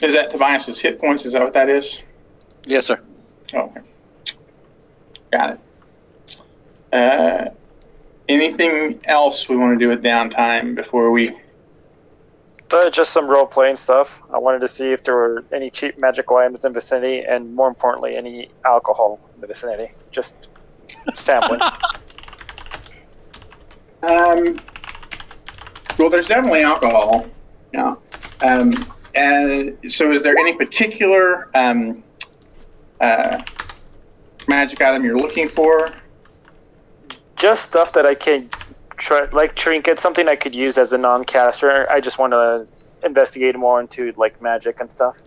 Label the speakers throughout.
Speaker 1: Is that Tobias's hit points? Is that what that is?
Speaker 2: Yes, sir.
Speaker 1: Oh, okay. Got it. Anything else we want to do with downtime before we...
Speaker 3: Just some role-playing stuff. I wanted to see if there were any cheap magical items in the vicinity, and more importantly, any alcohol in the vicinity. Just sampling.
Speaker 1: Well, there's definitely alcohol. Yeah. So is there any particular magic item you're looking for?
Speaker 3: Just stuff that I can try, like trinkets, something I could use as a non-caster. I just want to investigate more into like magic and stuff.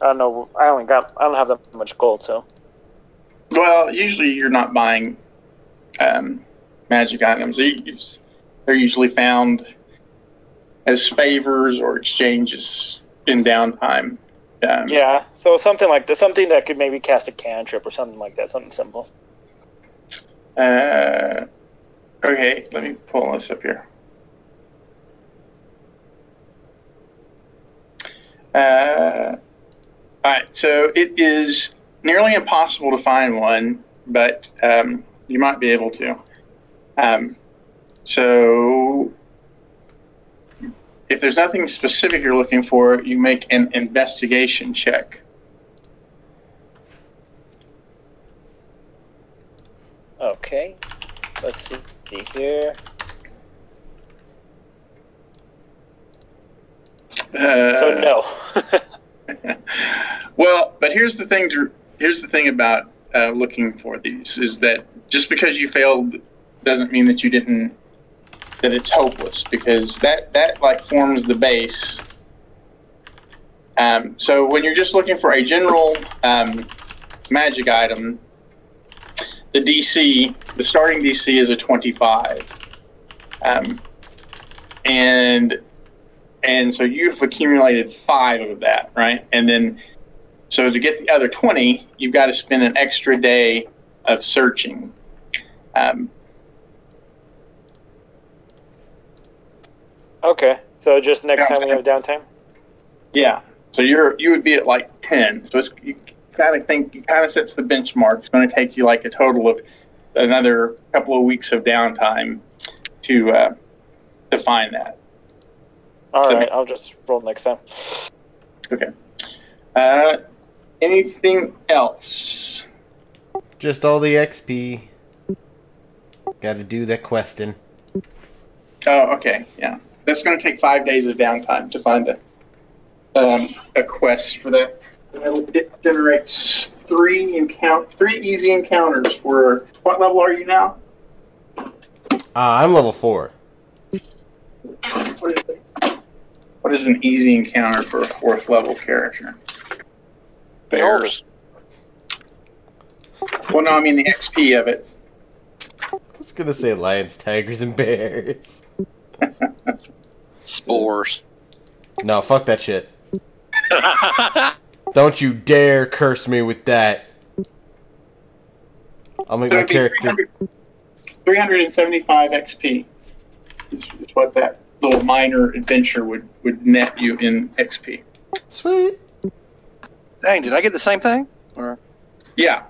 Speaker 3: I don't know. I don't have that much gold, so.
Speaker 1: Well, usually you're not buying magic items. They're usually found as favors or exchanges in downtime.
Speaker 3: Yeah, so something like this, something that could maybe cast a cantrip or something like that, something simple.
Speaker 1: Okay, let me pull this up here. Alright, so it is nearly impossible to find one, but you might be able to. So if there's nothing specific you're looking for, you make an investigation check.
Speaker 3: Okay, let's see here. So no.
Speaker 1: Well, but here's the thing about looking for these is that just because you failed doesn't mean that you didn't, that it's hopeless, because that like forms the base. So when you're just looking for a general magic item, the starting DC is a 25, and so you've accumulated 5 of that, right? And then, so to get the other 20, you've got to spend an extra day of searching.
Speaker 3: Okay, so just next time we have downtime?
Speaker 1: Yeah, so you would be at like 10. So you kind of sets the benchmark. It's going to take you like a total of another couple of weeks of downtime to find that.
Speaker 3: All right, I'll just roll next time.
Speaker 1: Okay. Anything else?
Speaker 4: Just all the XP. Got to do that questing.
Speaker 1: Oh, okay, yeah. That's going to take 5 days of downtime to find a quest for that. It generates 3 easy encounters. For what level are you now?
Speaker 4: I'm level 4.
Speaker 1: What is an easy encounter for a 4th level character?
Speaker 2: Bears.
Speaker 1: Well, no, I mean the XP of it.
Speaker 4: I was gonna say lions, tigers, and bears.
Speaker 2: Spores.
Speaker 4: No, fuck that shit. Don't you dare curse me with that. I'll make my character...
Speaker 1: 375 XP is what that little minor adventure would net you in XP.
Speaker 4: Sweet.
Speaker 2: Dang, did I get the same thing? Or?
Speaker 1: Yeah.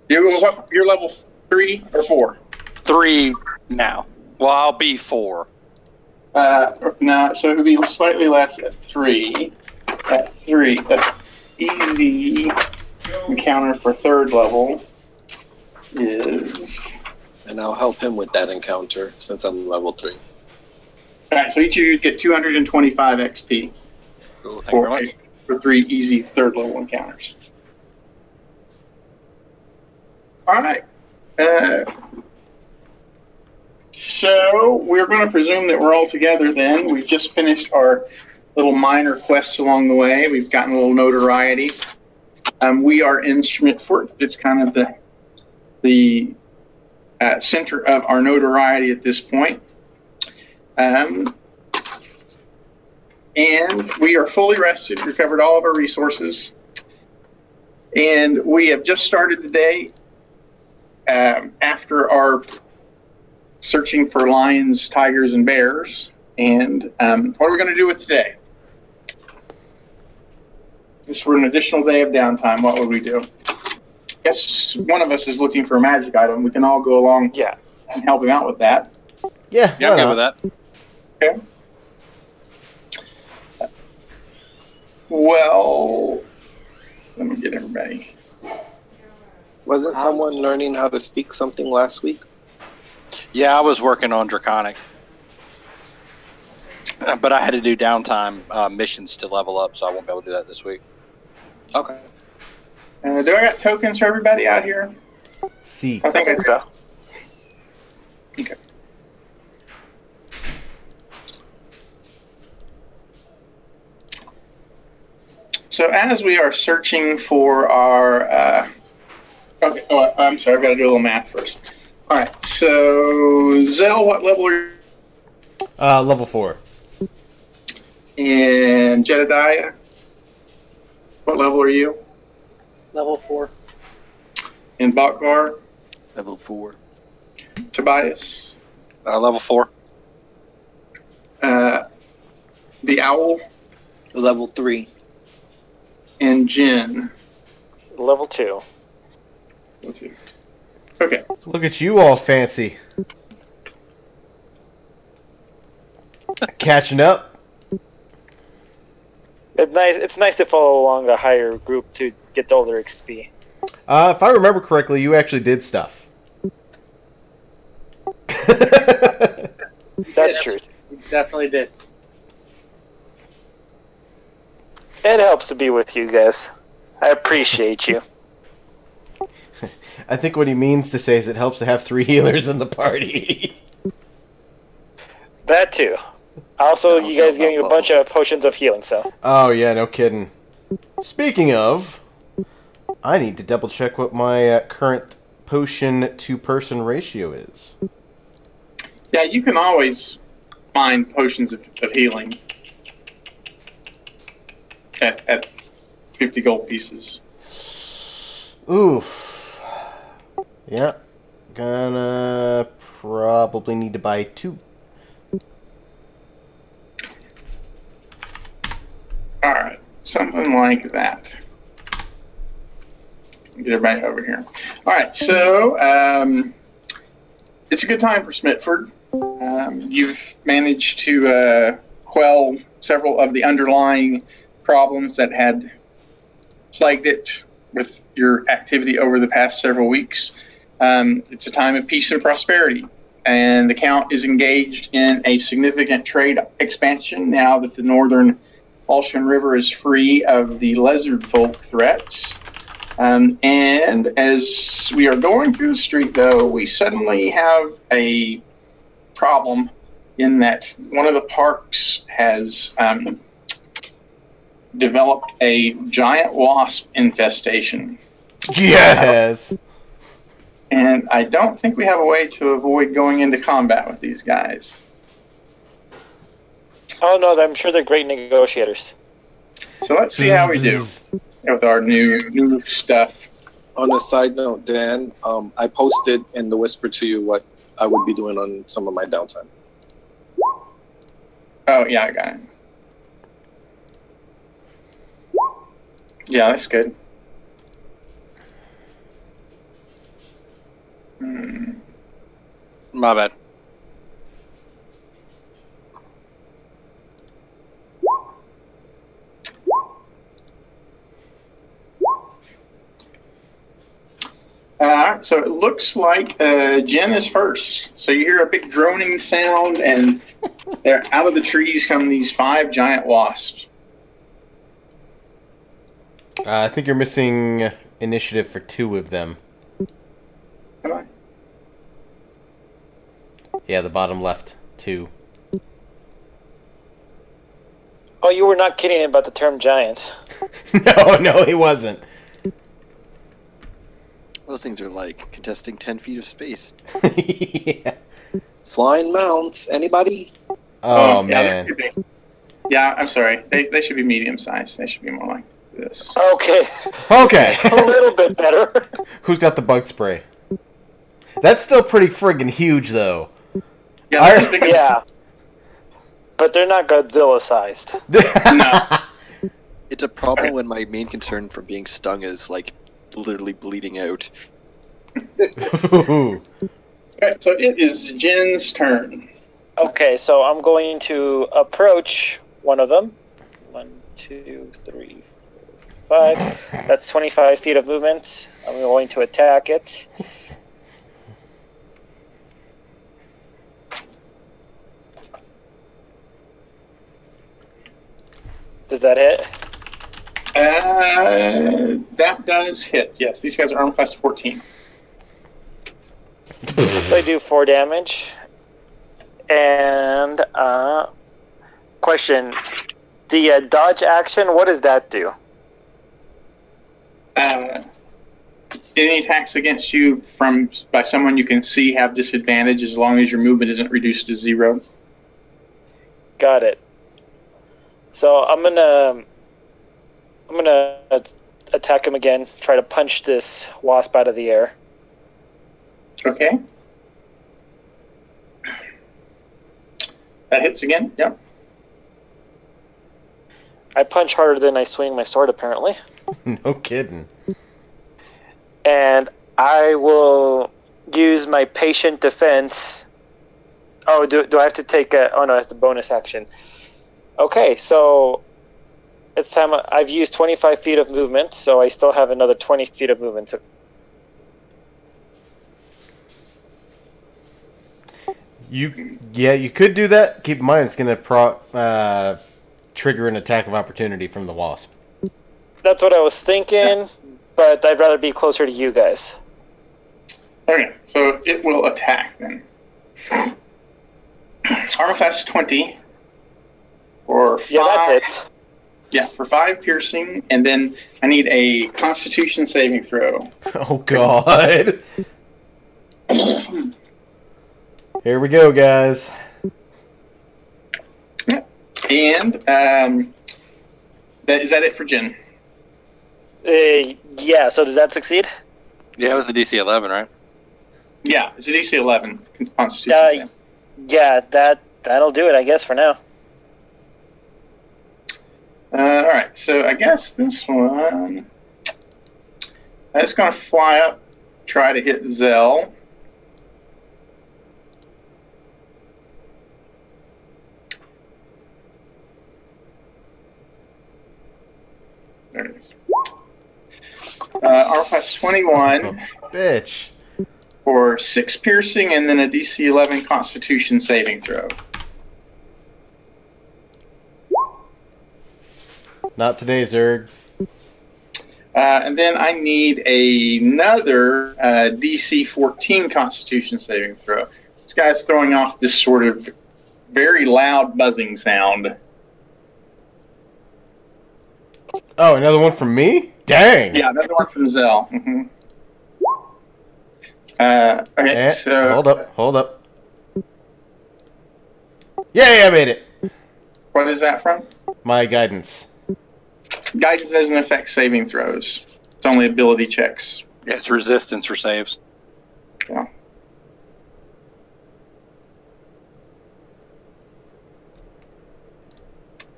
Speaker 1: You're level 3 or 4?
Speaker 2: 3 now. Well, I'll be 4.
Speaker 1: No, so it would be slightly less at 3. At 3, the easy encounter for 3rd level is...
Speaker 5: And I'll help him with that encounter since I'm level 3.
Speaker 1: Alright, so each of you get 225 XP.
Speaker 2: Cool, thank you very much.
Speaker 1: For 3 easy 3rd level encounters. Alright. So we're going to presume that we're all together then. We've just finished our little minor quests along the way. We've gotten a little notoriety. We are in Schmidtfort. It's kind of the center of our notoriety at this point. And we are fully rested, recovered all of our resources. And we have just started the day after our searching for lions, tigers, and bears. And what are we going to do with today? this were an additional day of downtime, what would we do? Guess one of us is looking for a magic item. We can all go along
Speaker 3: Yeah.
Speaker 1: and help him out with that.
Speaker 4: Yeah,
Speaker 2: Yeah, I'm good with that.
Speaker 1: Okay. Well, let me get everybody.
Speaker 5: Wasn't someone learning how to speak something last week?
Speaker 2: Yeah, I was working on Draconic. But I had to do downtime missions to level up, so I won't be able to do that this week.
Speaker 5: Okay.
Speaker 1: Do I got tokens for everybody out here?
Speaker 4: C.
Speaker 1: I think
Speaker 3: so.
Speaker 1: Okay. So as we are searching for our, okay, oh, I'm sorry, I've got to do a little math first. All right, so Zell, what level are you?
Speaker 4: Level 4.
Speaker 1: And Jedediah, what level are you?
Speaker 6: Level 4.
Speaker 1: And Bakvar,
Speaker 2: Level 4.
Speaker 1: Tobias,
Speaker 2: Level 4.
Speaker 1: the Owl,
Speaker 5: Level 3.
Speaker 1: and Jin.
Speaker 3: Level 2.
Speaker 1: Let's see. Okay.
Speaker 4: Look at you all fancy. Catching up.
Speaker 3: It's nice to follow along a higher group to get all their XP.
Speaker 4: If I remember correctly, you actually did stuff.
Speaker 3: That's true.
Speaker 6: You definitely did.
Speaker 3: It helps to be with you guys. I appreciate you.
Speaker 4: I think what he means to say is it helps to have 3 healers in the party.
Speaker 3: That too. Also, you guys giving a bunch of potions of healing, so.
Speaker 4: Oh, yeah, no kidding. Speaking of, I need to double check what my current potion to person ratio is.
Speaker 1: Yeah, you can always find potions of healing at 50 gold pieces.
Speaker 4: Oof. Yeah. Gonna probably need to buy 2.
Speaker 1: Alright, something like that. Get everybody over here. Alright, so it's a good time for Smitford. You've managed to quell several of the underlying problems that had plagued it with your activity over the past several weeks. It's a time of peace and prosperity, and the Count is engaged in a significant trade expansion now that the northern Alshan River is free of the lizard folk threats. And as we are going through the street, though, we suddenly have a problem in that one of the parks has developed a giant wasp infestation.
Speaker 4: Yes!
Speaker 1: And I don't think we have a way to avoid going into combat with these guys.
Speaker 3: Oh no, I'm sure they're great negotiators.
Speaker 1: So let's see how we do with our new stuff.
Speaker 5: On a side note, Dan, I posted in the whisper to you what I would be doing on some of my downtime.
Speaker 1: Oh, yeah, I got it. Yeah, that's good.
Speaker 2: My bad.
Speaker 1: So it looks like Jen is first. So you hear a big droning sound, and there, out of the trees come these 5 giant wasps.
Speaker 4: I think you're missing initiative for 2 of them.
Speaker 1: Am I?
Speaker 4: Yeah, the bottom left 2.
Speaker 3: Oh, you were not kidding about the term giant.
Speaker 4: No, he wasn't.
Speaker 2: Those things are like contesting 10 feet of space.
Speaker 4: Yeah.
Speaker 5: Flying mounts, anybody?
Speaker 4: Oh,
Speaker 1: yeah,
Speaker 4: man.
Speaker 1: they should be. Yeah, I'm sorry. They should be medium sized. They should be more like this.
Speaker 3: Okay.
Speaker 4: Okay.
Speaker 3: A little bit better.
Speaker 4: Who's got the bug spray? That's still pretty friggin' huge, though.
Speaker 1: Yeah,
Speaker 4: I-
Speaker 1: they're as big as-
Speaker 3: Yeah. But they're not Godzilla sized.
Speaker 1: No.
Speaker 2: It's a problem
Speaker 1: Okay.
Speaker 2: when my main concern from being stung is like literally bleeding out.
Speaker 1: Okay, so it is Jin's turn.
Speaker 3: Okay, so I'm going to approach one of them. 1, 2, 3, 4, 5. That's 25 feet of movement. I'm going to attack it. Does that hit?
Speaker 1: That does hit. Yes, these guys are armor class 14.
Speaker 3: So I do 4 damage. And question: the dodge action, what does that do?
Speaker 1: Any attacks against you by someone you can see have disadvantage as long as your movement isn't reduced to 0.
Speaker 3: Got it. So I'm gonna attack him again. Try to punch this wasp out of the air.
Speaker 1: Okay. That hits again. Yep.
Speaker 3: I punch harder than I swing my sword, apparently.
Speaker 4: No kidding.
Speaker 3: And I will use my patient defense. Oh, do I have to take a... Oh, no, it's a bonus action. Okay, so it's time. I've used 25 feet of movement, so I still have another 20 feet of movement. So
Speaker 4: you could do that. Keep in mind, it's going to trigger an attack of opportunity from the wasp.
Speaker 3: that's what I was thinking, but I'd rather be closer to you guys.
Speaker 1: Okay, so it will attack then. Armor class 20 for 5.
Speaker 3: Yeah, that hits.
Speaker 1: Yeah, for 5 piercing, and then I need a Constitution saving throw.
Speaker 4: Oh, God. Here we go, guys.
Speaker 1: And is that it for Jin?
Speaker 3: Yeah, so does that succeed?
Speaker 2: Yeah, it was the DC 11, right?
Speaker 1: Yeah, it's a DC 11 Constitution. save.
Speaker 3: Yeah, that'll do it, I guess, for now.
Speaker 1: All right, so I guess this one that's going to fly up, try to hit Zell. There it is. Armor class 21
Speaker 4: Bitch.
Speaker 1: for 6 piercing, and then a DC 11 Constitution saving throw.
Speaker 4: Not today, Zerg.
Speaker 1: And then I need another DC 14 Constitution saving throw. This guy's throwing off this sort of very loud buzzing sound.
Speaker 4: Oh, another one from me? Dang.
Speaker 1: Yeah, another one from Zell. Mm-hmm. Okay, so
Speaker 4: Hold up. Yay, I made it.
Speaker 1: what is that from?
Speaker 4: My guidance.
Speaker 1: Guidance doesn't affect saving throws. It's only ability checks.
Speaker 2: Yeah, it's resistance for saves.
Speaker 1: Yeah.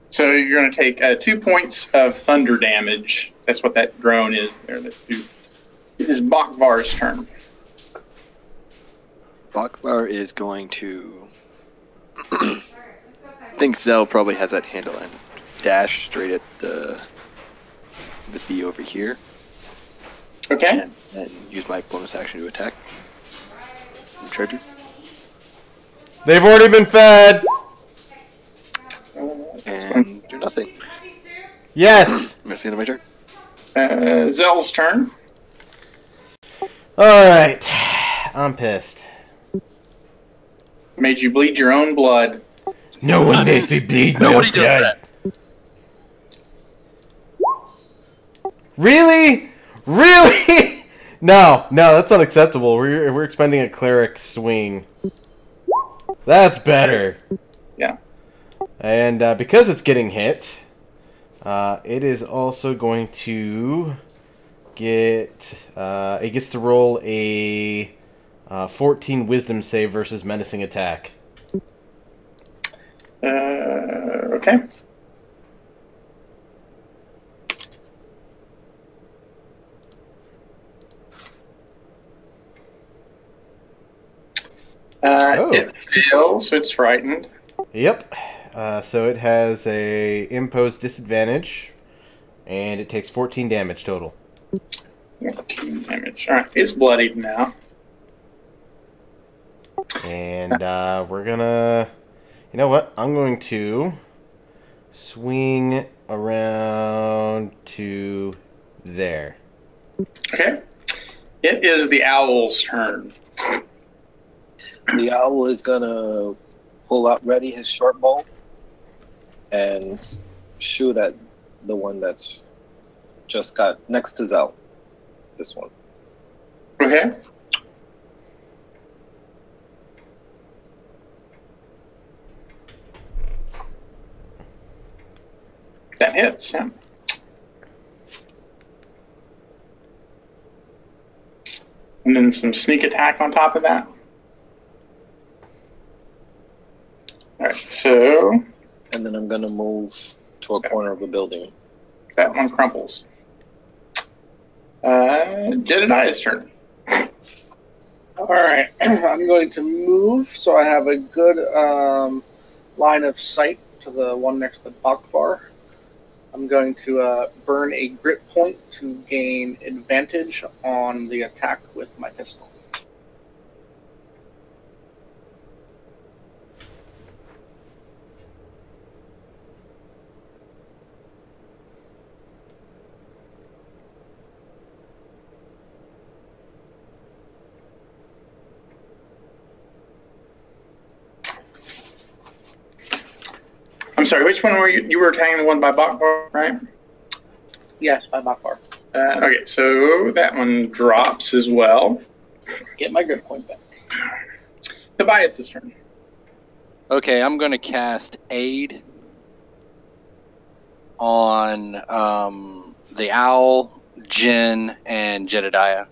Speaker 1: So you're going to take 2 points of thunder damage. That's what that drone is there. It is Bakvar's turn.
Speaker 2: Bakvar is going to... I think Zell probably has that handle and dash straight at the bee over here.
Speaker 1: Okay.
Speaker 2: And use my bonus action to attack. And treasure.
Speaker 4: They've already been fed.
Speaker 2: And do nothing.
Speaker 4: Yes.
Speaker 2: That's the end of my turn.
Speaker 1: Zell's turn.
Speaker 4: All right. I'm pissed.
Speaker 1: Made you bleed your own blood.
Speaker 4: No one makes me bleed.
Speaker 2: Nobody does that.
Speaker 4: Really? Really? No, that's unacceptable. We're expending a cleric swing. That's better.
Speaker 1: Yeah.
Speaker 4: And because it's getting hit, it is also going to get... it gets to roll a 14 wisdom save versus menacing attack.
Speaker 1: Okay. fails, so it's frightened.
Speaker 4: Yep. So it has a imposed disadvantage, and it takes 14 damage total.
Speaker 1: 14 damage. Alright, it's bloodied now.
Speaker 4: And we're gonna... You know what? I'm going to swing around to there.
Speaker 1: Okay. It is the owl's turn.
Speaker 5: The owl is gonna pull out ready his short bow and shoot at the one that's just got next to Zell. This one.
Speaker 1: Okay. That hits, yeah. And then some sneak attack on top of that. Alright, so
Speaker 5: And then I'm gonna move to a corner of the building.
Speaker 1: that one crumples. Jedediah's turn.
Speaker 6: All right, I'm going to move so I have a good line of sight to the one next to Bakvar. I'm going to burn a grit point to gain advantage on the attack with my pistol.
Speaker 1: I'm sorry, which one were you? You were attacking the one by Bakbar, right?
Speaker 6: Yes, by Bakvar.
Speaker 1: Okay, so that one drops as well.
Speaker 6: Get my grit point back.
Speaker 1: Tobias' turn.
Speaker 7: Okay, I'm going to cast Aid on the Owl, Jin, and Jedediah.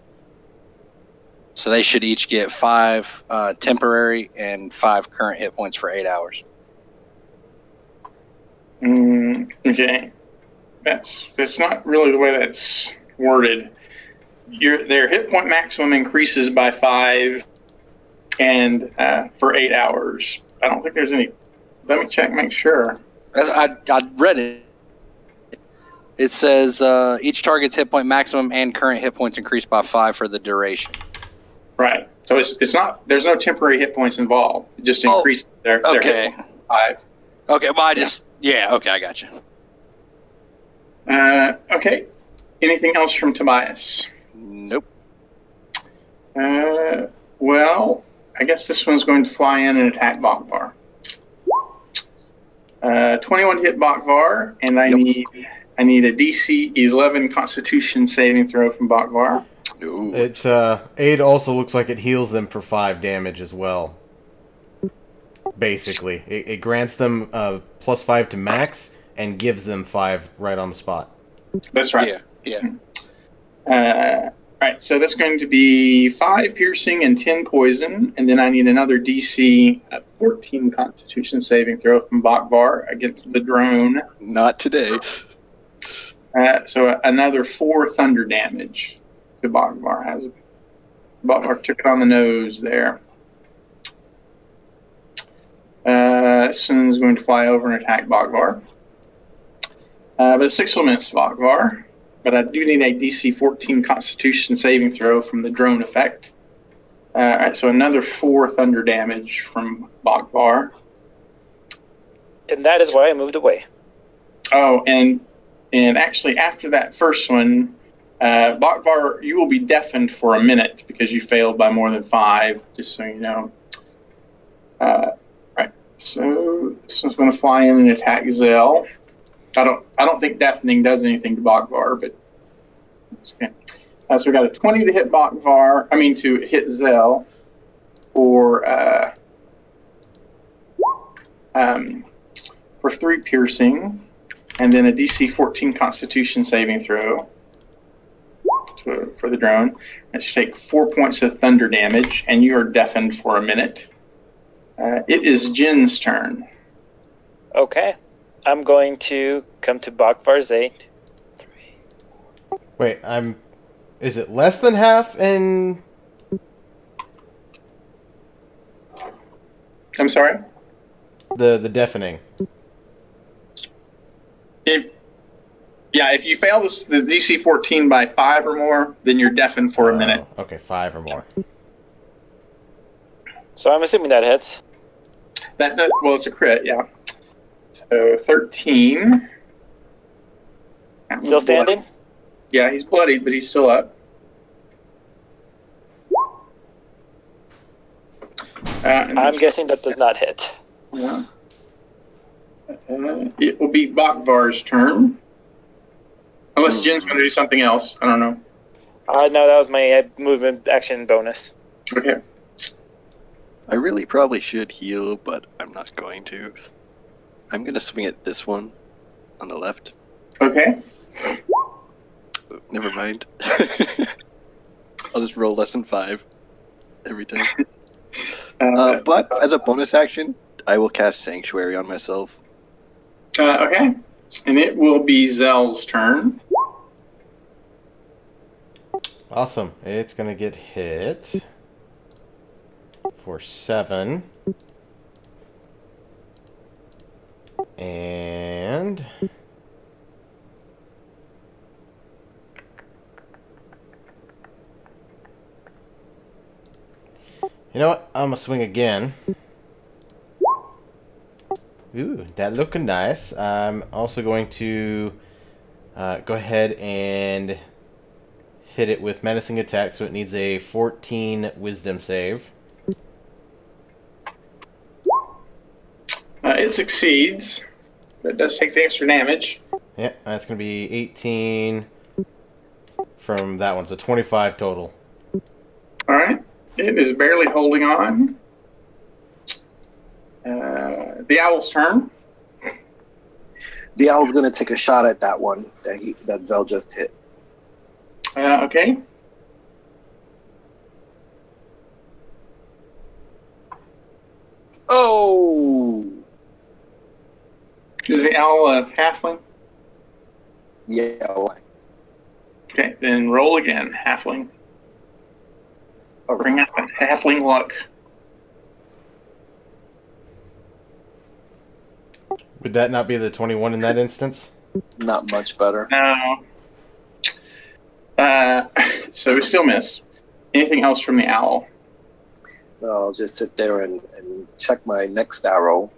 Speaker 7: So they should each get 5 temporary and 5 current hit points for 8 hours.
Speaker 1: Okay. That's not really the way that's worded. Their hit point maximum increases by 5 and for 8 hours. I don't think there's any. Let me check, make sure.
Speaker 7: I read it. It says each target's hit point maximum and current hit points increase by 5 for the duration.
Speaker 1: Right. So it's not. There's no temporary hit points involved. It just increases their hit
Speaker 7: Okay.
Speaker 1: point by 5.
Speaker 7: Okay, well, okay, I got you.
Speaker 1: Okay. Anything else from Tobias?
Speaker 7: Nope.
Speaker 1: Well, I guess this one's going to fly in and attack Bakvar. 21 hit Bakvar, and I need a DC 11 Constitution saving throw from Bakvar.
Speaker 7: Ooh.
Speaker 4: It Aid also looks like it heals them for 5 damage as well. Basically, it grants them +5 to max and gives them 5 right on the spot.
Speaker 1: That's right.
Speaker 7: Yeah.
Speaker 1: Right, so that's going to be 5 piercing and 10 poison, and then I need another DC 14 Constitution saving throw from Bakvar against the drone.
Speaker 2: Not today.
Speaker 1: So another 4 thunder damage to Bakvar. Bakvar took it on the nose there. Sun is going to fly over and attack Bakvar. But a 6 will miss Bakvar. But I do need a DC 14 Constitution saving throw from the drone effect. Alright, so another 4 thunder damage from Bakvar.
Speaker 3: And that is why I moved away.
Speaker 1: Oh, and actually after that first one, Bakvar, you will be deafened for a minute because you failed by more than 5, just so you know. Right, so this one's going to fly in and attack Zell. I don't think deafening does anything to Bakvar, but it's okay. So we got a 20 to hit Bakvar. I mean to hit Zell for 3 piercing, and then a DC 14 Constitution saving throw for the drone. Let's take 4 points of thunder damage, and you are deafened for a minute. It is Jin's turn.
Speaker 3: Okay. I'm going to come to Bakvar's aid. 3.
Speaker 4: Wait, is it less than half and...
Speaker 1: I'm sorry?
Speaker 4: The deafening.
Speaker 1: If you fail this, the DC 14 by 5 or more, then you're deafened for a minute.
Speaker 4: Okay, 5 or more.
Speaker 3: So I'm assuming that hits.
Speaker 1: Well, it's a crit, yeah. So 13.
Speaker 3: Still standing?
Speaker 1: Yeah, he's bloodied, but he's still up.
Speaker 3: I'm guessing that does not hit.
Speaker 1: Yeah. It will be Bakvar's turn. Unless Jin's going to do something else. I don't know.
Speaker 3: No, that was my movement action bonus.
Speaker 1: Okay.
Speaker 2: I really probably should heal, but I'm not going to. I'm going to swing at this one on the left.
Speaker 1: Okay.
Speaker 2: Never mind. I'll just roll less than 5 every time. But as a bonus action, I will cast Sanctuary on myself.
Speaker 1: Okay. And it will be Zell's turn.
Speaker 4: Awesome. It's going to get hit for 7. And you know what? I'm going to swing again. Ooh, that looking nice. I'm also going to go ahead and hit it with menacing attack, so it needs a 14 wisdom save.
Speaker 1: It succeeds. But it does take the extra damage.
Speaker 4: Yeah, that's going to be 18 from that one, so 25 total.
Speaker 1: Alright. It is barely holding on. The owl's turn.
Speaker 5: The owl's gonna take a shot at that one that Zell just hit.
Speaker 1: Okay.
Speaker 5: Oh!
Speaker 1: Is the owl a halfling?
Speaker 5: Yeah.
Speaker 1: Okay, then roll again, halfling. Bring out that halfling luck.
Speaker 4: Would that not be the 21 in that instance?
Speaker 5: Not much better.
Speaker 1: No. So we still miss. Anything else from the owl?
Speaker 5: No, I'll just sit there and check my next arrow.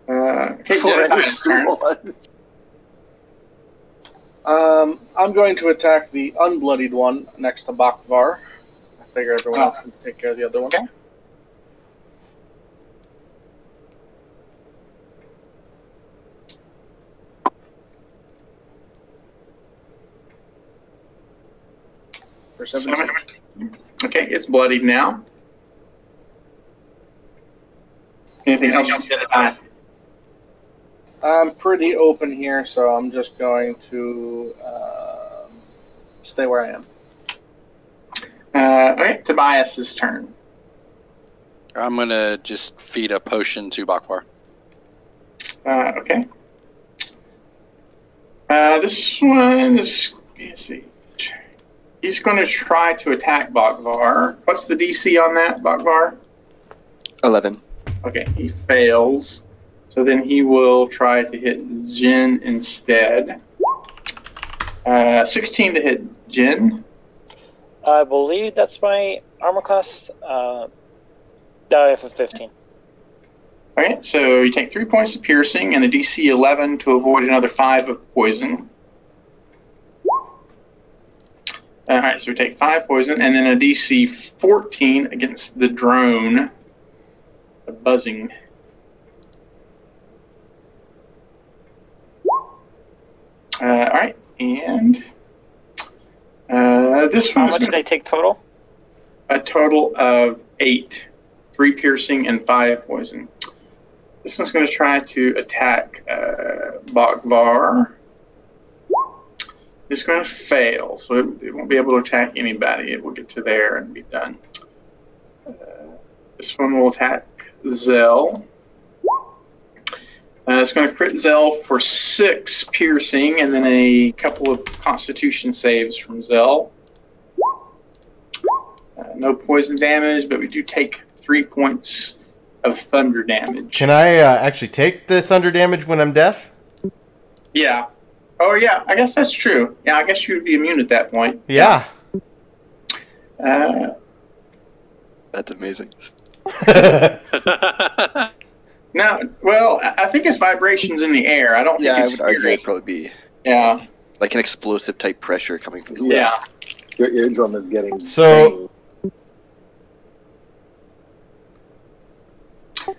Speaker 1: Okay,
Speaker 5: For any
Speaker 1: Jedediah's turn.
Speaker 5: flaws.
Speaker 6: I'm going to attack the unbloodied one next to Bakvar. I figure everyone else can take care of the other one.
Speaker 1: Okay.
Speaker 6: For 17.
Speaker 1: Okay, it's bloodied now. Anything else from Jedediah?
Speaker 6: I'm pretty open here, so I'm just going to stay where I am.
Speaker 1: Okay, Tobias's turn.
Speaker 7: I'm going to just feed a potion to Bakvar.
Speaker 1: Okay. This one is, let's see. He's going to try to attack Bakvar. What's the DC on that, Bakvar?
Speaker 2: 11.
Speaker 1: Okay, he fails. So then he will try to hit Jin instead. 16 to hit Jin.
Speaker 3: I believe that's my armor class. No, I have a 15.
Speaker 1: Okay, so you take 3 points of piercing and a DC 11 to avoid another 5 of poison. Alright, so we take 5 poison and then a DC 14 against the drone. The buzzing. Alright, and this one
Speaker 3: How much did I take total?
Speaker 1: a total of 8. 3 piercing and 5 poison. This one's going to try to attack Bakvar. It's going to fail, so it won't be able to attack anybody. It will get to there and be done. This one will attack Zell. It's going to crit Zell for 6 piercing and then a couple of constitution saves from Zell. No poison damage, but we do take 3 points of thunder damage.
Speaker 4: Can I actually take the thunder damage when I'm deaf?
Speaker 1: Yeah. Oh, yeah, I guess that's true. Yeah, I guess you would be immune at that point.
Speaker 4: Yeah.
Speaker 2: That's amazing.
Speaker 1: No, well, I think it's vibrations in the air. I don't
Speaker 2: Yeah, I
Speaker 1: think it's
Speaker 2: would argue
Speaker 1: scary.
Speaker 2: it'd probably be
Speaker 1: Yeah.
Speaker 2: like an explosive type pressure coming from the
Speaker 1: Yeah.
Speaker 2: left.
Speaker 5: Your eardrum is getting
Speaker 4: So-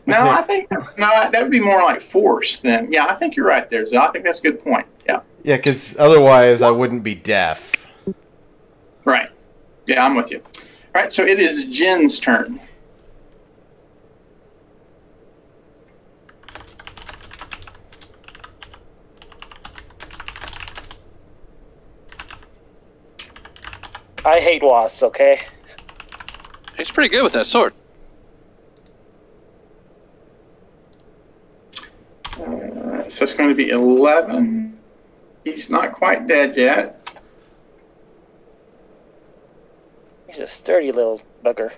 Speaker 1: No, I think that would be more like force then. Yeah, I think you're right there, Zell. I think that's a good point. Yeah.
Speaker 4: Yeah, because otherwise I wouldn't be deaf.
Speaker 1: Right. Yeah, I'm with you. All right, so it is Jin's turn.
Speaker 3: I hate wasps, okay?
Speaker 7: He's pretty good with that sword.
Speaker 1: So it's going to be 11. He's not quite dead yet.
Speaker 3: He's a sturdy little bugger.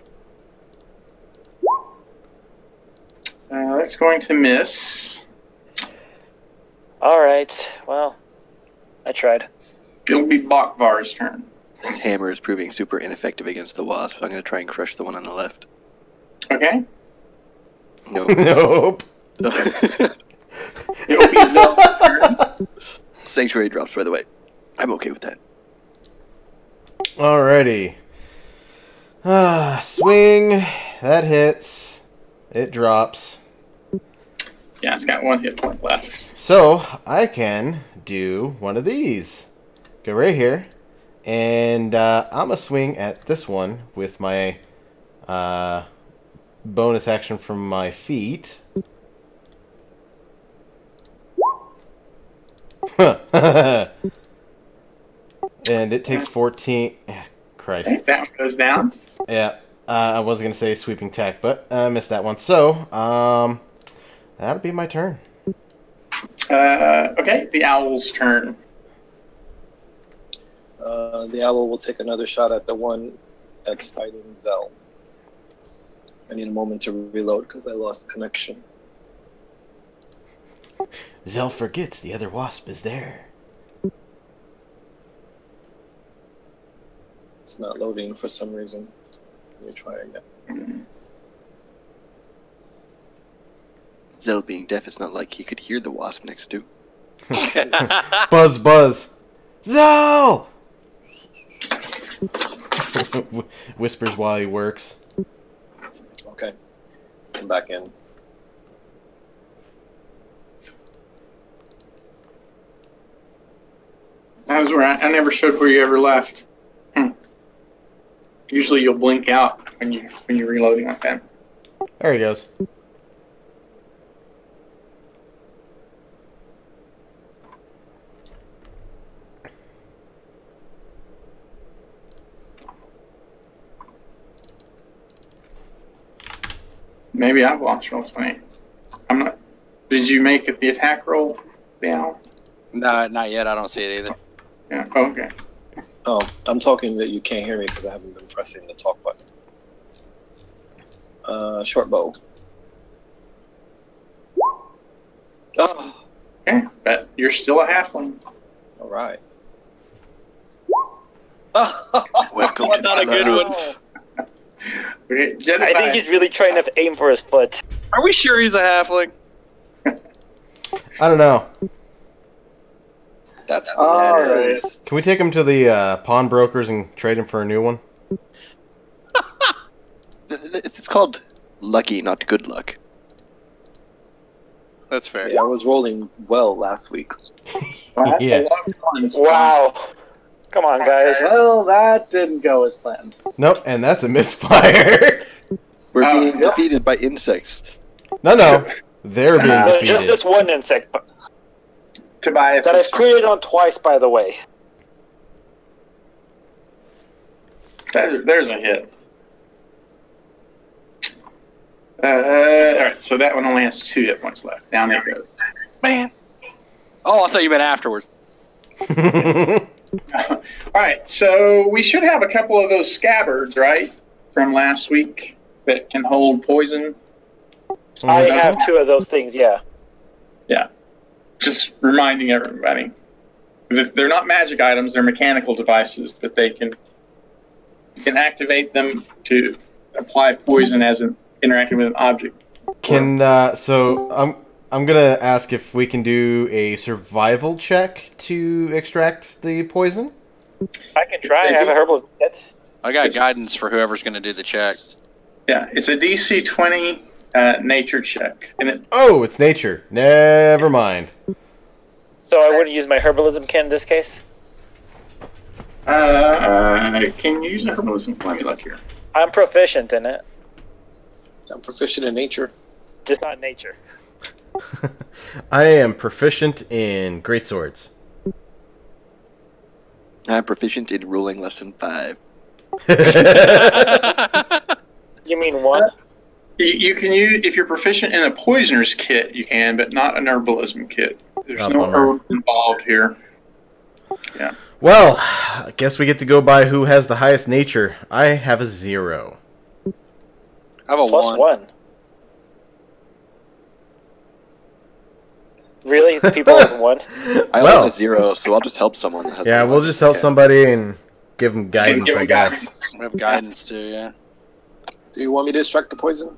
Speaker 1: That's going to miss.
Speaker 3: Alright, well, I tried.
Speaker 1: It'll be Bakvar's turn.
Speaker 2: This hammer is proving super ineffective against the wasp. I'm going to try and crush the one on the left.
Speaker 1: Okay?
Speaker 2: No.
Speaker 4: Nope.
Speaker 1: It'll be Zell's turn.
Speaker 2: Sanctuary drops, by the way. I'm okay with that.
Speaker 4: Alrighty. Swing. That hits. It drops.
Speaker 1: Yeah, it's got 1 hit point left.
Speaker 4: So, I can do one of these. Go right here. And I'm going to swing at this one with my bonus action from my feet. And it takes 14. Christ.
Speaker 1: Okay, that one goes down.
Speaker 4: Yeah. I was going to say sweeping attack, but I missed that one. So, that'll be my turn.
Speaker 1: Okay, the owl's turn.
Speaker 5: The owl will take another shot at the one that's fighting Zell. I need a moment to reload because I lost connection.
Speaker 4: Zell forgets the other wasp is there.
Speaker 5: It's not loading for some reason. Let me try again.
Speaker 2: Zell being deaf, it's not like he could hear the wasp next to.
Speaker 4: Buzz, buzz. Zell! Whispers while he works.
Speaker 5: Okay. I'm back in.
Speaker 1: That was where I never showed where you ever left. Usually you'll blink out when you're reloading like that.
Speaker 4: There he goes.
Speaker 1: Maybe I've lost roll 20. I'm not. Did you make it the attack roll, the owl?
Speaker 7: No, not yet. I don't see it either.
Speaker 1: Yeah. Oh, okay.
Speaker 5: Oh, I'm talking that you can't hear me because I haven't been pressing the talk button. Short bow. Oh,
Speaker 1: Okay, but you're still a halfling.
Speaker 5: all right.
Speaker 2: Welcome to
Speaker 5: Not a good
Speaker 2: Valhalla.
Speaker 5: one.
Speaker 1: Okay, Jedi.
Speaker 3: I think he's really trying to aim for his foot.
Speaker 7: Are we sure he's a halfling?
Speaker 4: I don't know.
Speaker 5: That's
Speaker 1: All
Speaker 5: hilarious.
Speaker 4: Can we take him to the pawnbrokers and trade him for a new one?
Speaker 2: It's called lucky, not good luck.
Speaker 7: That's fair.
Speaker 5: Yeah, I was rolling well last week.
Speaker 1: Well, that's
Speaker 4: Yeah.
Speaker 1: a lot of fun.
Speaker 3: Wow. Come on, guys.
Speaker 6: Well, that didn't go as planned.
Speaker 4: Nope, and that's a misfire.
Speaker 2: We're
Speaker 1: Oh,
Speaker 2: being defeated by insects.
Speaker 4: No, they're being
Speaker 3: No,
Speaker 4: defeated.
Speaker 3: just this one insect
Speaker 1: Tobias.
Speaker 3: that I've created on twice, by the way.
Speaker 1: There's a hit. All right, so that one only has 2 hit points left. Down it goes.
Speaker 7: Man. Oh, I thought you meant afterwards.
Speaker 1: All right, so we should have a couple of those scabbards, right, from last week that can hold poison.
Speaker 3: I have 2 of those things, yeah.
Speaker 1: Yeah. Just reminding everybody. They're not magic items, they're mechanical devices, but you can activate them to apply poison as interacting with an object.
Speaker 4: So I'm gonna ask if we can do a survival check to extract the poison.
Speaker 3: I can try. I have a herbalism kit.
Speaker 7: I got guidance for whoever's going to do the check.
Speaker 1: Yeah, it's a DC 20 nature check.
Speaker 4: It's nature. Never mind.
Speaker 3: So I wouldn't use my herbalism kit in this case?
Speaker 1: Can you use a herbalism? Let me look here.
Speaker 3: I'm proficient in it.
Speaker 5: I'm proficient in nature.
Speaker 3: Just not nature.
Speaker 4: I am proficient in greatswords.
Speaker 2: I'm proficient in ruling lesson 5.
Speaker 3: You mean 1?
Speaker 1: You can use, if you're proficient in a poisoner's kit, you can, but not an herbalism kit. There's no herbs involved here. Yeah.
Speaker 4: Well, I guess we get to go by who has the highest nature. I have a 0.
Speaker 7: I have a
Speaker 3: Plus 1. Really? People with 1?
Speaker 2: I have a 0, so I'll just help someone. That has
Speaker 4: we'll just help somebody and give them guidance, I guess.
Speaker 7: We have guidance too, yeah.
Speaker 5: Do you want me to extract the poison?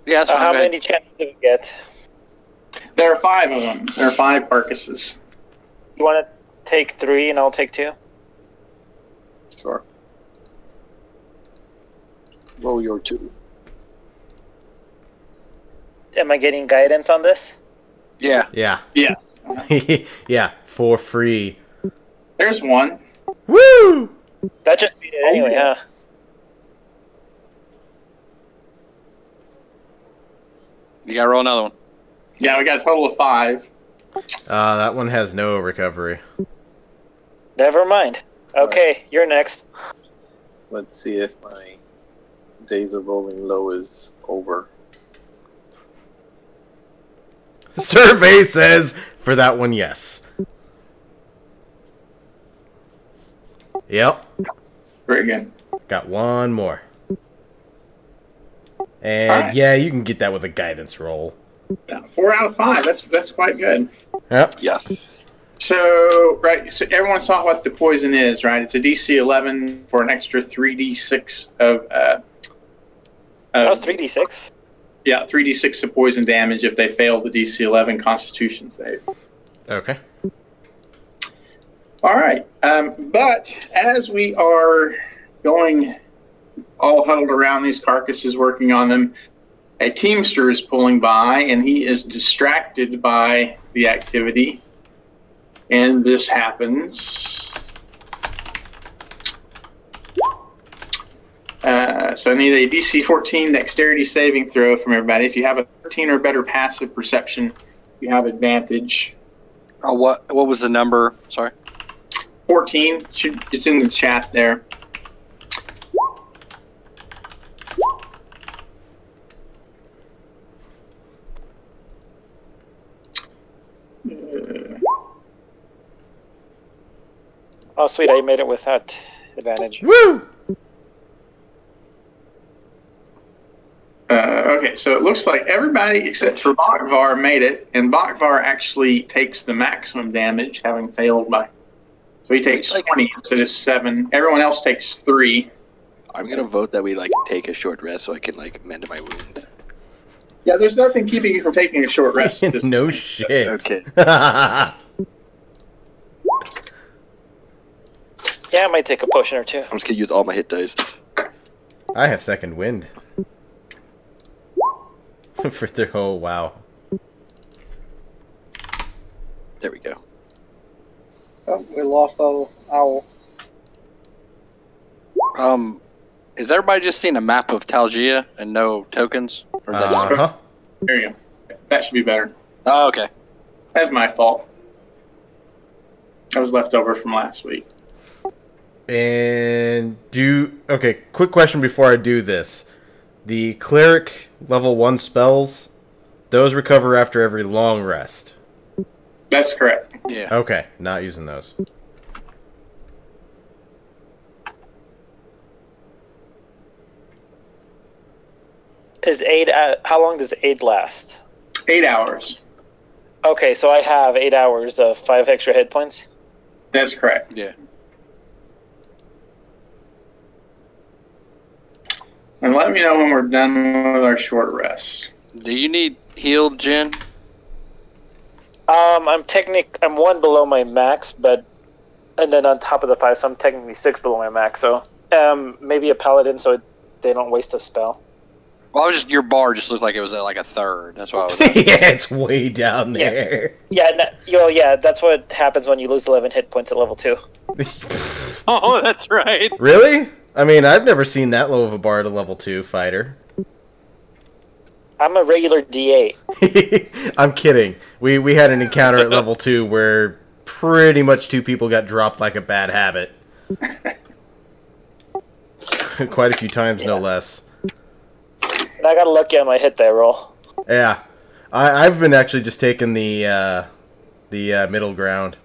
Speaker 7: Yeah, that's fine.
Speaker 3: How many chances do we get?
Speaker 1: There are 5 of them. There are 5 carcasses.
Speaker 3: You want to take 3 and I'll take 2?
Speaker 5: Sure. Roll your 2.
Speaker 3: Am I getting guidance on this?
Speaker 7: Yeah.
Speaker 4: Yeah.
Speaker 1: Yes.
Speaker 4: Yeah, for free.
Speaker 1: There's 1.
Speaker 4: Woo!
Speaker 3: That just beat it anyway, huh?
Speaker 7: You gotta roll another one.
Speaker 1: Yeah, we got a total of 5.
Speaker 4: That one has no recovery.
Speaker 3: Never mind. Okay, you're next.
Speaker 5: Let's see if my days of rolling low is over.
Speaker 4: Survey says for that one, yes. Yep.
Speaker 1: Very good.
Speaker 4: Got one more. And yeah, you can get that with a guidance roll.
Speaker 1: Yeah, 4 out of 5. That's quite good.
Speaker 4: Yep.
Speaker 5: Yes.
Speaker 1: So everyone saw what the poison is, right? It's a DC 11 for an extra 3d6 of.
Speaker 3: That was 3d6.
Speaker 1: Yeah, 3d6 of poison damage if they fail the DC 11 Constitution save.
Speaker 4: Okay.
Speaker 1: All right, but as we are going all huddled around these carcasses working on them, a teamster is pulling by and he is distracted by the activity. And this happens. So I need a DC 14 dexterity saving throw from everybody. If you have a 13 or better passive perception, you have advantage.
Speaker 7: Oh, what was the number? Sorry.
Speaker 1: 14. It's in the chat there.
Speaker 3: Oh, sweet, I made it without advantage.
Speaker 4: Woo!
Speaker 1: Okay, so it looks like everybody except for Bakvar made it, and Bakvar actually takes the maximum damage, having failed by. So he takes 20 instead of 7. Everyone else takes 3.
Speaker 2: I'm gonna vote that we take a short rest so I can mend my wounds.
Speaker 1: Yeah, there's nothing keeping you from taking a short rest.
Speaker 4: No shit.
Speaker 2: Okay.
Speaker 3: Yeah, I might take a potion or 2.
Speaker 2: I'm just gonna use all my hit dice.
Speaker 4: I have second wind. Oh, wow.
Speaker 2: There we go.
Speaker 6: Oh, we lost the owl.
Speaker 7: Is everybody just seeing a map of Talgia and no tokens? Or is that just...
Speaker 4: Uh-huh.
Speaker 1: There you go. That should be better.
Speaker 7: Oh, okay.
Speaker 1: That's my fault. That was left over from last week.
Speaker 4: And okay, quick question before I do this. The cleric level 1 spells, those recover after every long rest.
Speaker 1: That's correct.
Speaker 7: Yeah.
Speaker 4: Okay, not using those.
Speaker 3: Is aid? How long does aid last?
Speaker 1: 8 hours.
Speaker 3: Okay, so I have 8 hours of 5 extra hit points.
Speaker 1: That's correct.
Speaker 7: Yeah.
Speaker 1: And let me know when we're done with our short rest.
Speaker 7: Do you need healed, Jen?
Speaker 3: I'm 1 below my max, and then on top of the 5, so I'm technically 6 below my max. So maybe a paladin, so they don't waste a spell.
Speaker 7: Well, your bar just looked like it was at like a third. That's why I was.
Speaker 4: Yeah, it's way down there.
Speaker 3: Yeah, that's what happens when you lose 11 hit points at level 2.
Speaker 7: Oh, that's right.
Speaker 4: Really? I mean, I've never seen that low of a bar at a level 2 fighter.
Speaker 3: I'm a regular D8.
Speaker 4: I'm kidding. We had an encounter at level 2 where pretty much 2 people got dropped like a bad habit. Quite a few times, no less.
Speaker 3: And I got lucky on my hit die roll.
Speaker 4: Yeah. I've been actually just taking the middle ground.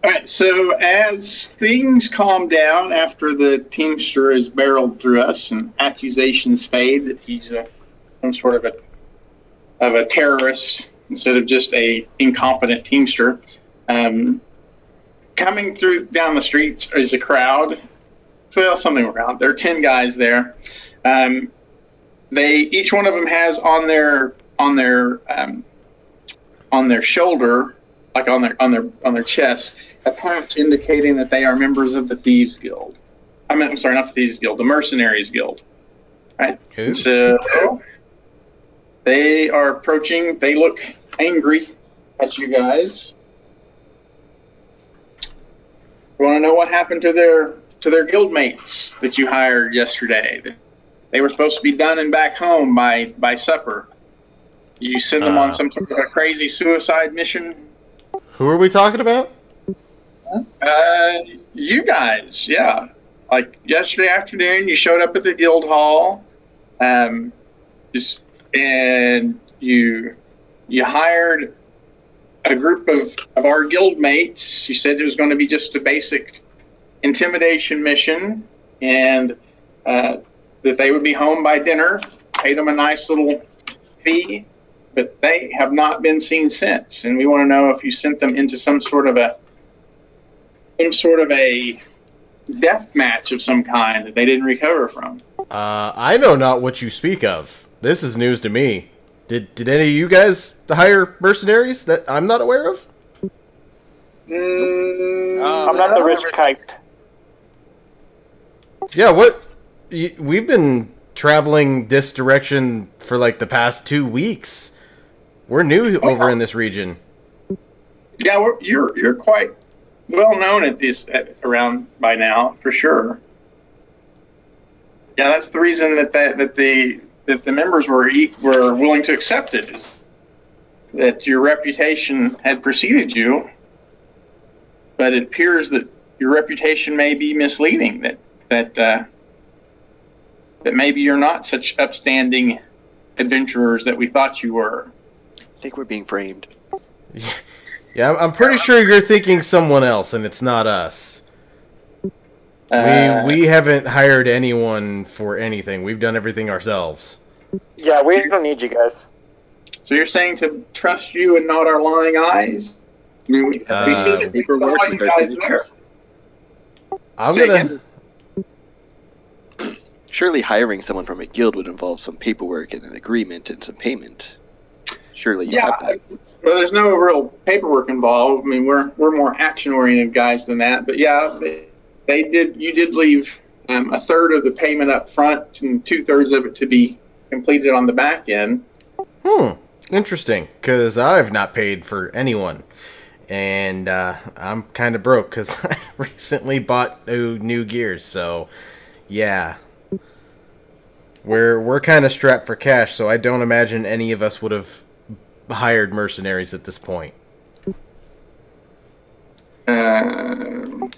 Speaker 1: All right, so as things calm down after the Teamster is barreled through us and accusations fade that he's some sort of a terrorist instead of just a incompetent Teamster, coming through down the streets is a crowd. Well, something around. There are 10 guys there. Each one of them has on their shoulder, like on their chest, a patch indicating that they are members of the Thieves Guild. I'm sorry, not the Thieves Guild, the Mercenaries Guild. Right?
Speaker 4: Ooh.
Speaker 1: So they are approaching. They look angry at you guys. You want to know what happened to their guild mates that you hired yesterday? They were supposed to be done and back home by supper. You send them on some sort of a crazy suicide mission?
Speaker 4: Who are we talking about?
Speaker 1: You guys, yeah. Like yesterday afternoon, you showed up at the guild hall, and you hired a group of our guild mates. You said it was going to be just a basic intimidation mission, and that they would be home by dinner. Paid them a nice little fee, but they have not been seen since. And we want to know if you sent them into some sort of a death match of some kind that they didn't recover from.
Speaker 4: I know not what you speak of. This is news to me. Did any of you guys hire mercenaries that I'm not aware of?
Speaker 3: I'm not the rich type.
Speaker 4: Yeah, what? We've been traveling this direction for like the past 2 weeks. We're new over in this region.
Speaker 1: Yeah, you're quite well known around by now, for sure. Yeah, that's the reason that the members were willing to accept it, is that your reputation had preceded you, but it appears that your reputation may be misleading. That maybe you're not such upstanding adventurers that we thought you were.
Speaker 2: I think we're being framed.
Speaker 4: Yeah, I'm pretty sure you're thinking someone else, and it's not us. We haven't hired anyone for anything. We've done everything ourselves.
Speaker 3: Yeah, we don't need you guys.
Speaker 1: So you're saying to trust you and not our lying eyes? I mean, we physically saw you guys there.
Speaker 4: I'm gonna...
Speaker 2: Surely hiring someone from a guild would involve some paperwork and an agreement and some payment. Surely you have that.
Speaker 1: Well, there's no real paperwork involved. I mean, we're more action-oriented guys than that. But yeah, you did leave a third of the payment up front and 2/3 of it to be completed on the back end.
Speaker 4: Interesting, because I've not paid for anyone. And I'm kind of broke because I recently bought new gears. So, yeah. We're kind of strapped for cash, so I don't imagine any of us would have hired mercenaries at this point.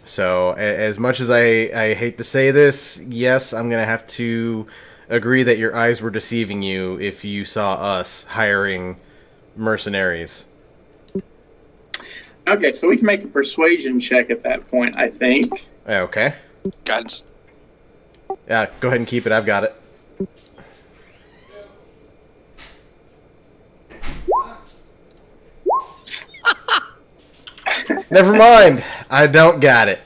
Speaker 4: So, as much as I hate to say this, yes, I'm going to have to agree that your eyes were deceiving you if you saw us hiring mercenaries.
Speaker 1: Okay, so we can make a persuasion check at that point, I think.
Speaker 4: Okay.
Speaker 7: Guidance.
Speaker 4: Yeah, go ahead and keep it. I've got it. Never mind. I don't got it.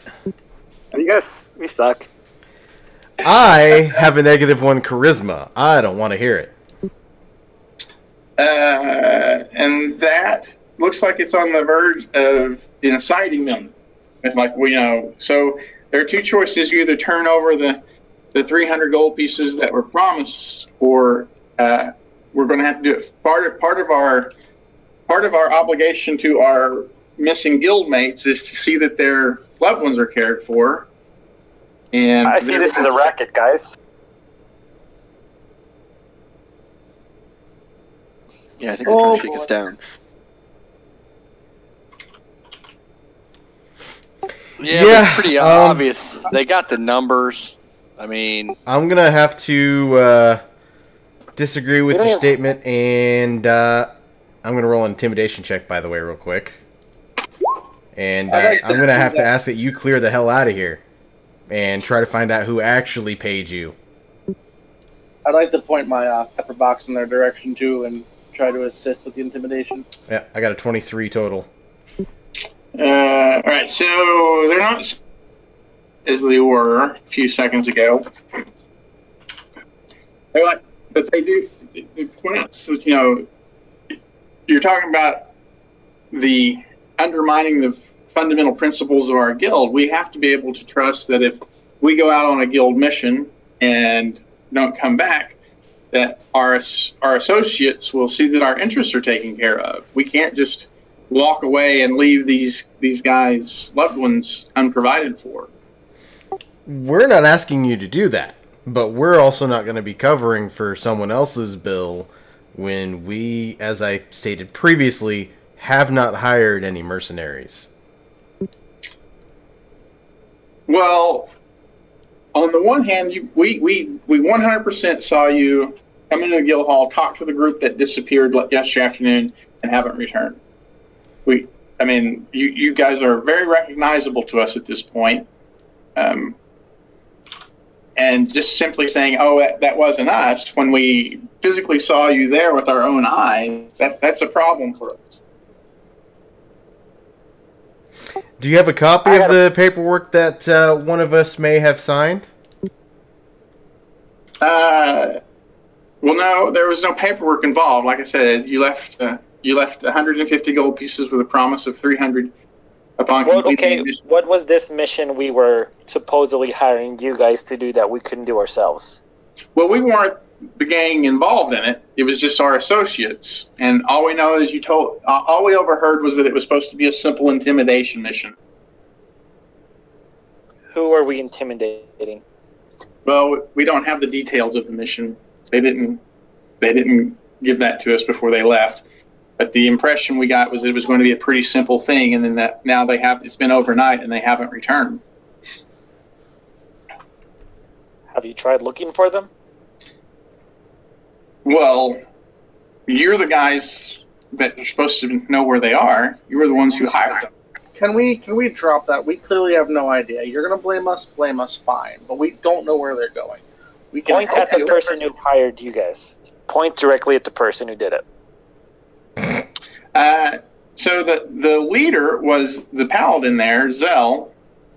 Speaker 3: You guys, we suck.
Speaker 4: I have a -1 charisma. I don't want to hear it.
Speaker 1: And that looks like it's on the verge of inciting them. It's like, so there are two choices. You either turn over the 300 gold pieces that were promised, or we're going to have to do it. Part of our obligation to our missing guild mates is to see that their loved ones are cared for. And
Speaker 3: I see this as a racket, guys.
Speaker 2: Yeah, I think they're trying to shake us down.
Speaker 7: Yeah, it's pretty obvious. They got the numbers. I mean,
Speaker 4: I'm gonna have to disagree with your statement, and I'm gonna roll an intimidation check, by the way, real quick. And I'm gonna have to ask that you clear the hell out of here and try to find out who actually paid you.
Speaker 6: I'd like to point my pepper box in their direction too, and try to assist with the intimidation.
Speaker 4: Yeah, I got a 23 total.
Speaker 1: All right, so they're not as they were a few seconds ago. But they do. They point out, you're talking about the undermining the fundamental principles of our guild. We have to be able to trust that if we go out on a guild mission and don't come back, that our associates will see that our interests are taken care of. We can't just walk away and leave these guys' loved ones unprovided for.
Speaker 4: We're not asking you to do that, but we're also not going to be covering for someone else's bill when we, as I stated previously, have not hired any mercenaries. Well,
Speaker 1: on the one hand, we 100% saw you come into the guild hall, talk to the group that disappeared yesterday afternoon, and haven't returned. You guys are very recognizable to us at this point. And just simply saying, "Oh, that wasn't us," when we physically saw you there with our own eyes, that's a problem for us.
Speaker 4: Do you have a copy of the paperwork that one of us may have signed?
Speaker 1: Well, no, there was no paperwork involved. Like I said, you left 150 gold pieces with a promise of 300 upon completing the mission.
Speaker 3: What was this mission we were supposedly hiring you guys to do that we couldn't do ourselves?
Speaker 1: Well, we weren't the gang involved in it. It was just our associates. And all we know is all we overheard was that it was supposed to be a simple intimidation mission.
Speaker 3: Who are we intimidating?
Speaker 1: Well, we don't have the details of the mission. They didn't give that to us before they left. But the impression we got was it was going to be a pretty simple thing, and then it's been overnight and they haven't returned.
Speaker 3: Have you tried looking for them?
Speaker 1: Well, you're the guys that are supposed to know where they are. You were the ones who hired them.
Speaker 6: Can we drop that? We clearly have no idea. You're gonna blame us, fine. But we don't know where they're going. We can
Speaker 3: point at the person who hired you guys. Point directly at the person who did it.
Speaker 1: So the leader was the paladin there, Zell.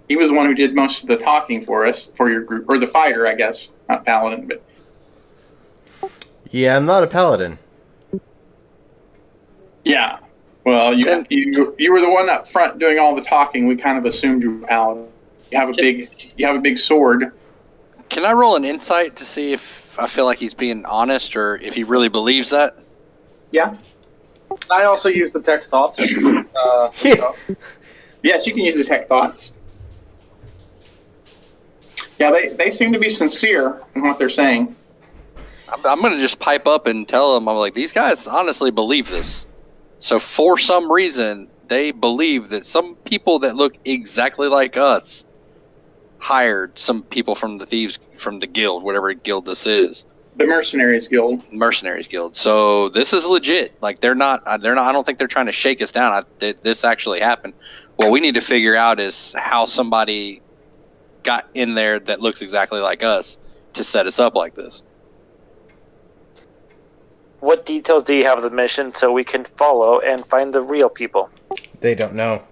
Speaker 1: He was the one who did most of the talking for us, for your group, or the fighter, I guess, not paladin, but.
Speaker 4: Yeah, I'm not a paladin.
Speaker 1: Yeah, well, you were the one up front doing all the talking. We kind of assumed you were a paladin. You have a big sword.
Speaker 7: Can I roll an insight to see if I feel like he's being honest or if he really believes that?
Speaker 1: Yeah.
Speaker 6: I also use detect thoughts.
Speaker 1: Yes, you can use detect thoughts. Yeah, they seem to be sincere in what they're saying.
Speaker 7: I'm going to just pipe up and tell them, I'm like, these guys honestly believe this. So for some reason, they believe that some people that look exactly like us hired some people from the thieves, from the guild, whatever guild this is.
Speaker 1: The Mercenaries Guild.
Speaker 7: Mercenaries Guild. So this is legit. Like they're not. I don't think they're trying to shake us down. This actually happened. What we need to figure out is how somebody got in there that looks exactly like us, to set us up like this.
Speaker 3: What details do you have of the mission so we can follow and find the real people?
Speaker 4: They don't know.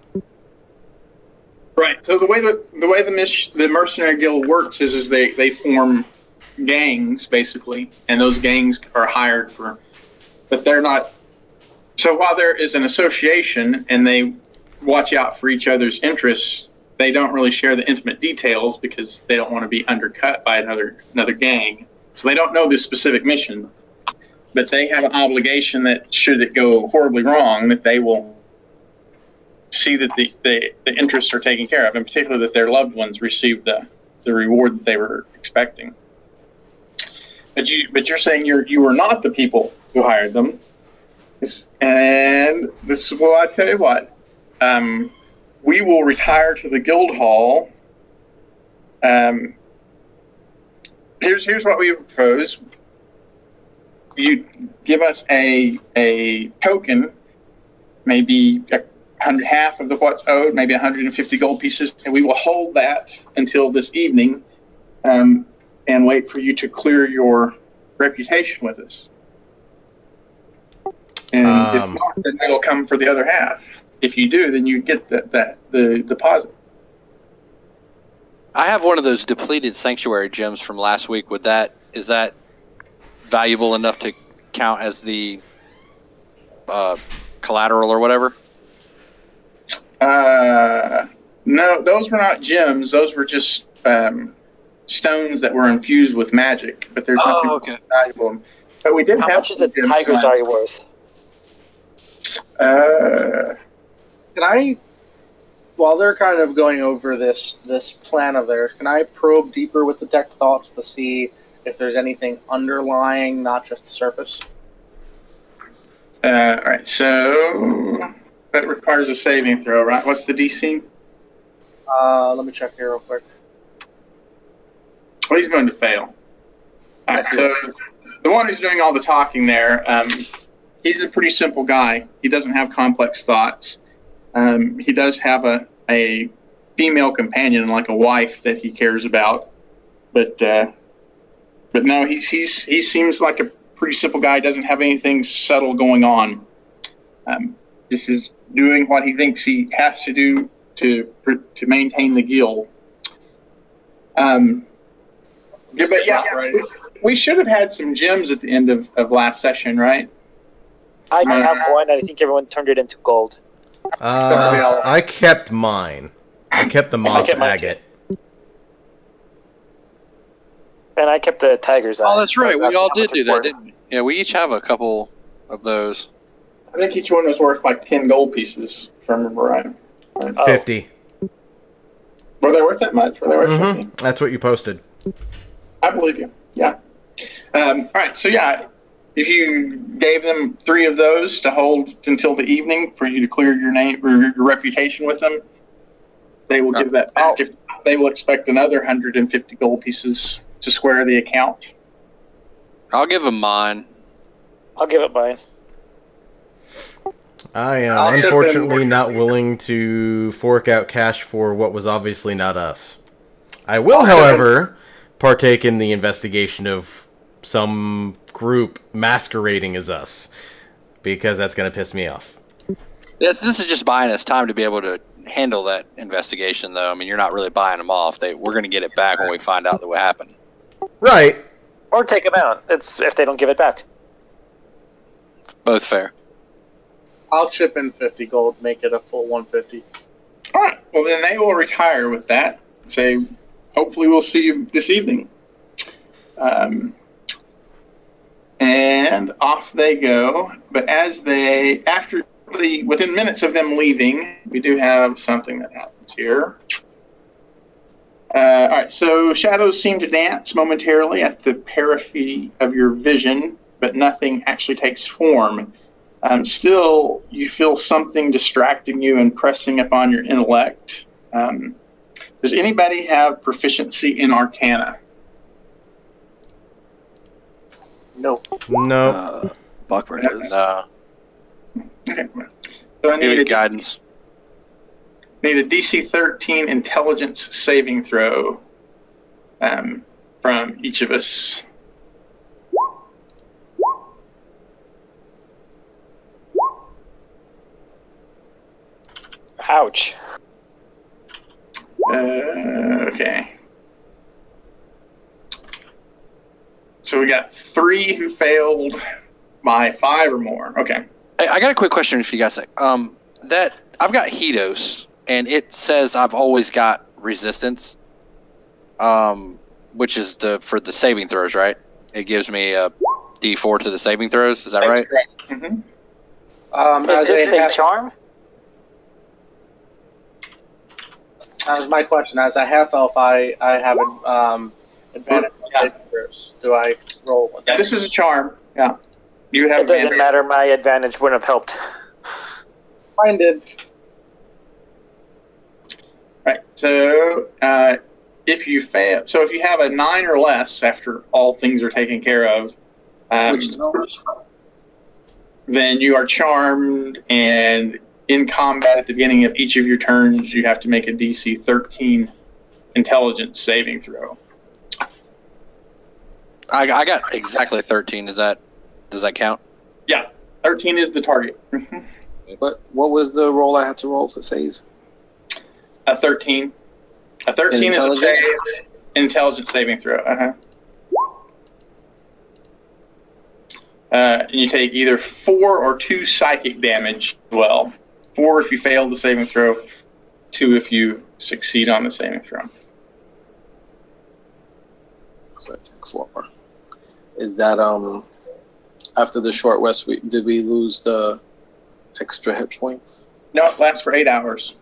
Speaker 1: Right. So the way the mercenary guild works is they form gangs basically, and those gangs are hired for, but they're not. So while there is an association and they watch out for each other's interests, they don't really share the intimate details because they don't want to be undercut by another gang. So they don't know this specific mission, but they have an obligation that should it go horribly wrong, that they will see that the interests are taken care of, in particular that their loved ones receive the reward that they were expecting. But you're saying you were not the people who hired them, and this is what I tell you what. We will retire to the guild hall. Here's what we propose. You give us a token, maybe half of what's owed, maybe 150 gold pieces, and we will hold that until this evening, and wait for you to clear your reputation with us. And if not, then it'll come for the other half. If you do, then you get the deposit.
Speaker 7: I have one of those depleted sanctuary gems from last week. Is that valuable enough to count as the collateral or whatever?
Speaker 1: No, those were not gems. Those were just stones that were infused with magic. But there's nothing valuable. But we did
Speaker 3: How
Speaker 1: have.
Speaker 3: much is the tiger's eye worth?
Speaker 6: Can I, while they're kind of going over this plan of theirs, can I probe deeper with detect thoughts to see if there's anything underlying, not just the surface?
Speaker 1: All right, so that requires a saving throw, right? What's the DC?
Speaker 6: Let me check here real quick.
Speaker 1: Well, he's going to fail. All right, so the one who's doing all the talking there, he's a pretty simple guy. He doesn't have complex thoughts. He does have a female companion, like a wife that he cares about, but no, he seems like a pretty simple guy. Doesn't have anything subtle going on. This is doing what he thinks he has to do to maintain the guild. Yeah, but yeah, we should have had some gems at the end of last session, right?
Speaker 3: I have one, and I think everyone turned it into gold.
Speaker 4: I kept mine. I kept the moss agate.
Speaker 3: And I kept the tiger's eye.
Speaker 7: Oh, that's right. We all did do that, didn't we? Yeah, we each have a couple of those.
Speaker 1: I think each one was worth like 10 gold pieces, if I remember right.
Speaker 4: 50.
Speaker 1: Were they worth that much? Were they worth 50?
Speaker 4: That's what you posted.
Speaker 1: I believe you. Yeah. All right. So yeah, if you gave them 3 of those to hold until the evening for you to clear your name or your reputation with them, they will give that back. They will expect another 150 gold pieces to square the account.
Speaker 7: I'll give them mine.
Speaker 3: I'll give it mine.
Speaker 4: I am unfortunately not willing to fork out cash for what was obviously not us. I will, however, partake in the investigation of some group masquerading as us, because that's going to piss me off.
Speaker 7: This is just buying us time to be able to handle that investigation, though. I mean, you're not really buying them off. We're going to get it back when we find out that what happened.
Speaker 4: Right.
Speaker 3: Or take them out. It's if they don't give it back.
Speaker 7: Both fair.
Speaker 6: I'll chip in 50 gold, make it a full 150.
Speaker 1: All right. Well, then they will retire with that. Say, hopefully we'll see you this evening. And off they go. But within minutes of them leaving, we do have something that happens here. All right. So shadows seem to dance momentarily at the periphery of your vision, but nothing actually takes form. Still, you feel something distracting you and pressing upon your intellect. Does anybody have proficiency in Arcana?
Speaker 6: No.
Speaker 4: No.
Speaker 2: Buckford does.
Speaker 7: No.
Speaker 1: Okay. So I need
Speaker 7: guidance.
Speaker 1: Need a DC 13 intelligence saving throw. from each of us.
Speaker 3: Ouch.
Speaker 1: Okay. So we got 3 who failed by 5 or more. Okay.
Speaker 7: Hey, I got a quick question if you guys like. That I've got Hedos, and it says I've always got resistance. Which is for the saving throws, right? It gives me a D4 to the saving throws. Is that right?
Speaker 1: Correct. Mm-hmm.
Speaker 3: Is this a charm?
Speaker 6: That was my question. As a half elf, I have an advantage.
Speaker 1: Yeah.
Speaker 6: Do I roll?
Speaker 1: Yeah, this is a charm. Yeah. You would have
Speaker 3: It doesn't
Speaker 1: advantage.
Speaker 3: matter. My advantage wouldn't have helped.
Speaker 6: Mine did.
Speaker 1: Right. So if you fail, so if you have a 9 or less after all things are taken care of, then you are charmed, and in combat at the beginning of each of your turns, you have to make a DC 13 intelligence saving throw.
Speaker 7: I got exactly 13. Does that count?
Speaker 1: Yeah, 13 is the target.
Speaker 5: What was the roll I had to roll for save?
Speaker 1: A 13. A 13 is a save, intelligence saving throw. And you take either 4 or 2 psychic damage as well. 4 if you fail the saving throw, 2 if you succeed on the saving throw.
Speaker 5: So I take 4. Is that after the short rest? Did we lose the extra hit points?
Speaker 1: No, it lasts for 8 hours.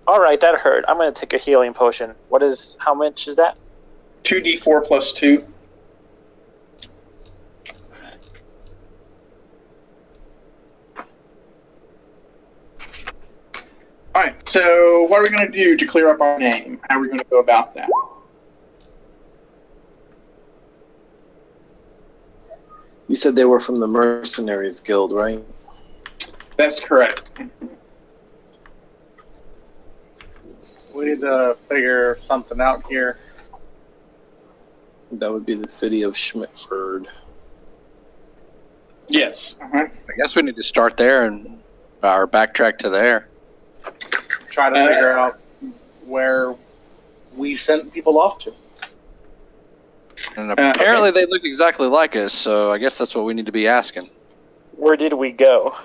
Speaker 3: All right, that hurt. I'm going to take a healing potion. How much is that?
Speaker 1: 2d4 plus 2. All right, so what are we going to do to clear up our name? How are we going to go about that?
Speaker 5: You said they were from the Mercenaries Guild, right?
Speaker 1: That's correct.
Speaker 6: We need to figure something out here.
Speaker 5: That would be the city of Schmidtford.
Speaker 1: Yes.
Speaker 7: I guess we need to start there and or backtrack to there.
Speaker 6: Try to figure out where we sent people off to.
Speaker 7: And apparently they look exactly like us, so I guess that's what we need to be asking.
Speaker 3: Where did we go?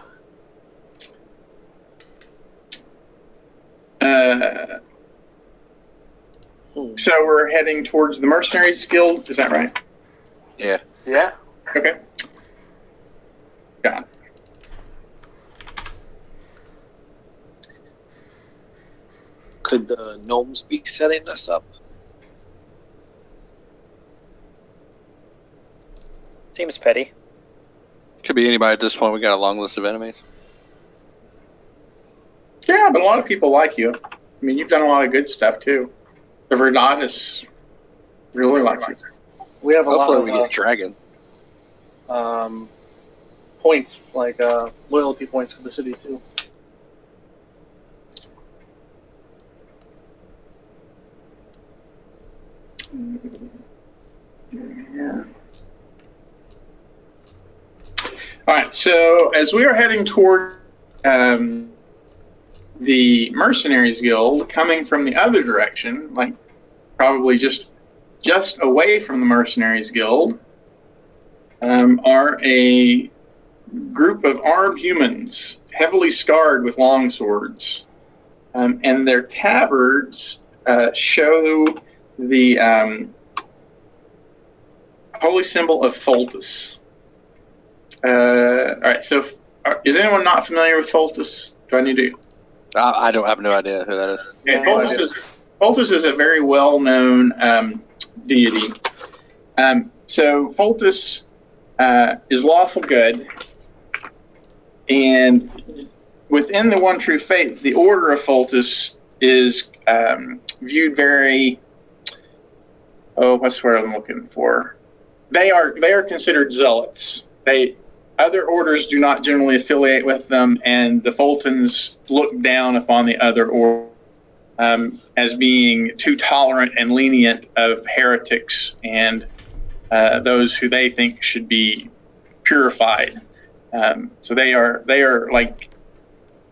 Speaker 1: So we're heading towards the Mercenaries Guild, is that right?
Speaker 7: Yeah.
Speaker 3: Yeah.
Speaker 1: Okay. Got it.
Speaker 5: Could the gnomes be setting us up?
Speaker 3: Seems petty.
Speaker 7: Could be anybody at this point. We got a long list of enemies.
Speaker 1: Yeah, but a lot of people like you. I mean, you've done a lot of good stuff, too. The Verdatus really like you.
Speaker 6: We have a
Speaker 7: Hopefully
Speaker 6: lot
Speaker 7: we
Speaker 6: of
Speaker 7: get Dragon.
Speaker 6: points, like loyalty points for the city, too.
Speaker 1: Yeah. All right, so as we are heading toward the Mercenaries Guild, coming from the other direction, like probably just away from the Mercenaries Guild, are a group of armed humans, heavily scarred with long swords, and their tabards show the holy symbol of Foltus. All right, so is anyone not familiar with Foltus? Do I need to?
Speaker 7: I have no idea who that is.
Speaker 1: Okay, Foltus is a very well-known deity. So Foltus is lawful good, and within the One True Faith, the Order of Foltus is viewed very. Oh, what's the word I'm looking for? They are considered zealots. Other orders do not generally affiliate with them, and the Fultons look down upon the other order. as being too tolerant and lenient of heretics and those who they think should be purified. So they are like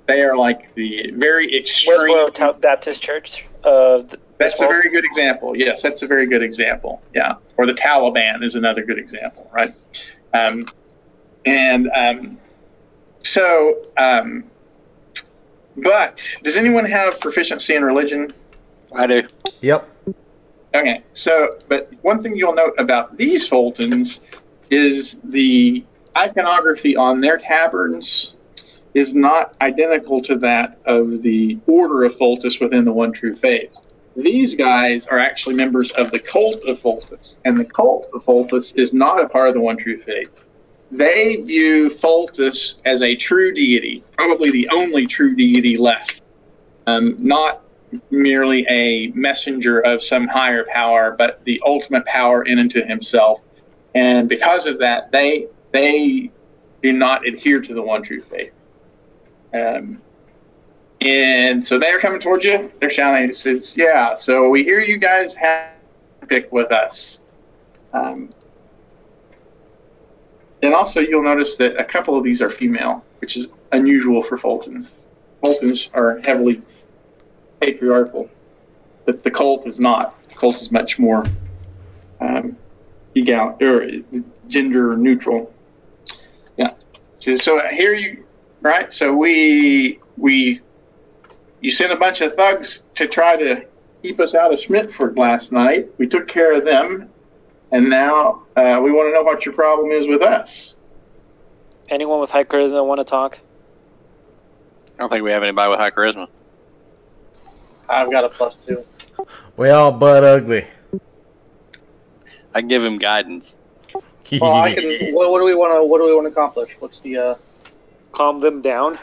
Speaker 1: the very extreme.
Speaker 3: Westboro Baptist Church.
Speaker 1: That's a very good example. Yes, that's a very good example. Yeah, or the Taliban is another good example, right? But does anyone have proficiency in religion?
Speaker 7: I do.
Speaker 4: Yep.
Speaker 1: Okay, but one thing you'll note about these Fultons is the iconography on their tabards is not identical to that of the Order of Fultus within the One True Faith. These guys are actually members of the Cult of Fultus, and the Cult of Fultus is not a part of the One True Faith. They view Fultus as a true deity, probably the only true deity left, not merely a messenger of some higher power, but the ultimate power in and to himself. And because of that, they do not adhere to the One True Faith. And so they're coming towards you. They're shouting. It says, "Yeah, so we hear you guys have to pick with us." And also, you'll notice that a couple of these are female, which is unusual for Fultons. Fultons are heavily patriarchal, but the cult is not. The cult is much more gender neutral. Yeah. So here you, right? So you sent a bunch of thugs to try to keep us out of Schmidtford last night. We took care of them. And now we want to know what your problem is with us.
Speaker 3: Anyone with high charisma want to talk?
Speaker 7: I don't think we have anybody with high charisma.
Speaker 6: I've got a +2.
Speaker 4: We all butt ugly.
Speaker 7: I can give him guidance.
Speaker 6: Well, I can. What do we want to accomplish? What's the?
Speaker 3: Calm them down.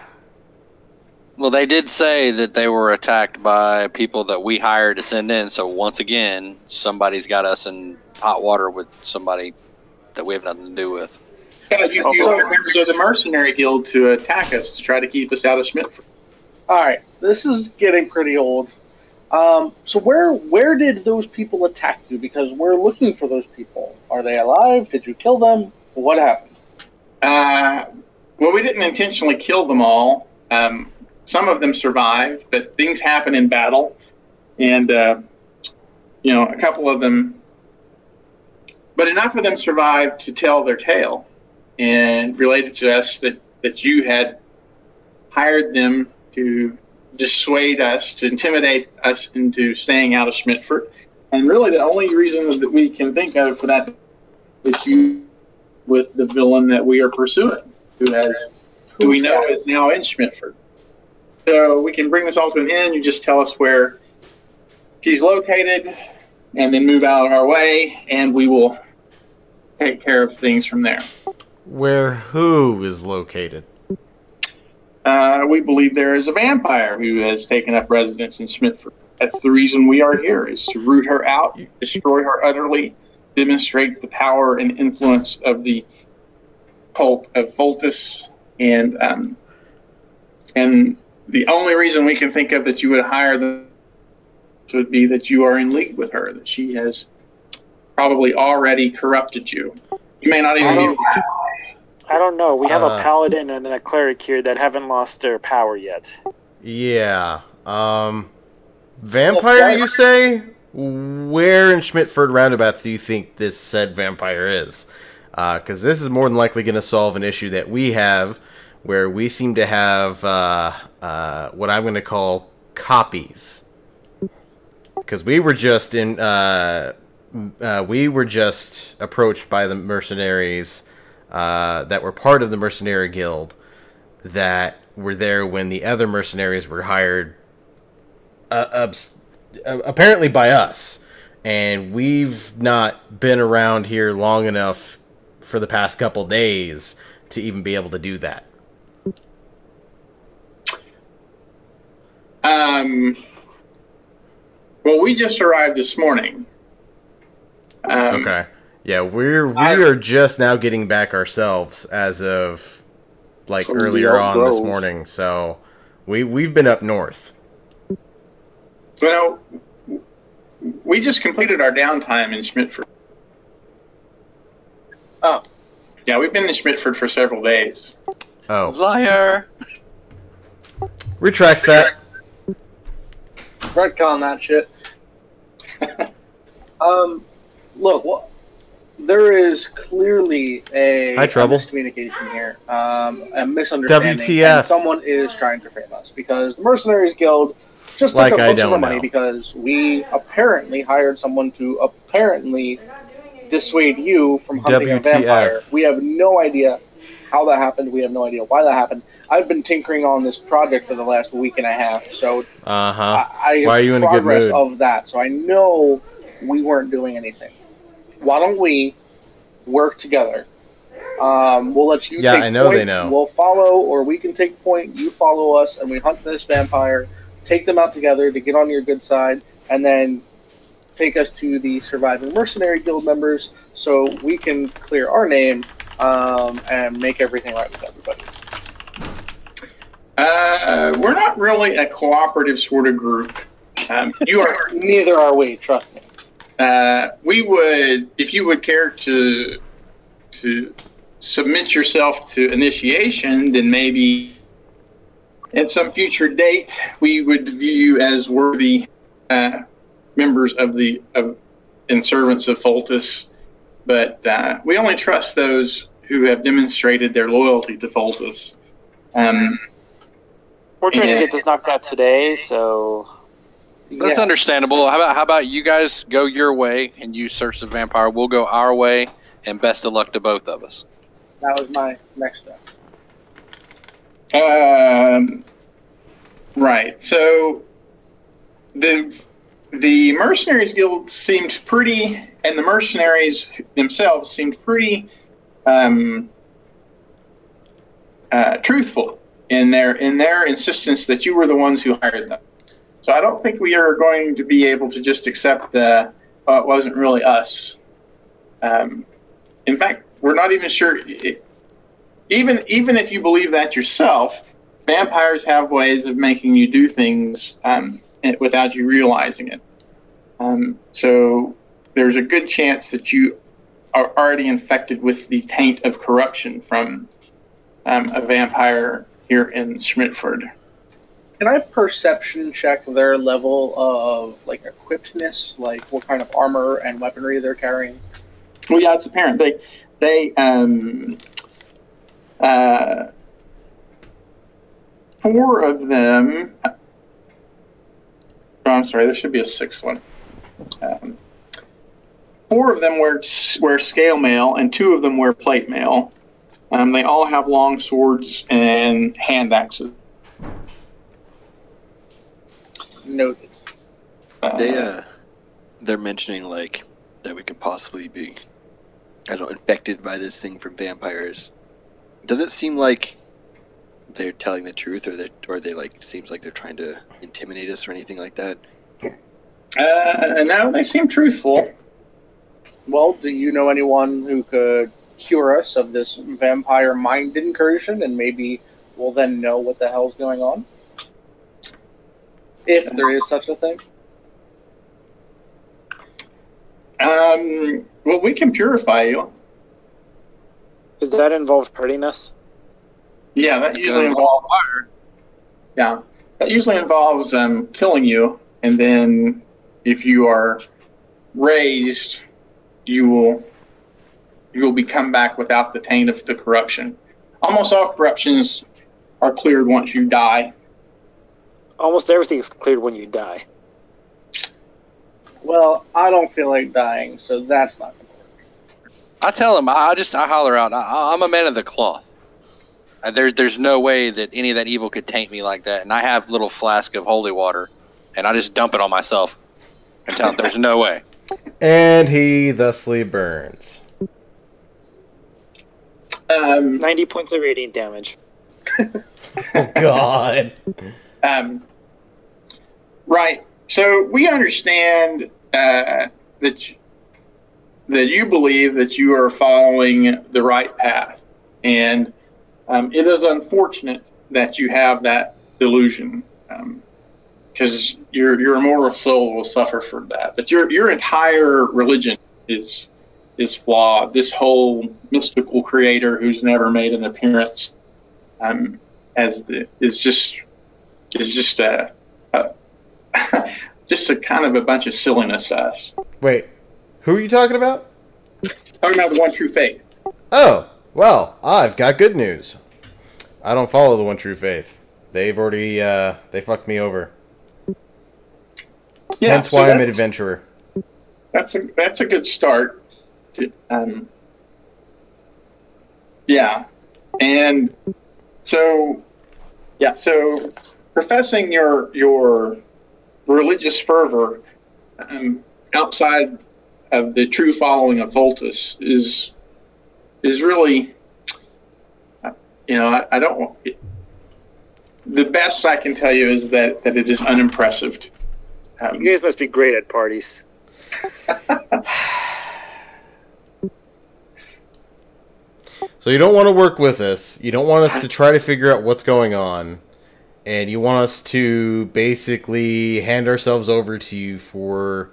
Speaker 7: Well, they did say that they were attacked by people that we hired to send in. So once again, somebody's got us in hot water with somebody that we have nothing to do with.
Speaker 1: Yeah, you hired members of the mercenary guild to attack us to try to keep us out of Schmidtford.
Speaker 6: All right, this is getting pretty old. So where did those people attack you? Because we're looking for those people. Are they alive? Did you kill them? What happened?
Speaker 1: Well, we didn't intentionally kill them all. Some of them survived, but things happen in battle, and a couple of them. But enough of them survived to tell their tale and related to us that you had hired them to dissuade us, to intimidate us into staying out of Schmidtford. And really the only reason that we can think of for that is you with the villain that we are pursuing, who we know is now in Schmidtford. So we can bring this all to an end. You just tell us where she's located and then move out of our way, and we will take care of things from there.
Speaker 4: Where who is located?
Speaker 1: We believe there is a vampire who has taken up residence in Schmidtford. That's the reason we are here, is to root her out, destroy her utterly, demonstrate the power and influence of the cult of Fultus, and the only reason we can think of that you would hire them would be that you are in league with her, that she has probably already corrupted you. You may not even be.
Speaker 3: I don't know. We have a paladin and a cleric here that haven't lost their power yet.
Speaker 4: Yeah. Vampire, you say? Where in Schmidtford roundabouts do you think this said vampire is? Because this is more than likely going to solve an issue that we have, where we seem to have what I'm going to call copies. Because we were just approached by the mercenaries that were part of the mercenary guild that were there when the other mercenaries were hired, apparently by us. And we've not been around here long enough for the past couple days to even be able to do that.
Speaker 1: Well, we just arrived this morning.
Speaker 4: Okay. Yeah, we are just now getting back ourselves as of earlier on this morning. So we've been up north.
Speaker 1: Well, we just completed our downtime in Schmidtford.
Speaker 6: Oh.
Speaker 1: Yeah, we've been in Schmidtford for several days.
Speaker 4: Oh.
Speaker 7: Liar.
Speaker 4: Retracts that.
Speaker 6: Retcon that shit. Look, well, there is clearly a miscommunication here, a misunderstanding.
Speaker 4: WTF.
Speaker 6: And someone is trying to frame us because the Mercenaries Guild just took a bunch of our money because we apparently hired someone to apparently dissuade you from hunting a vampire. We have no idea how that happened. We have no idea why that happened. I've been tinkering on this project for the last week and a half, so I
Speaker 4: Why are you in a good mood?
Speaker 6: of that. So I know we weren't doing anything. Why don't we work together? We'll let you take
Speaker 4: I know
Speaker 6: point.
Speaker 4: they know.
Speaker 6: We'll follow, or we can take point. You follow us, and we hunt this vampire. Take them out together to get on your good side, and then take us to the surviving mercenary guild members so we can clear our name and make everything right with everybody.
Speaker 1: We're not really a cooperative sort of group. You are.
Speaker 6: Neither are we, trust me.
Speaker 1: We would, if you would care to submit yourself to initiation, then maybe at some future date we would view you as worthy members and servants of Foltus. But we only trust those who have demonstrated their loyalty to Foltus.
Speaker 3: We're trying to get this knocked out today, so
Speaker 7: that's understandable. How about you guys go your way and you search the vampire? We'll go our way, and best of luck to both of us.
Speaker 6: That was my next step.
Speaker 1: Right. So the Mercenaries Guild seemed pretty, and the mercenaries themselves seemed pretty truthful in their insistence that you were the ones who hired them. So I don't think we are going to be able to just accept it wasn't really us. In fact, we're not even sure. Even if you believe that yourself, vampires have ways of making you do things without you realizing it. So there's a good chance that you are already infected with the taint of corruption from a vampire here in Schmidtford.
Speaker 6: Can I perception check their level of equippedness, like what kind of armor and weaponry they're carrying?
Speaker 1: Well, yeah, it's apparent. They 4 of them. Oh, I'm sorry. There should be a 6th one. 4 of them wear scale mail, and 2 of them wear plate mail. They all have long swords and hand axes.
Speaker 6: Noted.
Speaker 2: They're mentioning that we could possibly be, infected by this thing from vampires. Does it seem like they're telling the truth, or they seems like they're trying to intimidate us or anything like that?
Speaker 1: No, they seem truthful.
Speaker 6: Well, do you know anyone who could cure us of this vampire mind incursion, and maybe we'll then know what the hell's going on? If there is such a thing.
Speaker 1: Well, we can purify you.
Speaker 3: Does that involve hurting us?
Speaker 1: Yeah, that usually involves fire. Yeah, that usually involves killing you, and then if you are raised, you will come back without the taint of the corruption. Almost all corruptions are cleared once you die.
Speaker 3: Almost everything's cleared when you die.
Speaker 6: Well, I don't feel like dying, so that's not going to work.
Speaker 7: I tell him, I holler out, I'm a man of the cloth. There's no way that any of that evil could taint me like that. And I have a little flask of holy water, and I just dump it on myself and tell him there's no way.
Speaker 4: And he thusly burns.
Speaker 3: 90 points of radiant damage.
Speaker 4: Oh, God.
Speaker 1: Right. So we understand that you believe that you are following the right path, and it is unfortunate that you have that delusion. because your immortal soul will suffer for that. But your entire religion is flawed. This whole mystical creator who's never made an appearance is just a just a kind of a bunch of silliness stuff.
Speaker 4: Wait, who are you talking about?
Speaker 1: Talking about the one true faith.
Speaker 4: Oh, well, I've got good news. I don't follow the one true faith. They've already they fucked me over.
Speaker 1: Yeah,
Speaker 4: hence why I'm an adventurer.
Speaker 1: That's a good start. Yeah, and so professing your religious fervor outside of the true following of Voltus is really, I don't. The best I can tell you is that it is unimpressive.
Speaker 3: You guys must be great at parties.
Speaker 4: So you don't want to work with us. You don't want us to try to figure out what's going on. And you want us to basically hand ourselves over to you for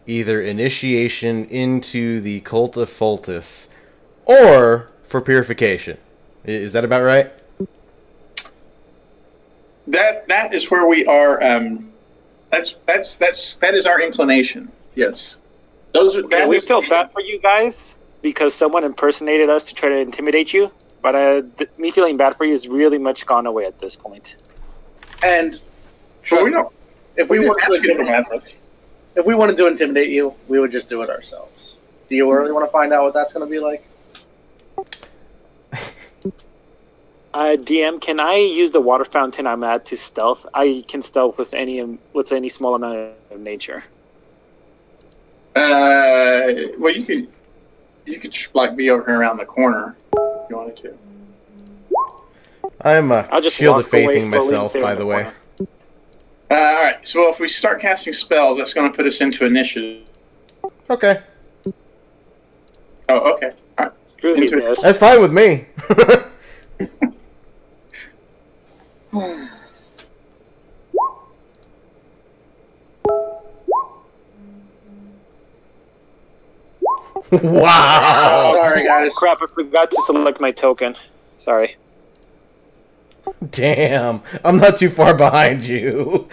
Speaker 4: either initiation into the cult of Fultus or for purification. Is that about right?
Speaker 1: That is where we are. That is our inclination. Yes.
Speaker 3: We feel bad for you guys because someone impersonated us to try to intimidate you. But me feeling bad for you is really much gone away at this point.
Speaker 6: And
Speaker 1: we don't.
Speaker 6: If we wanted to intimidate you, we would just do it ourselves. Do you really want to find out what that's going to be like?
Speaker 3: DM, can I use the water fountain I'm at to stealth? I can stealth with any small amount of nature.
Speaker 1: Well, you could like be over here around the corner if you wanted to.
Speaker 4: I'm
Speaker 3: I'll just
Speaker 4: shield of
Speaker 3: walk away
Speaker 4: faithing
Speaker 3: slowly
Speaker 4: myself,
Speaker 3: and stay
Speaker 4: by
Speaker 3: in
Speaker 4: the
Speaker 3: the
Speaker 4: way.
Speaker 3: corner.
Speaker 1: All right. So if we start casting spells, that's going to put us into initiative.
Speaker 4: Okay.
Speaker 1: Oh, okay. All right.
Speaker 3: Screw these guys.
Speaker 4: That's fine with me. Wow!
Speaker 6: Sorry, guys.
Speaker 3: Crap, I forgot to select my token. Sorry.
Speaker 4: Damn, I'm not too far behind you.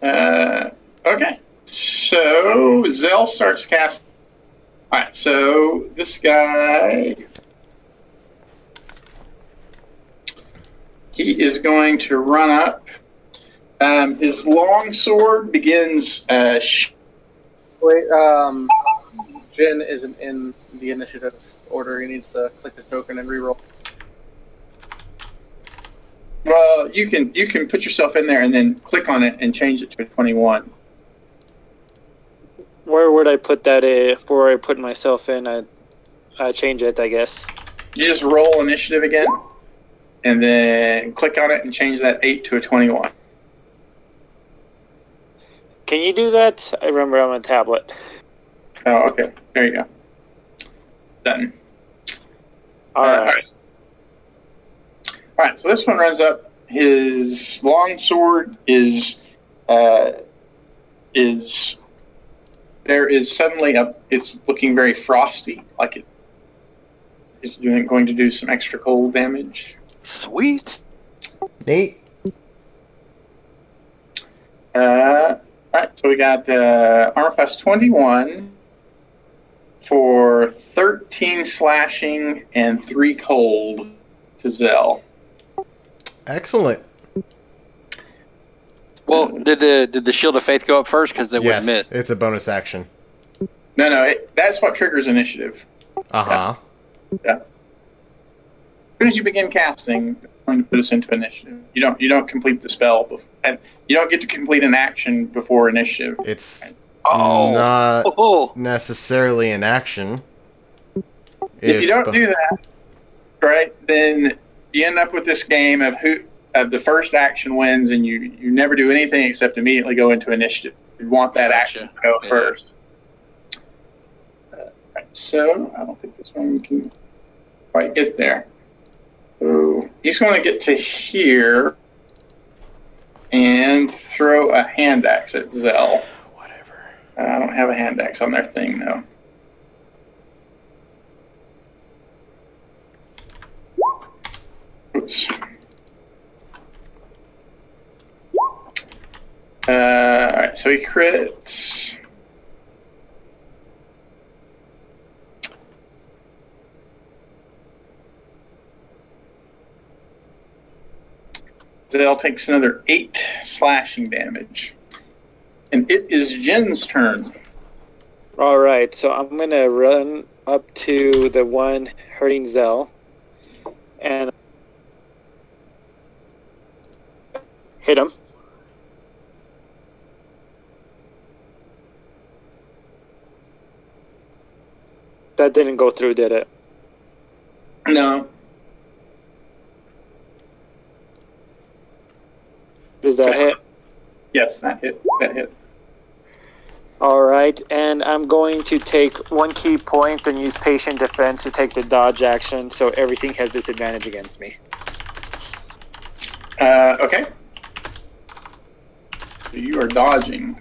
Speaker 1: Okay. So Zell starts casting. All right. So this guy, he is going to run up. His long sword begins.
Speaker 6: Wait, Jin isn't in the initiative order. He needs to click his token and reroll.
Speaker 1: Well, you can put yourself in there and then click on it and change it to a 21.
Speaker 3: Where would I put that? Where I put myself in, I change it, I guess.
Speaker 1: You just roll initiative again, and then click on it and change that 8 to a 21.
Speaker 3: Can you do that? I remember I'm on a tablet.
Speaker 1: Oh, okay. There you go. Done.
Speaker 3: All right.
Speaker 1: All right. So this one runs up. His long sword is there is suddenly it's looking very frosty, like it is going to do some extra cold damage.
Speaker 7: Sweet.
Speaker 4: Nate?
Speaker 1: All right, so we got armor class 21 for 13 slashing and 3 cold to Zell.
Speaker 4: Excellent.
Speaker 7: Well, did the Shield of Faith go up first? Because they
Speaker 4: Yes,
Speaker 7: would admit.
Speaker 4: it's a bonus action.
Speaker 1: No, that's what triggers initiative.
Speaker 4: Uh-huh.
Speaker 1: Yeah. As soon as you begin casting, it's going to put us into initiative. You don't complete the spell, and you don't get to complete an action before initiative.
Speaker 4: It's
Speaker 7: Oh.
Speaker 4: not necessarily an action.
Speaker 1: If you don't do that, right, then you end up with this game of the first action wins, and you never do anything except immediately go into initiative. You want that action to go first. Right, so I don't think this one can quite get there. So He's going to get to here and throw a hand axe at Zell.
Speaker 4: Whatever.
Speaker 1: I don't have a hand axe on their thing, though. Oops. Alright, so he crits. Zell takes another 8 slashing damage. And it is Jin's turn.
Speaker 3: All right, so I'm going to run up to the one hurting Zell and hit him. That didn't go through, did it?
Speaker 1: No.
Speaker 3: Does that hit?
Speaker 1: Yes, that hit. That hit.
Speaker 3: All right, and I'm going to take 1 key point and use patient defense to take the dodge action, so everything has disadvantage against me.
Speaker 1: Okay. You are dodging.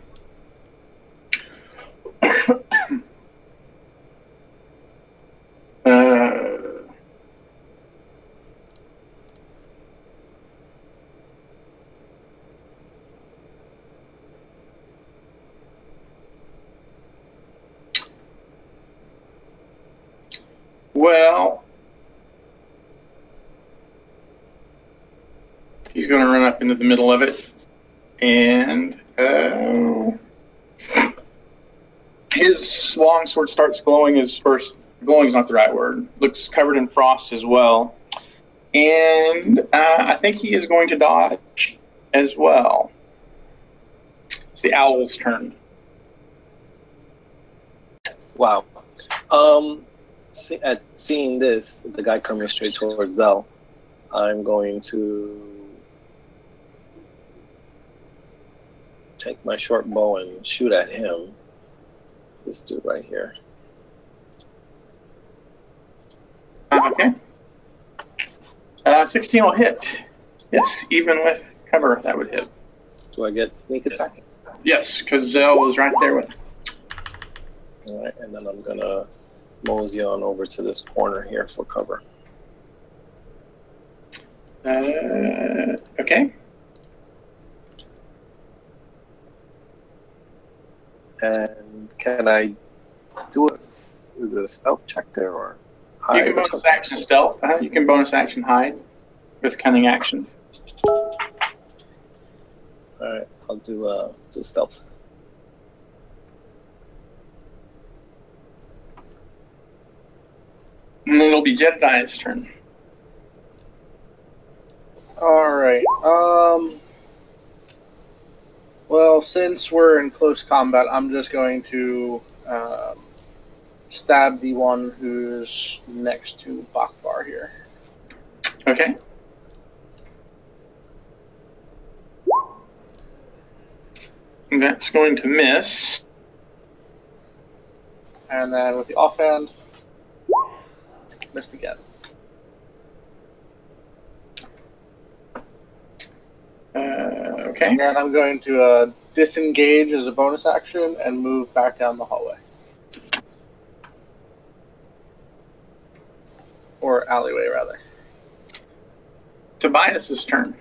Speaker 1: Well, he's going to run up into the middle of it, and his longsword starts glowing. His first glowing is not the right word. Looks covered in frost as well, and I think he is going to dodge as well. It's the owl's turn.
Speaker 5: Wow. At seeing this, the guy coming straight towards Zell, I'm going to take my short bow and shoot at him. This dude right here.
Speaker 1: Okay. 16 will hit. Yes, even with cover, that would hit.
Speaker 5: Do I get sneak attack?
Speaker 1: Yes, because Zell was right there with him.
Speaker 5: All right, and then I'm going to mosey on over to this corner here for cover.
Speaker 1: Okay.
Speaker 5: And can I do is it a stealth check there or hide?
Speaker 1: You can bonus action stealth. You can bonus action hide with cunning action.
Speaker 5: All right, I'll do stealth.
Speaker 1: And then it'll be Jedediah's turn.
Speaker 6: All right. Well, since we're in close combat, I'm just going to stab the one who's next to Bakbar here.
Speaker 1: Okay. And that's going to miss.
Speaker 6: And then with the offhand, missed again.
Speaker 1: Okay.
Speaker 6: And then I'm going to disengage as a bonus action and move back down the hallway. Or alleyway, rather.
Speaker 1: Tobias's turn.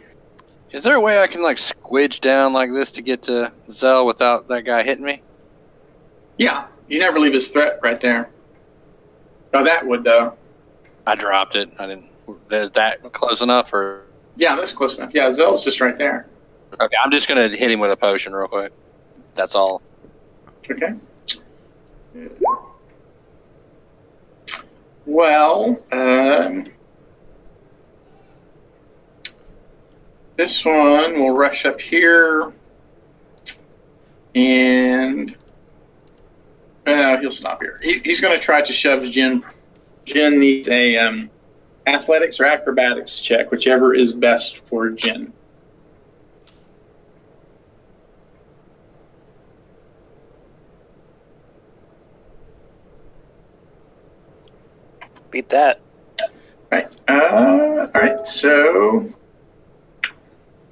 Speaker 7: Is there a way I can like squidge down like this to get to Zell without that guy hitting me?
Speaker 1: Yeah, you never leave his threat right there. Oh, that would, though.
Speaker 7: I dropped it. I didn't. Is that close enough, or?
Speaker 1: Yeah, that's close enough. Yeah, Zell's just right there.
Speaker 7: Okay, I'm just gonna hit him with a potion real quick. That's all.
Speaker 1: Okay. Well, this one will rush up here, and he'll stop here. He's going to try to shove Jin. Jin needs a athletics or acrobatics check, whichever is best for Jin.
Speaker 3: Beat that.
Speaker 1: All right. right, so.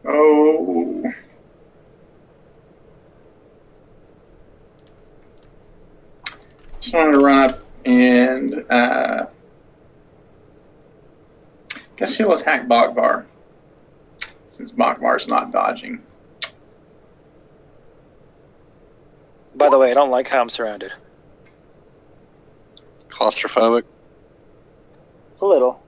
Speaker 1: Oh. Just wanted to run up and. Guess he'll attack Bogvar, since Bogvar's not dodging.
Speaker 3: By the way, I don't like how I'm surrounded.
Speaker 7: Claustrophobic.
Speaker 3: A little.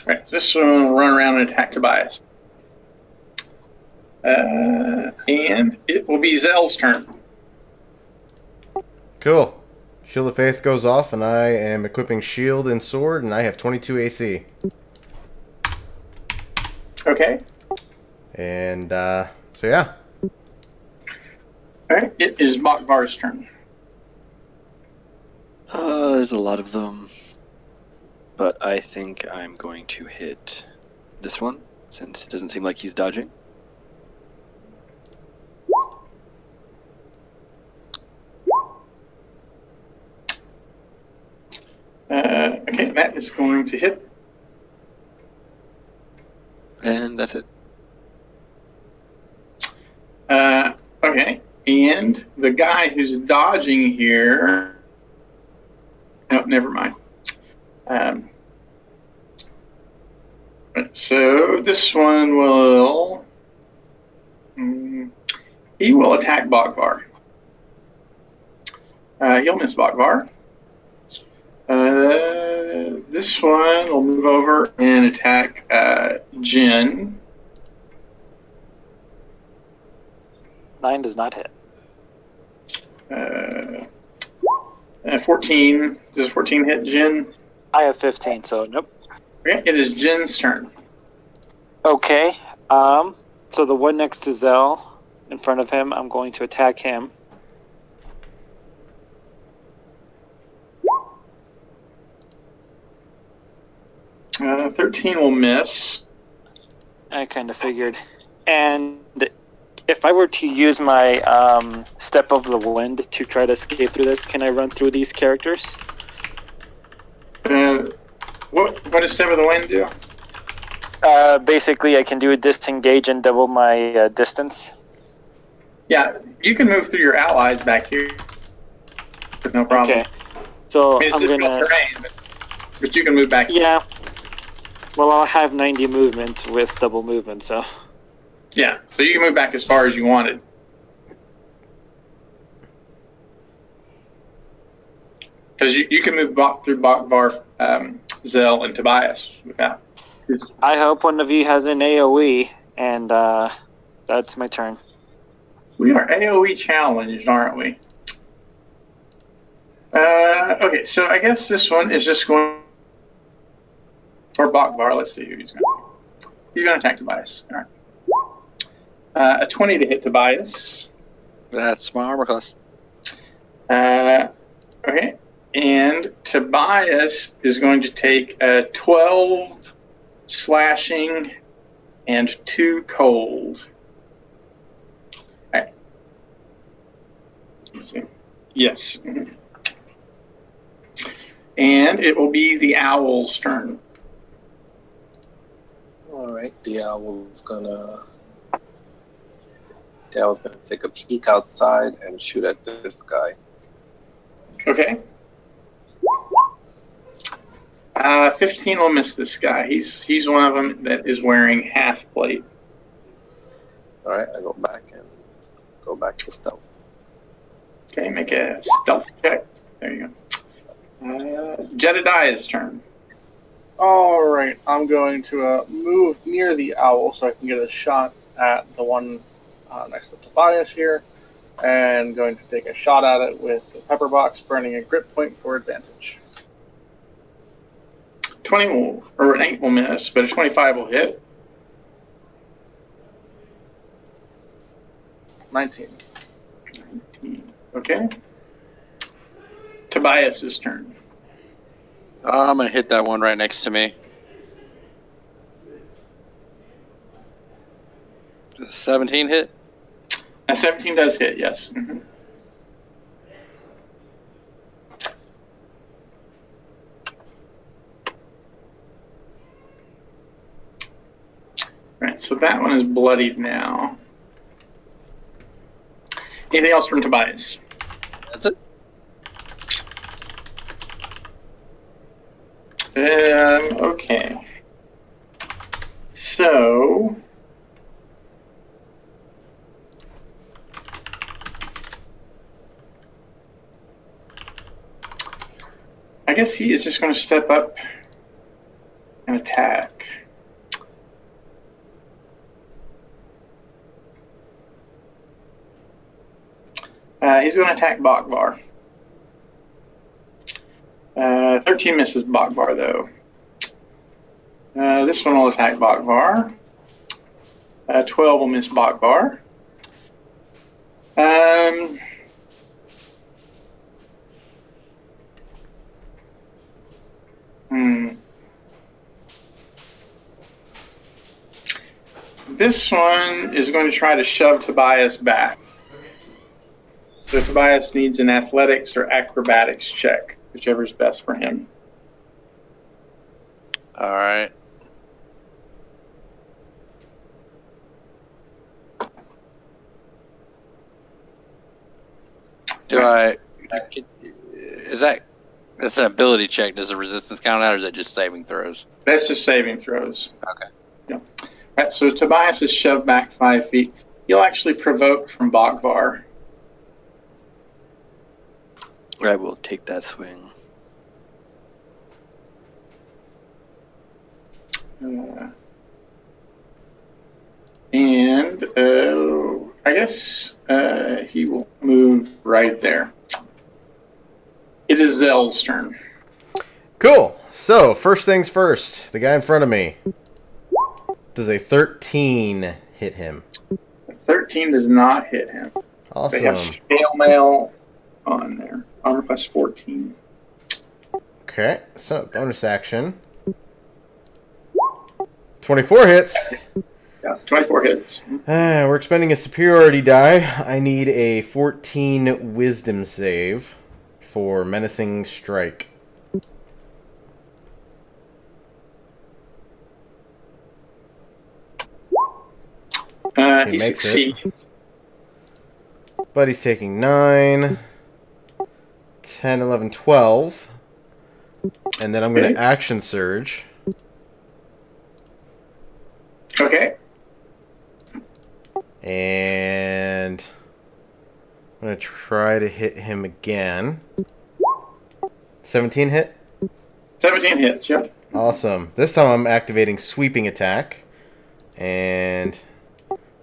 Speaker 1: Alright, so this one will run around and attack Tobias. And it will be Zell's turn.
Speaker 4: Cool. Shield of Faith goes off, and I am equipping Shield and Sword, and I have 22 AC.
Speaker 1: Okay.
Speaker 4: And, so yeah.
Speaker 1: Alright, it is Bogvar's turn.
Speaker 2: There's a lot of them. But I think I'm going to hit this one, since it doesn't seem like he's dodging.
Speaker 1: Okay, that is going to hit.
Speaker 2: And that's it.
Speaker 1: Okay, and the guy who's dodging here. No, never mind. So this one will. He will attack Bogvar. He'll miss Bogvar. This one will move over and attack Jin.
Speaker 3: 9 does not hit.
Speaker 1: 14. Does 14 hit Jin?
Speaker 3: I have 15, so nope.
Speaker 1: Okay, it is Jin's turn.
Speaker 3: Okay. So the one next to Zell, in front of him, I'm going to attack him.
Speaker 1: Uh, 13 will miss.
Speaker 3: I kind of figured. And if I were to use my Step of the Wind to try to escape through this, can I run through these characters?
Speaker 1: What does Step of the Wind do?
Speaker 3: Basically, I can do a disengage and double my distance.
Speaker 1: Yeah, you can move through your allies back here. No problem.
Speaker 3: Okay. So
Speaker 1: I mean, it's
Speaker 3: I'm
Speaker 1: difficult
Speaker 3: gonna.
Speaker 1: terrain, but you can move back.
Speaker 3: Yeah. Well, I'll have 90 movement with double movement, so.
Speaker 1: Yeah, so you can move back as far as you wanted. Because you can move through Bogvar, Zell, and Tobias without.
Speaker 3: I hope one of you has an AoE, and that's my turn.
Speaker 1: We are AoE challenged, aren't we? Okay, so I guess this one is just going. Or Bogvar, let's see who he's going to. He's going to attack Tobias. All right. A 20 to hit Tobias.
Speaker 7: That's my armor class.
Speaker 1: Okay. And Tobias is going to take 12 slashing and 2 cold. All right. Let's see. Yes. Mm-hmm. And it will be the owl's turn.
Speaker 5: Alright, the owl's gonna take a peek outside and shoot at this guy.
Speaker 1: Okay. 15 will miss this guy. He's one of them that is wearing half plate.
Speaker 5: Alright, I go back to stealth.
Speaker 1: Okay, make a stealth check. There you go. Jedediah's turn.
Speaker 6: Alright, I'm going to move near the owl so I can get a shot at the one next to Tobias here, and going to take a shot at it with the pepper box, burning a grip point for advantage.
Speaker 1: 20 will, or an 8 will miss, but a 25 will hit.
Speaker 6: 19.
Speaker 1: 19. Okay. Tobias's turn.
Speaker 7: I'm going to hit that one right next to me. 17 hit?
Speaker 1: A 17 does hit, yes. Mm-hmm. right, so that one is bloodied now. Anything else from Tobias?
Speaker 7: That's it.
Speaker 1: Okay. So I guess he is just going to step up and attack. He's going to attack Bakbar. 13 misses Bakbar, though. This one will attack Bakbar. 12 will miss Bakbar. This one is going to try to shove Tobias back. So Tobias needs an athletics or acrobatics check, whichever's best for him.
Speaker 7: All right. That's an ability check. Does the resistance count out, or is that just saving throws?
Speaker 1: That's just saving throws.
Speaker 7: Okay.
Speaker 1: Yeah. All right, so Tobias is shoved back 5 feet. He'll actually provoke from Bakvar.
Speaker 2: I will take that swing. I guess he will move right there. It is Zell's turn.
Speaker 4: Cool. So, first things first. The guy in front of me. Does a 13 hit him?
Speaker 1: 13 does not hit him.
Speaker 4: Awesome.
Speaker 1: They have scale mail on there. Armor class 14.
Speaker 4: Okay, so bonus action. 24 hits.
Speaker 1: Yeah, 24 hits.
Speaker 4: We're expending a superiority die. I need a 14 wisdom save for menacing strike.
Speaker 1: He succeeds.
Speaker 4: But he's taking 9, 10, 11, 12. And then I'm going to action surge.
Speaker 1: Okay.
Speaker 4: And I'm going to try to hit him again. 17 hit?
Speaker 1: 17 hits, yep.
Speaker 4: Awesome. This time I'm activating sweeping attack. And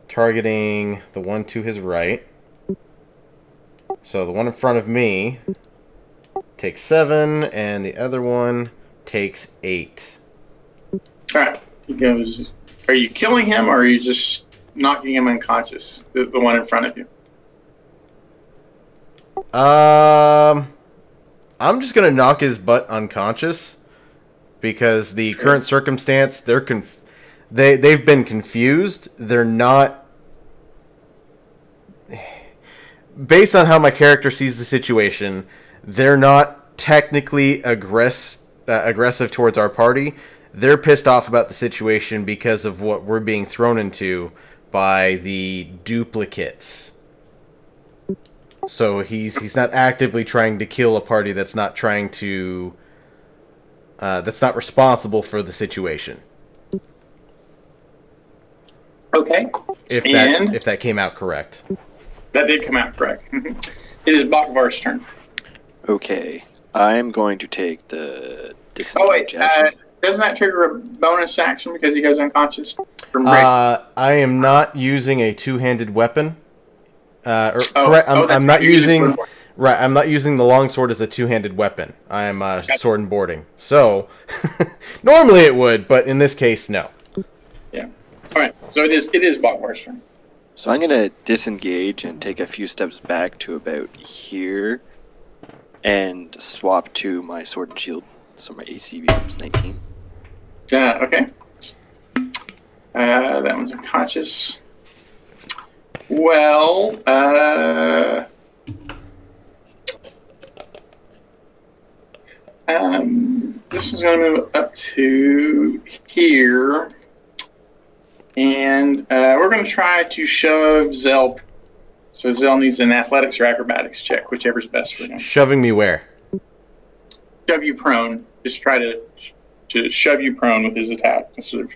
Speaker 4: targeting the one to his right. So the one in front of me takes 7, and the other one takes 8.
Speaker 1: Alright. He goes... Are you killing him, or are you just knocking him unconscious? The one in front of you.
Speaker 4: I'm just gonna knock his butt unconscious because the current circumstance, they've been confused. They're not, based on how my character sees the situation, they're not technically aggressive towards our party. They're pissed off about the situation because of what we're being thrown into by the duplicates. So he's not actively trying to kill a party that's not trying to that's not responsible for the situation.
Speaker 1: Okay.
Speaker 4: If that came out correct.
Speaker 1: That did come out correct. It is Bakvar's turn.
Speaker 2: Okay. I'm going to take the disengage action.
Speaker 1: Doesn't that trigger a bonus action because he goes unconscious from break?
Speaker 4: I am not using a two-handed weapon. Correct. I'm not using. Right. I'm not using the longsword as a two-handed weapon. I am sword and boarding. So normally it would, but in this case, no.
Speaker 1: Yeah. All right. So it is Bakvar's turn.
Speaker 2: So I'm gonna disengage and take a few steps back to about here, and swap to my sword and shield. So my AC becomes 19.
Speaker 1: Okay. That one's unconscious. Well, this one's going to move up to here. And we're going to try to shove Zell. So Zell needs an athletics or acrobatics check, whichever's best for him.
Speaker 4: Shoving me where?
Speaker 1: Shove you prone. Just try to shove you prone with his attack. So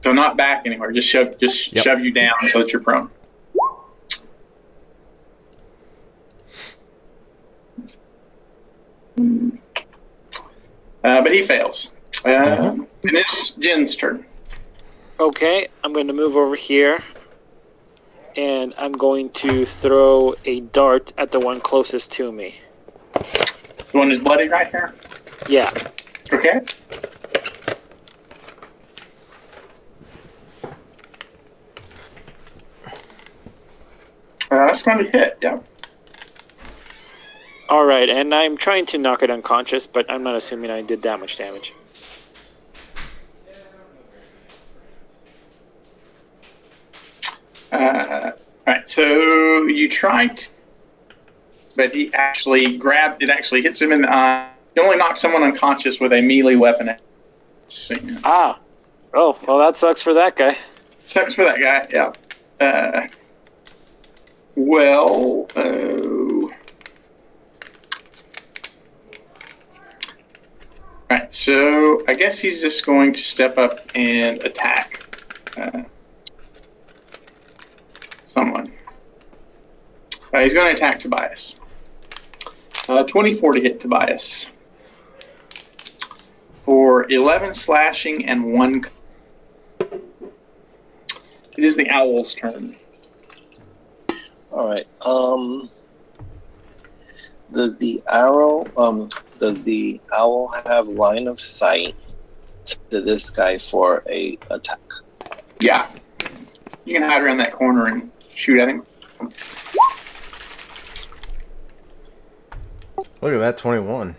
Speaker 1: not back anywhere. Just shove you down so that you're prone. But he fails. And it's Jin's turn.
Speaker 3: Okay, I'm going to move over here, and I'm going to throw a dart at the one closest to me.
Speaker 1: The one who's bloody right here?
Speaker 3: Yeah.
Speaker 1: Okay. That's going to hit, yeah.
Speaker 3: All right, and I'm trying to knock it unconscious, but I'm not assuming I did that much damage.
Speaker 1: Alright, so you tried, but he actually grabbed, it actually hits him in the eye. You only knock someone unconscious with a melee weapon.
Speaker 3: Ah. Oh, well, that sucks for that guy.
Speaker 1: Sucks for that guy, yeah. Alright, so I guess he's just going to step up and attack someone. He's going to attack Tobias. 24 to hit Tobias. For 11 slashing and 1. It is the owl's turn.
Speaker 5: All right. Does the owl have line of sight to this guy for a attack?
Speaker 1: Yeah. You can hide around that corner and shoot at him.
Speaker 4: Look at that, 21.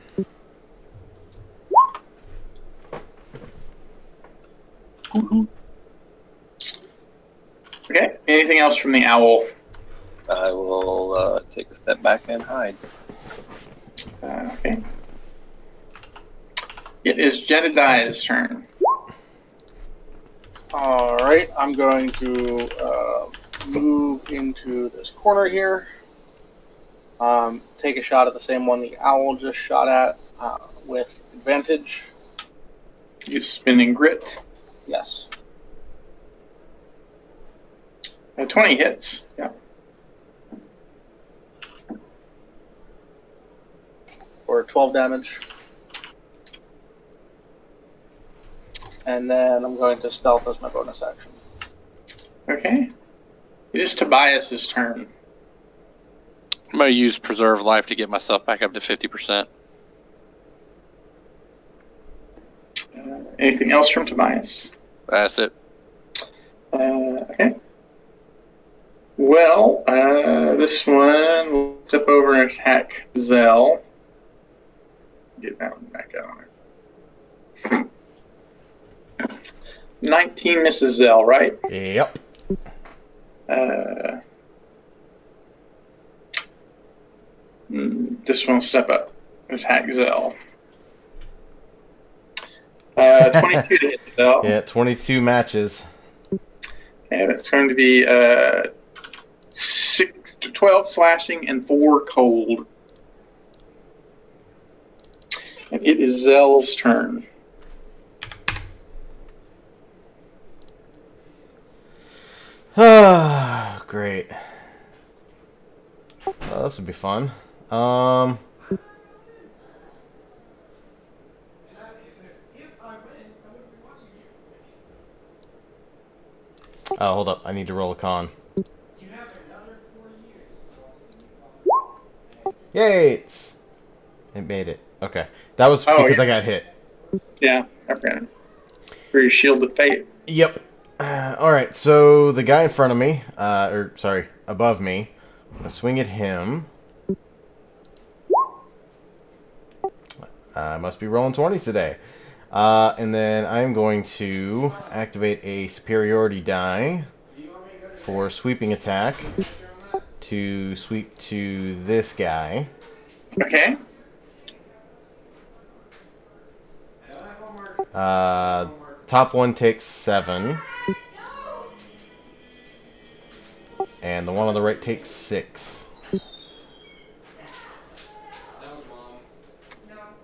Speaker 1: Okay. Anything else from the owl?
Speaker 5: I will take a step back and hide.
Speaker 1: Okay. It is Jedediah's turn.
Speaker 6: All right, I'm going to move into this corner here. Take a shot at the same one the owl just shot at with advantage.
Speaker 1: You spinning grit.
Speaker 6: Yes.
Speaker 1: 20 hits. Yeah.
Speaker 6: For 12 damage. And then I'm going to stealth as my bonus action.
Speaker 1: Okay. It is Tobias's turn.
Speaker 7: I'm going to use Preserve Life to get myself back up to 50%.
Speaker 1: Anything else from Tobias?
Speaker 7: That's it.
Speaker 1: Okay. Well, this one will step over and attack Zell. Get that one back out there. 19 misses Zell, right?
Speaker 4: Yep.
Speaker 1: This one will step up and attack Zell. 22 to hit Zell.
Speaker 4: Yeah, 22 matches.
Speaker 1: Okay, that's going to be 12 slashing and 4 cold. And it is Zell's turn.
Speaker 4: Ah, great. Well, this would be fun. Oh, hold up. I need to roll a con. Yay! It made it. Okay. That was because I got hit.
Speaker 1: Yeah, okay. For your shield of fate.
Speaker 4: Yep. Alright, so the guy in front of me, above me, I'm going to swing at him. I must be rolling 20s today. And then I'm going to activate a superiority die for sweeping attack to sweep to this guy.
Speaker 1: Okay.
Speaker 4: top one takes 7. And the one on the right takes 6.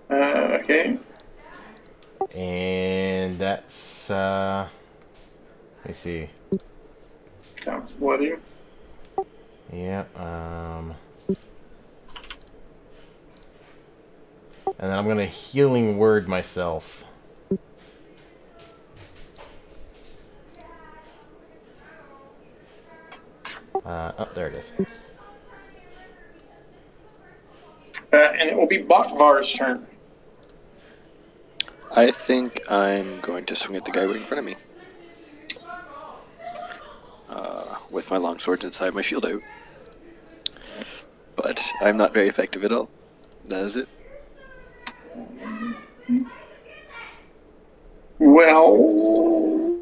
Speaker 1: Okay.
Speaker 4: And that's, let me see.
Speaker 1: Sounds bloody.
Speaker 4: Yeah, and then I'm gonna healing word myself. Oh, there it is.
Speaker 1: And it will be Bakvar's turn.
Speaker 2: I think I'm going to swing at the guy right in front of me. With my longsword inside my shield out. But I'm not very effective at all. That is it.
Speaker 1: Well,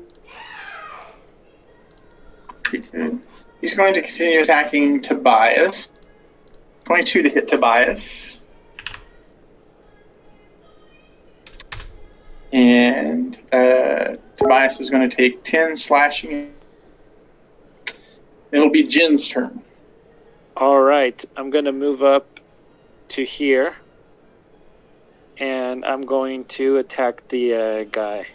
Speaker 1: he's going to continue attacking Tobias. 22 to hit Tobias. And Tobias is going to take 10 slashing. It'll be Jin's turn.
Speaker 3: All right, I'm going to move up to here. And I'm going to attack the guy.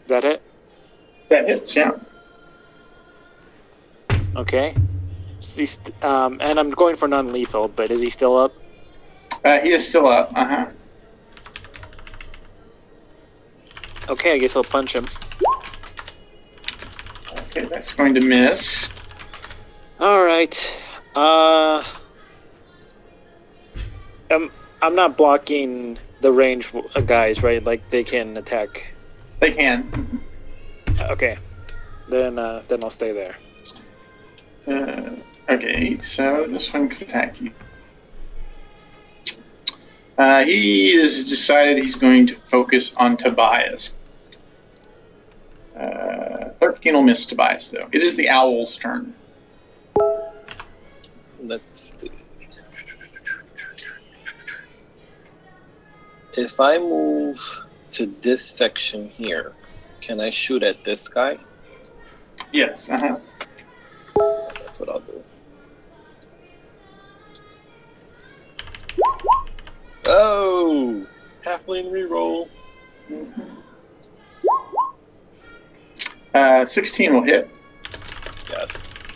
Speaker 3: Is that it?
Speaker 1: That hits, yeah.
Speaker 3: Okay. And I'm going for non-lethal, but is he still up?
Speaker 1: He is still up.
Speaker 3: Okay, I guess I'll punch him.
Speaker 1: Okay, that's going to miss.
Speaker 3: All right. I'm not blocking the range guys, right? Like they can attack.
Speaker 1: They can.
Speaker 3: Okay. Then I'll stay there.
Speaker 1: Okay, so this one could attack you. He has decided he's going to focus on Tobias. 13 will miss Tobias, though. It is the owl's turn.
Speaker 5: Let's see. If I move to this section here, can I shoot at this guy?
Speaker 1: Yes,
Speaker 5: That's what I'll do. Oh! Halfling reroll.
Speaker 1: 16 will hit.
Speaker 5: Yes.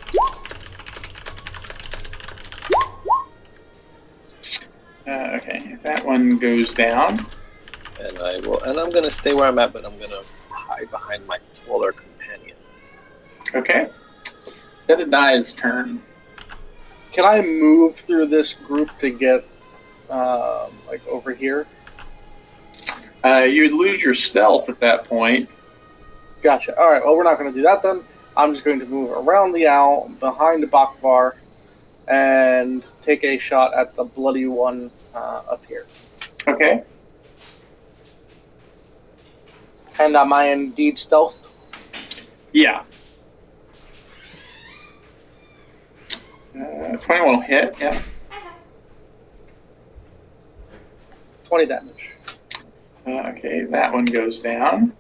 Speaker 1: Okay, that one goes down.
Speaker 5: And I'm gonna stay where I'm at, but I'm gonna hide behind my taller companions.
Speaker 1: Okay. Jedediah's turn.
Speaker 6: Can I move through this group to get, like, over here?
Speaker 1: You would lose your stealth at that point.
Speaker 6: Gotcha. All right, well, we're not going to do that then. I'm just going to move around the owl, behind the Bakvar, and take a shot at the bloody one up here.
Speaker 1: Okay.
Speaker 6: And am I indeed stealthed?
Speaker 1: Yeah. 21 will hit, yeah.
Speaker 6: 20 damage.
Speaker 1: Okay, that one goes down.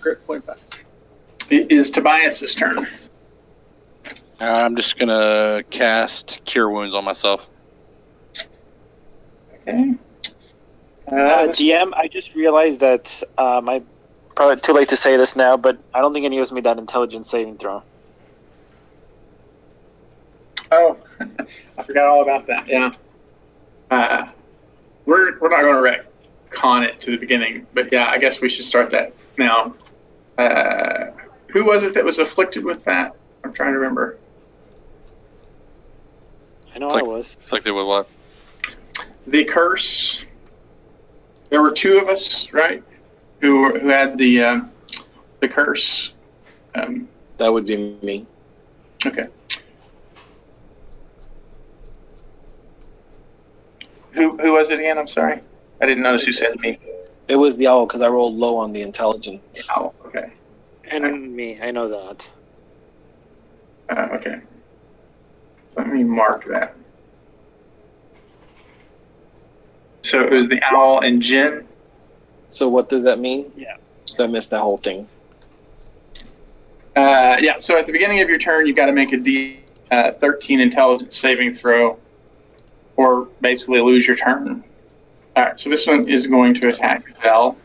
Speaker 6: Great point back.
Speaker 1: It is Tobias's turn.
Speaker 7: I'm just gonna cast Cure Wounds on myself.
Speaker 1: Okay.
Speaker 3: GM, I just realized that I probably too late to say this now, but I don't think any of us made that intelligence saving throw.
Speaker 1: Oh, I forgot all about that. Yeah. We're not going to retcon it to the beginning, but yeah, I guess we should start that now. Who was it that was afflicted with that? I'm trying to remember.
Speaker 3: I know I was.
Speaker 7: Afflicted with what?
Speaker 1: The curse. There were two of us, right? Who had the curse.
Speaker 5: That would be me.
Speaker 1: Okay. Who was it again? I'm sorry. I didn't notice who said me.
Speaker 5: It was the owl because I rolled low on the intelligence.
Speaker 1: Oh, okay.
Speaker 3: And me, I know that.
Speaker 1: Okay. So let me mark that. So it was the owl and Jin.
Speaker 5: So what does that mean?
Speaker 3: Yeah.
Speaker 5: So I missed that whole thing.
Speaker 1: Yeah, so at the beginning of your turn, you've got to make a D13 intelligence saving throw, or basically lose your turn. All right, so this one is going to attack Zell.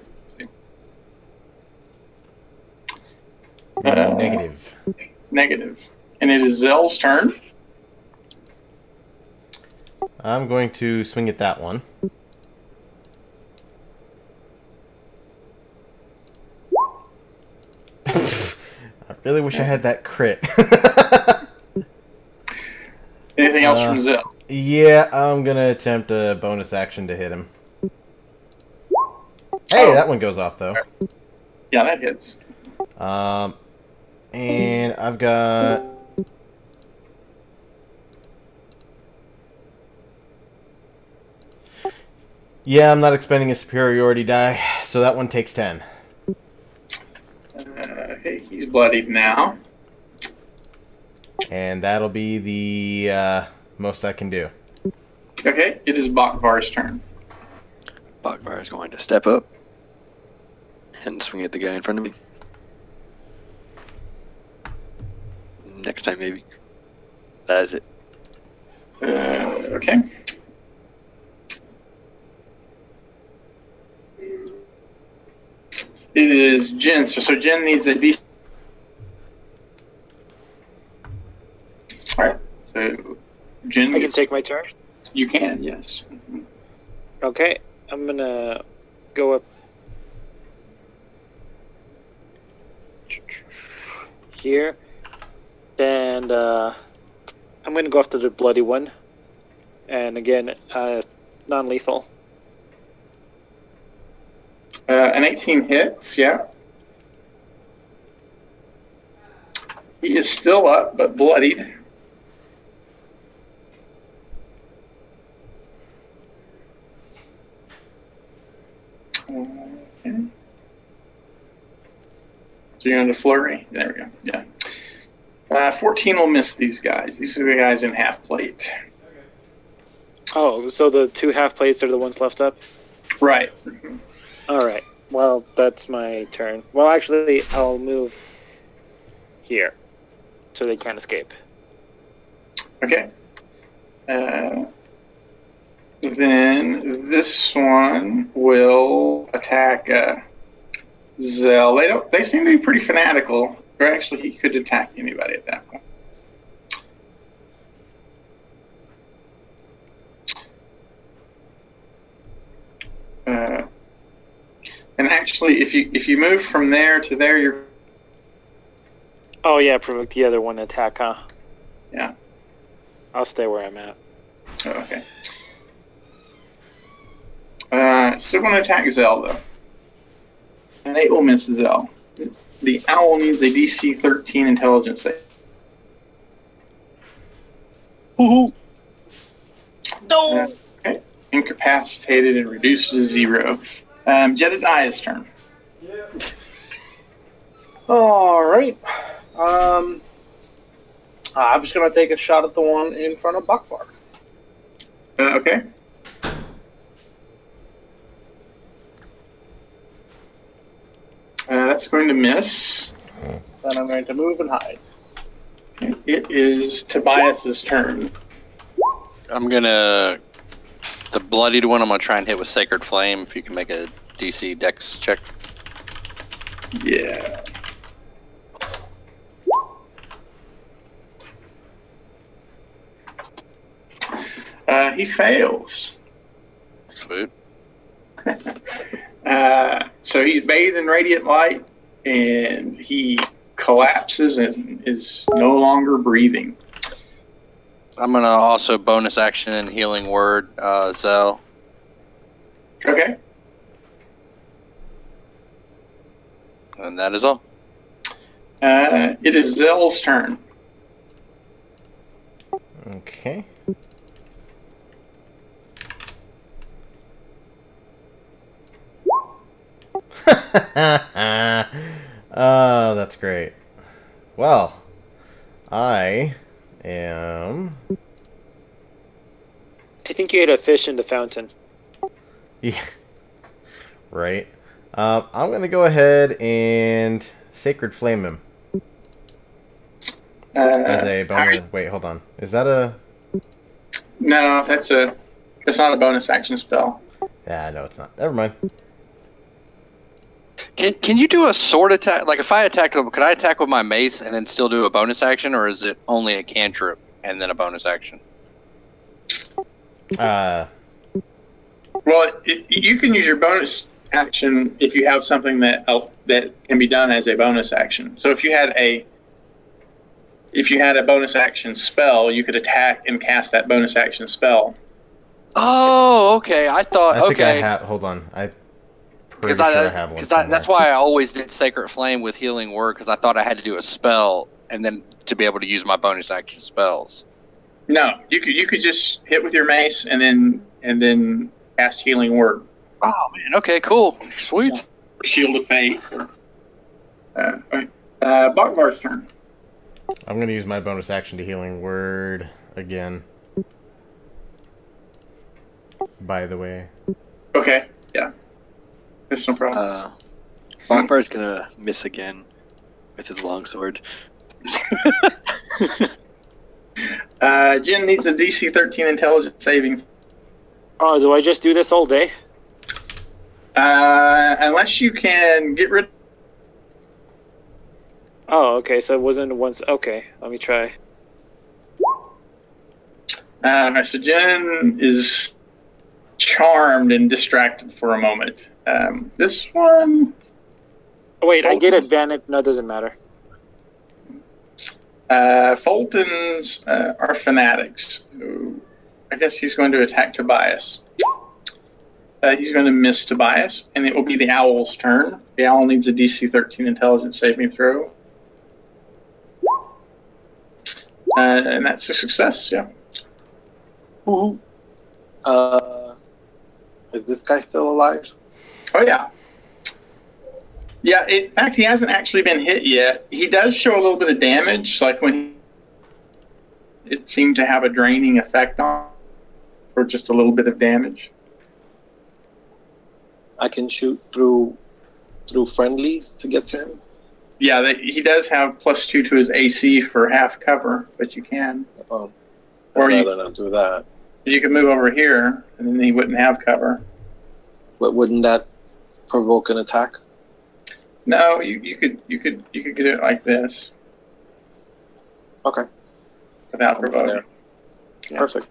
Speaker 4: Negative.
Speaker 1: Negative. And it is Zell's turn.
Speaker 4: I'm going to swing at that one. I really wish I had that crit.
Speaker 1: Anything else from Zell?
Speaker 4: Yeah, I'm going to attempt a bonus action to hit him. Hey, that one goes off, though.
Speaker 1: Yeah, that hits.
Speaker 4: And I've got... Yeah, I'm not expending a superiority die, so that one takes 10.
Speaker 1: Okay, he's bloodied now.
Speaker 4: And that'll be the most I can do.
Speaker 1: Okay, it is Bakvar's turn.
Speaker 2: Bakvar is going to step up and swing at the guy in front of me. Next time, maybe. That is it.
Speaker 1: Okay. It is Jin. So Jin needs a D. All right. So Jin.
Speaker 3: I can take my turn.
Speaker 1: You can, yes.
Speaker 3: Okay, I'm gonna go up here, and I'm gonna go after the bloody one, and again, non-lethal.
Speaker 1: An 18 hits, yeah. He is still up, but bloodied. Okay. So you're into flurry. There we go. Yeah. 14 will miss these guys. These are the guys in half plate.
Speaker 3: Oh, so the two half plates are the ones left up?
Speaker 1: Right.
Speaker 3: All right. Well, that's my turn. Well, actually, I'll move here so they can't escape.
Speaker 1: Okay. Then this one will attack Zell. They seem to be pretty fanatical. Or actually, he could attack anybody at that point. And actually, if you move from there to there, you're...
Speaker 3: Oh, yeah, provoke the other one to attack, huh?
Speaker 1: Yeah.
Speaker 3: I'll stay where I'm at.
Speaker 1: Oh, okay. Still going to attack Zell, though. And 8 will miss Zell. The owl needs a DC 13 intelligence save.
Speaker 5: Woohoo!
Speaker 3: No!
Speaker 1: Okay. Incapacitated and reduced to 0. Jedediah's turn.
Speaker 6: All right. I'm just gonna take a shot at the one in front of Bakvar.
Speaker 1: Okay. That's going to miss.
Speaker 6: Then I'm going to move and hide.
Speaker 1: Okay. It is Tobias's turn.
Speaker 7: I'm gonna... The bloodied one I'm gonna try and hit with Sacred Flame, if you can make a DC Dex check.
Speaker 1: Yeah. He fails.
Speaker 7: Sweet.
Speaker 1: So he's bathed in radiant light, and he collapses and is no longer breathing.
Speaker 7: I'm gonna also bonus action and healing word, Zell.
Speaker 1: Okay.
Speaker 7: And that is all.
Speaker 1: It is Zell's turn.
Speaker 4: Okay. Oh, that's great. Well, I am...
Speaker 3: I think you hit a fish in the fountain.
Speaker 4: Yeah. Right. I'm going to go ahead and Sacred Flame him. As a bonus. Wait, hold on. Is that a...
Speaker 1: No, that's not a bonus action spell.
Speaker 4: Yeah, no, it's not. Never mind.
Speaker 7: Can you do a sword attack? Like if I attack, could I attack with my mace and then still do a bonus action, or is it only a cantrip and then a bonus action?
Speaker 1: Well, you can use your bonus action if you have something that can be done as a bonus action. So if you had a bonus action spell, you could attack and cast that bonus action spell.
Speaker 7: Oh, okay. I thought.
Speaker 4: I think I
Speaker 7: okay.
Speaker 4: have. Hold on.
Speaker 7: Because that's why I always did Sacred Flame with Healing Word, because I thought I had to do a spell and then to be able to use my bonus action spells.
Speaker 1: No, you could just hit with your mace and then cast Healing Word.
Speaker 7: Oh man, okay, cool, sweet.
Speaker 1: Shield of Fate. Bogvar's turn.
Speaker 4: I'm going to use my bonus action to Healing Word again. By the way.
Speaker 1: Okay, yeah. That's no problem.
Speaker 2: Bogvar's gonna miss again with his longsword.
Speaker 1: Jin needs a DC 13 intelligence saving.
Speaker 3: Oh, do I just do this all day?
Speaker 1: Unless you can get rid.
Speaker 3: Oh, okay. So it wasn't once. Okay, let me try.
Speaker 1: So Jin is charmed and distracted for a moment. This one.
Speaker 3: Oh, wait, I get advantage. No, it doesn't matter.
Speaker 1: Fulton's are fanatics. Ooh, I guess he's going to attack Tobias. He's going to miss Tobias, and it will be the owl's turn. The owl needs a DC 13 intelligence saving throw. And that's a success, yeah.
Speaker 5: Woohoo. Is this guy still alive?
Speaker 1: Oh, yeah. Yeah, in fact, he hasn't actually been hit yet. He does show a little bit of damage, like when it seemed to have a draining effect on, or just a little bit of damage.
Speaker 5: I can shoot through friendlies to get to him.
Speaker 1: Yeah, he does have +2 to his AC for half cover, but you can.
Speaker 5: Oh,
Speaker 1: Or
Speaker 5: I'd rather not do that.
Speaker 1: You could move over here, and then he wouldn't have cover.
Speaker 5: But wouldn't that provoke an attack?
Speaker 1: No, you could do it like this.
Speaker 5: Okay.
Speaker 1: Without provoking.
Speaker 5: Yeah. Perfect.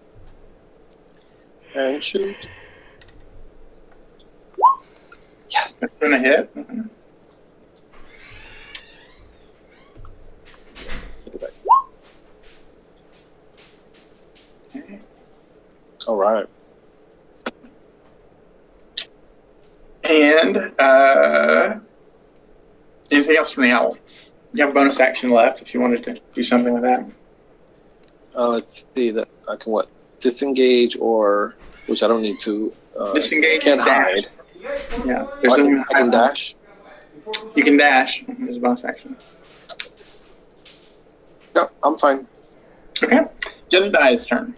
Speaker 5: And shoot. Yes.
Speaker 1: It's gonna hit.
Speaker 5: Let's look at that. Okay. All right.
Speaker 1: And anything else from the owl? You have a bonus action left if you wanted to do something with that.
Speaker 5: Let's see that I can disengage, or which I don't need to.
Speaker 1: Disengage.
Speaker 5: Can't
Speaker 1: and dash.
Speaker 5: hide.
Speaker 1: Yeah,
Speaker 5: I can dash.
Speaker 1: You can dash as a bonus action.
Speaker 5: No, I'm fine.
Speaker 1: Okay. Jedediah's turn.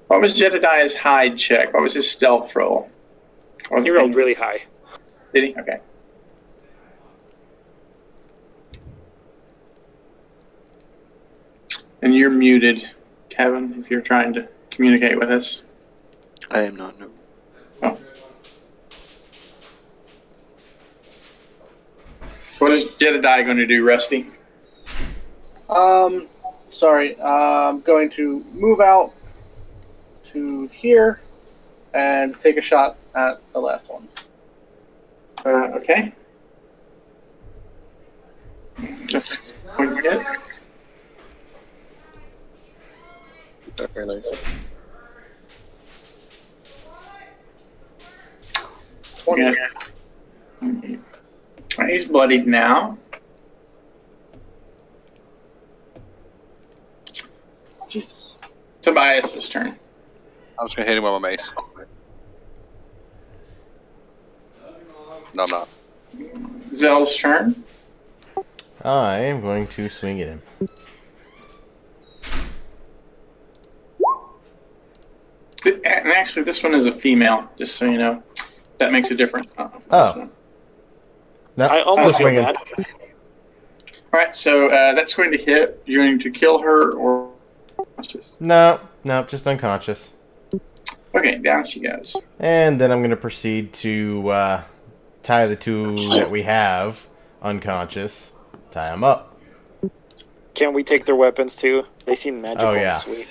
Speaker 1: What was Jedediah's hide check? What was his stealth roll?
Speaker 3: He rolled really high.
Speaker 1: Did he? Okay. And you're muted, Kevin, if you're trying to communicate with us.
Speaker 2: I am not, no.
Speaker 1: Oh. What is Jedediah going to do, Rusty?
Speaker 6: Sorry. I'm going to move out to here and take a shot at the last one.
Speaker 1: Okay. That's going to hit.
Speaker 5: Very nice.
Speaker 1: 20. He's bloodied now.
Speaker 6: Jeez.
Speaker 1: Tobias's turn.
Speaker 7: I was gonna hit him with my mace. No, I'm not.
Speaker 1: Zell's turn.
Speaker 4: I am going to swing at him.
Speaker 1: And actually, this one is a female, just so you know. That makes a difference.
Speaker 4: Oh. No,
Speaker 3: I
Speaker 4: still
Speaker 3: almost feel
Speaker 4: swinging.
Speaker 3: bad.
Speaker 1: Alright, so that's going to hit. You're going to kill her or...
Speaker 4: No, just unconscious.
Speaker 1: Okay, down she goes.
Speaker 4: And then I'm going to proceed to tie the two that we have unconscious. Tie them up.
Speaker 3: Can we take their weapons too? They seem magical
Speaker 4: Oh, yeah.
Speaker 3: and sweet.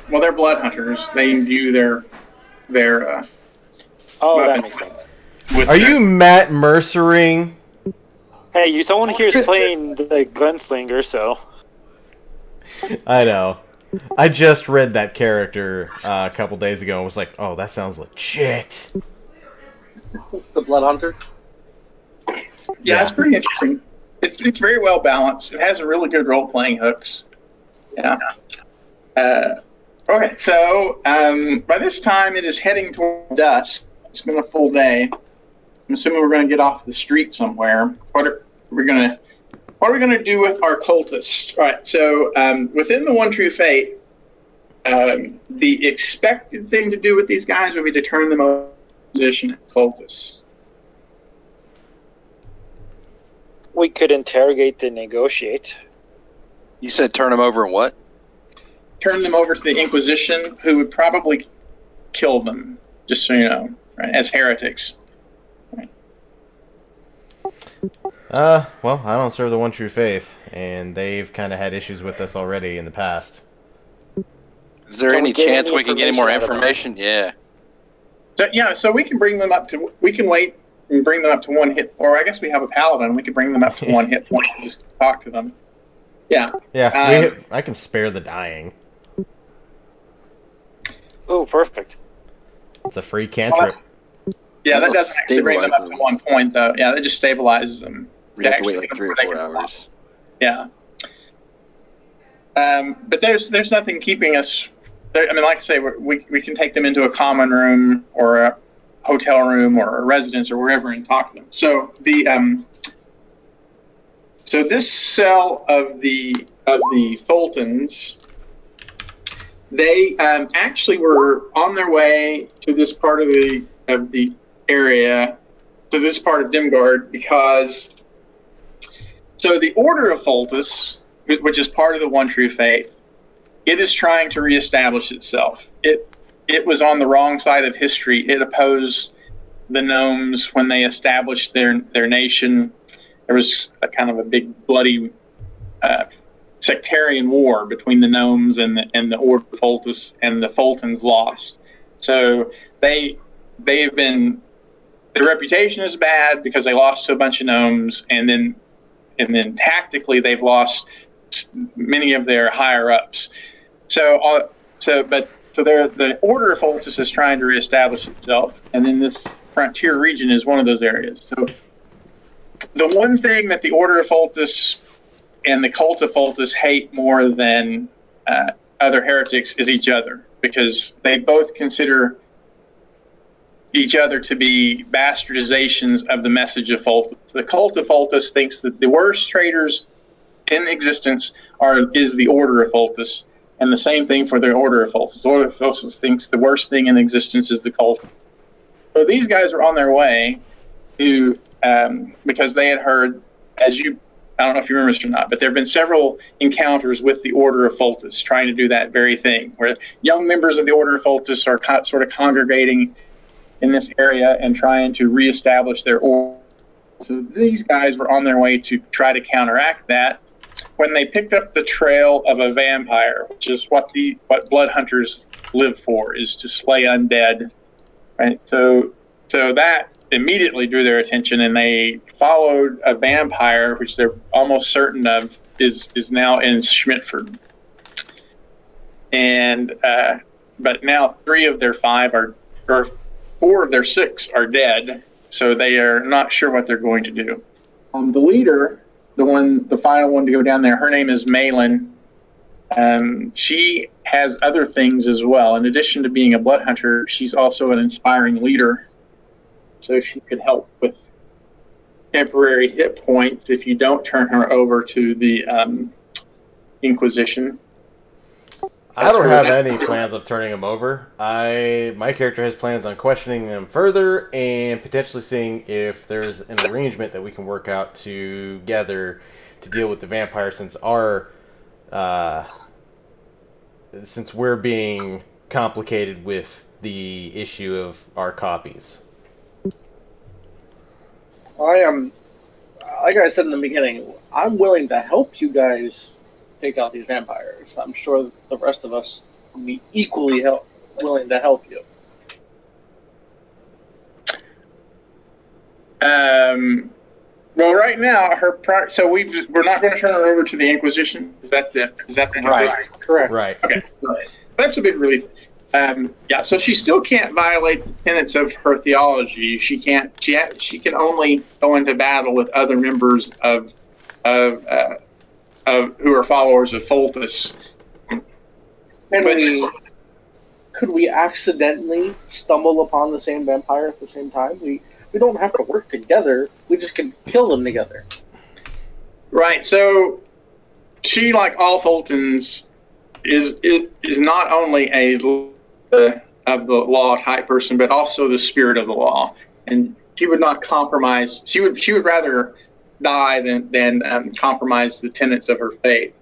Speaker 1: Well, they're blood hunters. They imbue their
Speaker 3: Oh,
Speaker 1: weapon
Speaker 3: that makes sense.
Speaker 1: with
Speaker 4: Are
Speaker 1: their-
Speaker 4: you Matt Mercering?
Speaker 3: Hey, someone here is playing the gunslinger, so
Speaker 4: I know. I just read that character a couple days ago and was like, oh, that sounds legit.
Speaker 6: The Blood Hunter.
Speaker 1: Yeah, it's pretty interesting. It's very well balanced. It has a really good role playing hooks. Yeah. Okay, so by this time it is heading toward dusk. It's been a full day. I'm assuming we're going to get off the street somewhere. What are we going to do with our cultists? All right. So within the One True Fate, the expected thing to do with these guys would be to turn them over to position as cultists.
Speaker 3: we could interrogate and negotiate.
Speaker 7: You said turn them over and what?
Speaker 1: Turn them over to the Inquisition, who would probably kill them. Just so you know, right, as heretics.
Speaker 4: Well, I don't serve the One True Faith, and they've kind of had issues with us already in the past.
Speaker 7: Is there
Speaker 3: So
Speaker 7: any
Speaker 3: we get
Speaker 7: chance
Speaker 3: any
Speaker 7: we can get any more
Speaker 3: information out of
Speaker 7: information? Yeah.
Speaker 1: So, yeah, so we can bring them up to. We can wait and bring them up to one hit, or I guess we have a paladin. We could bring them up to one hit point and just talk to them. Yeah.
Speaker 4: Yeah, I can spare the dying.
Speaker 3: Oh, perfect.
Speaker 4: It's a free cantrip.
Speaker 1: Yeah, that
Speaker 2: That'll
Speaker 1: doesn't actually bring them up
Speaker 2: stabilize
Speaker 1: to 1 point, though. Yeah, that just stabilizes them.
Speaker 2: We have to wait
Speaker 1: Actually,
Speaker 2: like 3 or
Speaker 1: they
Speaker 2: 4
Speaker 1: can fly.
Speaker 2: hours.
Speaker 1: Yeah. But there's nothing keeping us. I mean, like I say, we can take them into a common room or a hotel room or a residence or wherever and talk to them. So this cell of the Fultons, they actually were on their way to this part of the area, to this part of Dimgaard, because so the Order of Fultus, which is part of the One True Faith, it is trying to reestablish itself. It was on the wrong side of history. It opposed the gnomes when they established their nation. There was a kind of a big bloody sectarian war between the gnomes and the Order of Fultus, and the Fultons lost. So they've been, their reputation is bad because they lost to a bunch of gnomes, and then tactically they've lost many of their higher ups. So the Order of Fultus is trying to reestablish itself, and then this frontier region is one of those areas. So the one thing that the Order of Fultus and the Cult of Fultus hate more than other heretics is each other, because they both consider each other to be bastardizations of the message of Fultus. The Cult of Fultus thinks that the worst traitors in existence is the Order of Fultus, and the same thing for the Order of Fultus. The Order of Fultus thinks the worst thing in existence is the cult. So these guys are on their way to, because they had heard, I don't know if you remember this or not, but there have been several encounters with the Order of Fultus trying to do that very thing, where young members of the Order of Fultus are sort of congregating in this area and trying to reestablish their order. So these guys were on their way to try to counteract that when they picked up the trail of a vampire, which is what blood hunters live for, is to slay undead. Right? So that immediately drew their attention, and they followed a vampire, which they're almost certain of is now in Schmidtford. And but now 3 of their 5 or 4 of their 6 are dead, so they are not sure what they're going to do. The leader, the final one to go down there, her name is Malin. She has other things as well. In addition to being a blood hunter, she's also an inspiring leader. So she could help with temporary hit points if you don't turn her over to the Inquisition.
Speaker 4: I don't have any plans of turning them over. My character has plans on questioning them further and potentially seeing if there's an arrangement that we can work out together to deal with the vampire, since we're being complicated with the issue of our copies.
Speaker 6: I am, like I said in the beginning, I'm willing to help you guys take out these vampires. I'm sure the rest of us will be equally willing to help you.
Speaker 1: Well, right now, so we're not going to turn her over to the Inquisition. Is that the
Speaker 7: Right.
Speaker 6: Correct.
Speaker 4: Right.
Speaker 1: Okay, that's a big relief. Yeah, so she still can't violate the tenets of her theology. She can't. She can only go into battle with other members of who are followers of Folthus.
Speaker 6: Could we accidentally stumble upon the same vampire at the same time? We don't have to work together. We just can kill them together.
Speaker 1: Right. So she, like all Fultons, is not only a of the law type person, but also the spirit of the law. And she would not compromise. She would rather die than compromise the tenets of her faith.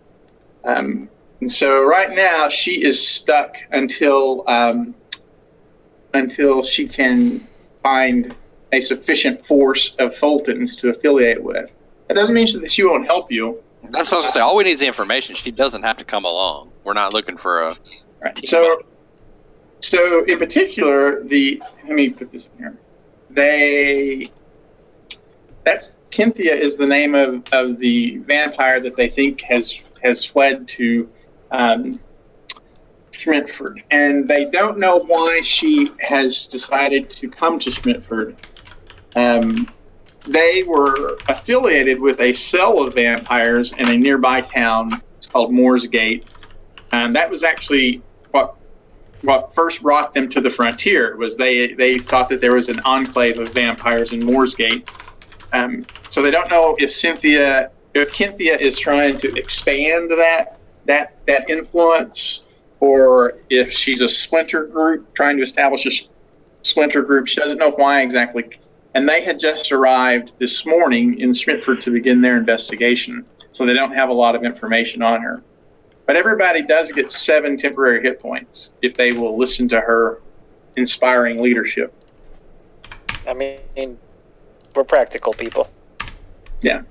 Speaker 1: And so right now she is stuck until she can find a sufficient force of Fultons to affiliate with. That doesn't mean that she won't help you.
Speaker 7: That's what I was going to say. All we need is the information. She doesn't have to come along. We're not looking for a...
Speaker 1: Right. So in particular, let me put this in here. Cynthia is the name of the vampire that they think has fled to Schmidtford, and they don't know why she has decided to come to Schmidtford. They were affiliated with a cell of vampires in a nearby town. It's called Moorsgate. That was actually what first brought them to the frontier. Was they thought that there was an enclave of vampires in Moorsgate. So they don't know if Cynthia is trying to expand that influence, or if she's a splinter group trying to establish a splinter group. She doesn't know why exactly. And they had just arrived this morning in Schmidtford to begin their investigation, so they don't have a lot of information on her. But everybody does get 7 temporary hit points if they will listen to her inspiring leadership.
Speaker 3: I mean, we're practical people.
Speaker 1: Yeah.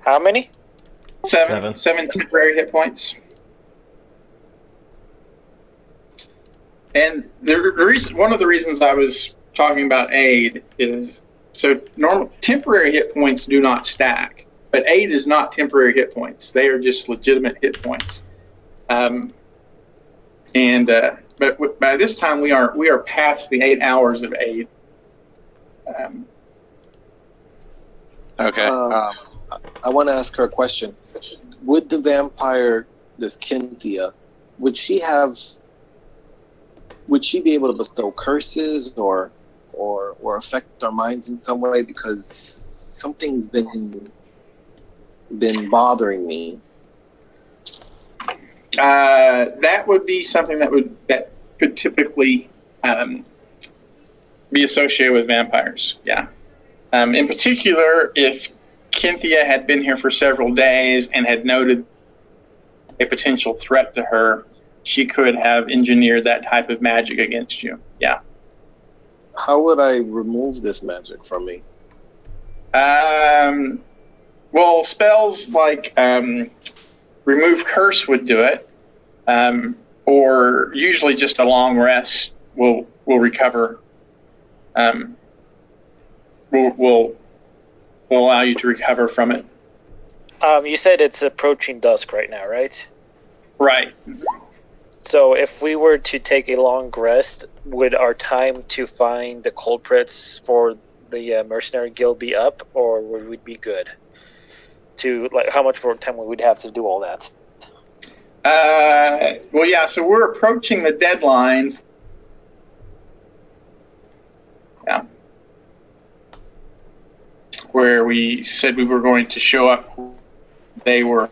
Speaker 3: How many?
Speaker 1: 7 temporary hit points. And one of the reasons I was talking about aid is, so temporary hit points do not stack, but aid is not temporary hit points. They are just legitimate hit points. But by this time we are past the 8 hours of aid.
Speaker 7: Okay.
Speaker 5: I want to ask her a question. Would the vampire, this Cynthia, would she be able to bestow curses or affect our minds in some way? Because something's been bothering me.
Speaker 1: That would be something that could typically be associated with vampires. Yeah. In particular, if Cynthia had been here for several days and had noted a potential threat to her, she could have engineered that type of magic against you. Yeah.
Speaker 5: How would I remove this magic from me?
Speaker 1: Well, spells like remove curse would do it, or usually just a long rest will recover. Will allow you to recover from it.
Speaker 3: You said it's approaching dusk right now, right?
Speaker 1: Right.
Speaker 3: So if we were to take a long rest, would our time to find the culprits for the mercenary guild be up, or would we be good? How much more time we would have to do all that?
Speaker 1: Well, yeah. So we're approaching the deadline. Yeah. Where we said we were going to show up. They were.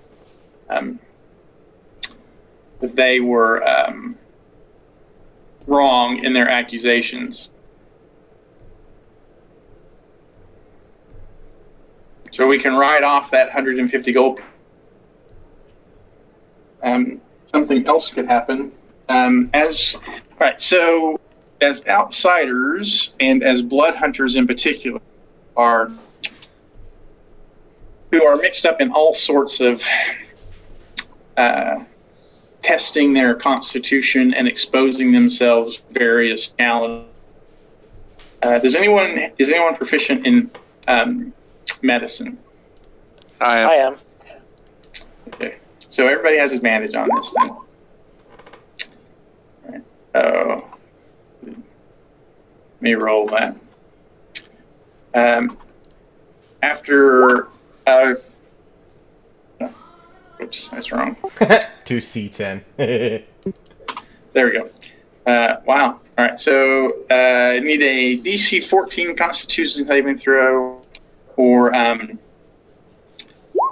Speaker 1: that they were wrong in their accusations. So we can write off that 150 gold. Something else could happen. So as outsiders and as blood hunters in particular who are mixed up in all sorts of testing their constitution and exposing themselves to various challenges. Is anyone proficient in medicine?
Speaker 3: I am.
Speaker 1: Okay. So everybody has advantage on this then. All right. Oh. Let me roll that. After oops, that's wrong.
Speaker 4: 2C10.
Speaker 1: There we go. Wow. All right. So I need a DC 14 Constitution saving throw, or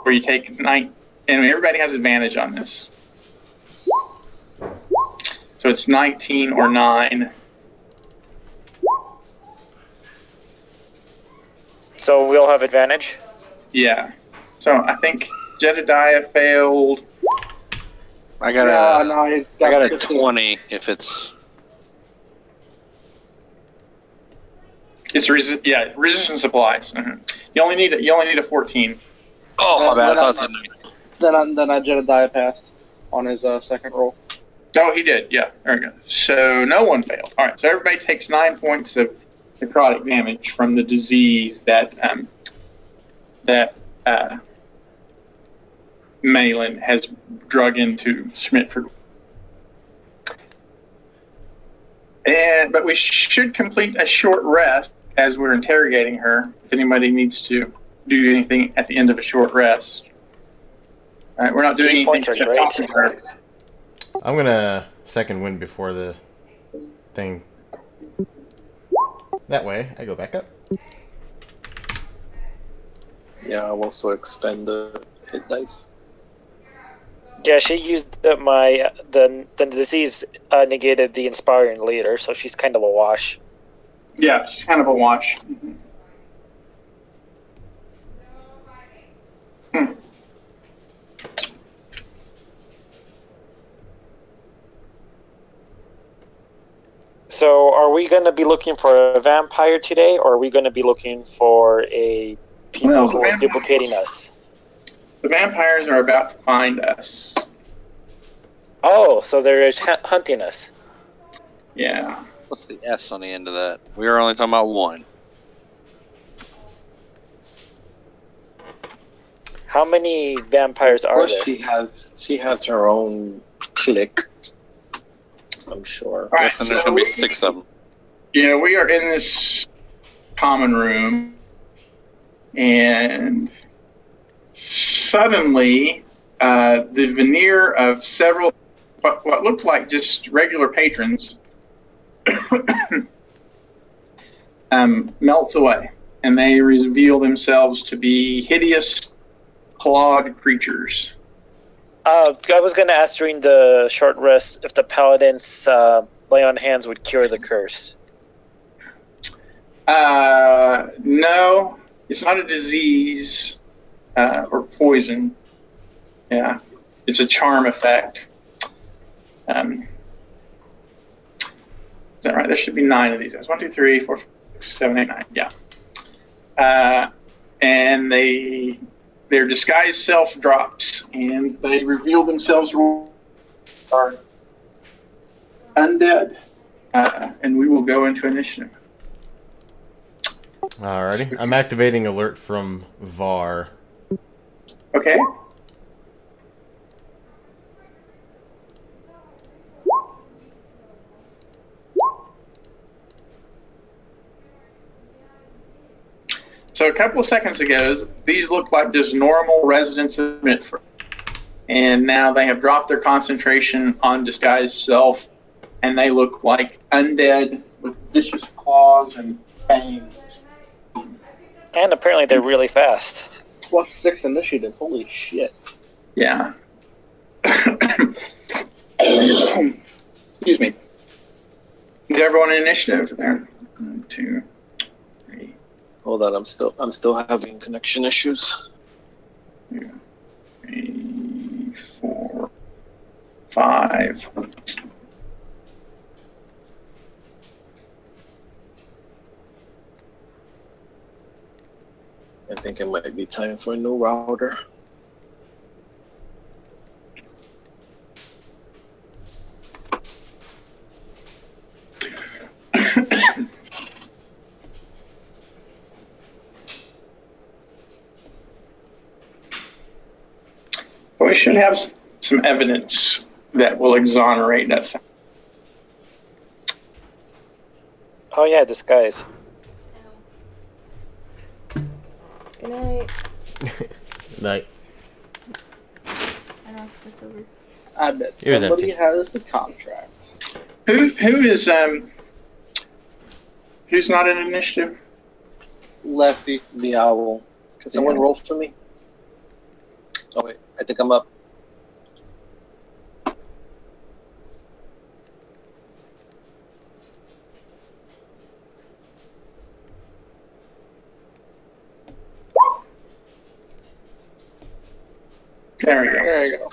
Speaker 1: where you take 9. And everybody has advantage on this. So it's 19 or 9.
Speaker 3: So we all have advantage?
Speaker 1: Yeah. So I think Jedediah failed.
Speaker 7: I got
Speaker 6: I
Speaker 7: got a
Speaker 6: 15.
Speaker 7: 20 if it's.
Speaker 1: It's resistance applies. Mm-hmm. You only need a 14.
Speaker 7: Oh, my bad. I thought it was
Speaker 6: Then I Jedediah passed on his second roll.
Speaker 1: Oh, he did. Yeah, there we go. So no one failed. All right. So everybody takes 9 points of necrotic damage from the disease that Malin has drug into Schmidtford. But we should complete a short rest as we're interrogating her. If anybody needs to do anything at the end of a short rest. All right, we're not doing anything except talking to her.
Speaker 4: I'm gonna second wind before the thing. That way, I go back up.
Speaker 5: Yeah, I'll also expend the hit dice.
Speaker 3: Yeah, she used the disease negated the inspiring later, so she's kind of a wash.
Speaker 1: Yeah, she's kind of a wash. Mm-hmm.
Speaker 3: So are we going to be looking for a vampire today, or are we going to be looking for people who are duplicating us?
Speaker 1: The vampires are about to find us.
Speaker 3: Oh, so they're hunting us.
Speaker 1: Yeah.
Speaker 7: What's the S on the end of that? We were only talking about one.
Speaker 3: How many vampires
Speaker 5: Of
Speaker 3: are
Speaker 5: course,
Speaker 3: there?
Speaker 5: she has her own clique. I'm sure.
Speaker 1: All right,
Speaker 7: Guessing there's gonna be 6 of them.
Speaker 1: Yeah, we are in this common room, and suddenly the veneer of several what looked like just regular patrons melts away, and they reveal themselves to be hideous, clawed creatures.
Speaker 3: I was going to ask during the short rest if the paladins lay on hands would cure the curse.
Speaker 1: No, it's not a disease or poison. Yeah, it's a charm effect. Is that right? There should be 9 of these. 1, 2, 3, 4, 5, 6, 7, 8, 9. Yeah. And their disguised self drops, and they reveal themselves are undead. And we will go into initiative.
Speaker 4: Alrighty. I'm activating alert from VAR.
Speaker 1: Okay. So a couple of seconds ago, these looked like just normal residents of Mitford. And now they have dropped their concentration on disguised self, and they look like undead with vicious claws and fangs.
Speaker 3: And apparently they're really fast.
Speaker 6: +6 initiative. Holy shit.
Speaker 1: Yeah. Excuse me. Is everyone in initiative there? 1, 2, 3,
Speaker 5: Hold on, I'm still having connection issues.
Speaker 1: 2, 3, 4, 5.
Speaker 5: I think it might be time for a new router.
Speaker 1: We should have some evidence that will exonerate us.
Speaker 3: Oh yeah, disguise.
Speaker 8: Good night.
Speaker 4: Like,
Speaker 8: I knocked this over.
Speaker 6: I bet
Speaker 4: It was
Speaker 6: somebody
Speaker 4: empty.
Speaker 6: has the contract.
Speaker 1: Who's not in initiative?
Speaker 6: Lefty.
Speaker 5: The owl. Can someone
Speaker 1: Yeah.
Speaker 5: roll for me? Oh wait, I think I'm up.
Speaker 1: There we go.
Speaker 6: There you go.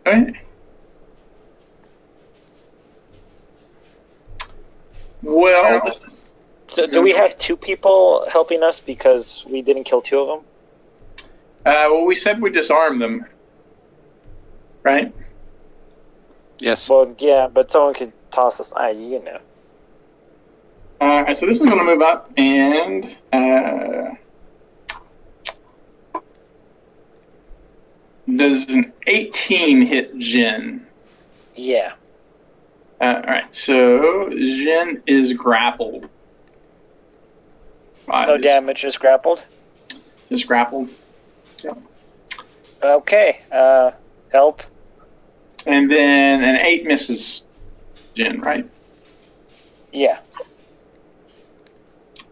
Speaker 1: Okay. Well,
Speaker 3: So do we have 2 people helping us because we didn't kill 2 of them?
Speaker 1: well, we said we disarm them, right?
Speaker 7: Yes.
Speaker 3: Well, yeah, but someone could toss us. You know.
Speaker 1: Alright, so this is going to move up, and does an 18 hit Jin?
Speaker 3: Yeah.
Speaker 1: Alright, so Jin is grappled.
Speaker 3: No damage, just grappled.
Speaker 1: Just grappled.
Speaker 3: Okay. Help.
Speaker 1: And then an 8 misses Jin, right?
Speaker 3: Yeah.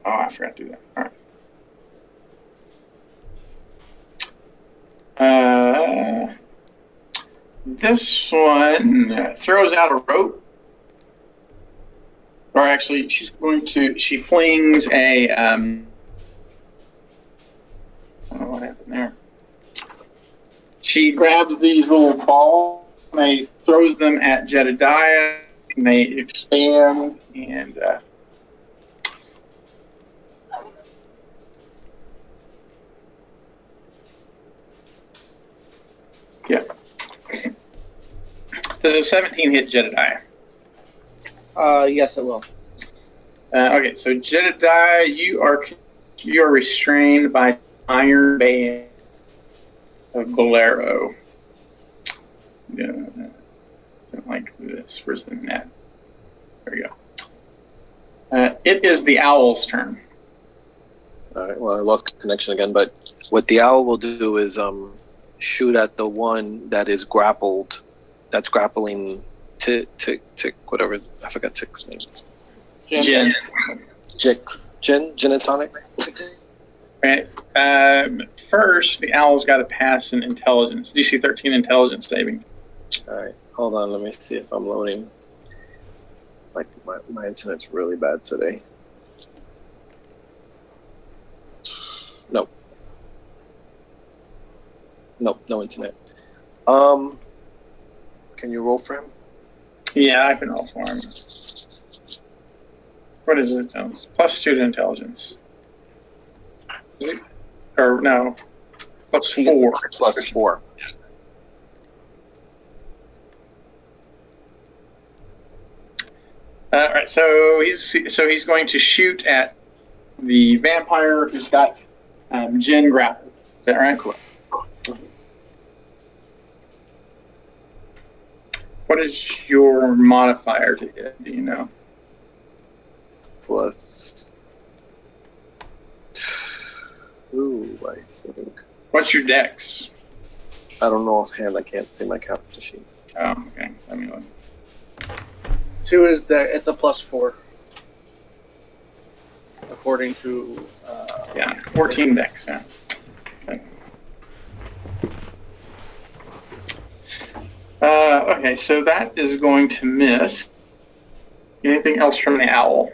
Speaker 1: Oh, I forgot to do that. Alright. This one throws out a rope. Or actually, she flings a, I don't know what happened there. She grabs these little balls, and they throws them at Jedediah, and they expand, and, yeah. Does a 17 hit Jedediah?
Speaker 6: Yes, it will.
Speaker 1: Okay, so Jedediah, you are restrained by iron band of Bolero. Yeah, don't like this. Where's the net? There we go. It is the owl's turn.
Speaker 5: All right. Well, I lost connection again, but what the owl will do is shoot at the one that is grappled. That's grappling Tick, whatever. I forgot Tick's name.
Speaker 1: Jin.
Speaker 5: Jin and Sonic.
Speaker 1: Right. First, the owl's got to pass an intelligence. DC 13 intelligence saving.
Speaker 5: All right. Hold on. Let me see if I'm loading. Like, my internet's really bad today. Nope. No internet. Can you roll for him?
Speaker 1: Yeah, I can roll for him. What is it? Oh, +2 to intelligence. Or no,
Speaker 5: He gets a
Speaker 1: +4.
Speaker 5: +4.
Speaker 1: All right, so he's going to shoot at the vampire who's got Jin grappled. Is that right?
Speaker 5: Correct.
Speaker 1: What is your modifier to hit? Do you know?
Speaker 5: +2, I think.
Speaker 1: What's your dex?
Speaker 5: I don't know offhand. I can't see my character sheet.
Speaker 1: Oh, okay. Let me look.
Speaker 6: 2 is it's a +4. According to
Speaker 1: Yeah, 14 dex. Yeah. Okay. Okay, so that is going to miss. Anything else from the owl?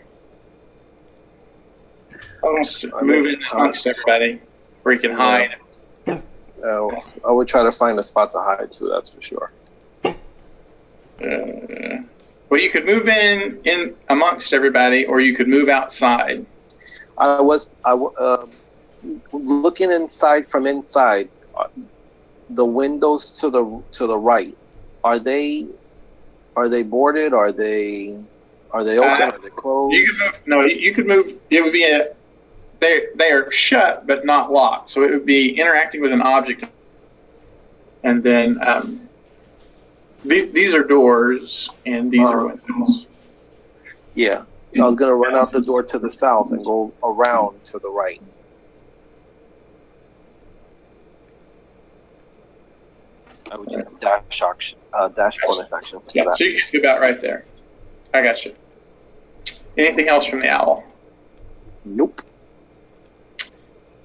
Speaker 1: Almost move in amongst everybody where you can hide.
Speaker 5: I would try to find a spot to hide too. That's for sure.
Speaker 1: Well, you could move in amongst everybody, or you could move outside.
Speaker 5: I was looking inside from inside. The windows to the right, are they boarded? Are they open? Are they closed?
Speaker 1: You could move. It would be they are shut but not locked, so it would be interacting with an object. And then these are doors and these are windows.
Speaker 5: Yeah, I was gonna run out the door to the south and go around to the right. I would use the dash bonus action for that.
Speaker 1: So you get to about right there. I got you. Anything else from the owl?
Speaker 5: Nope.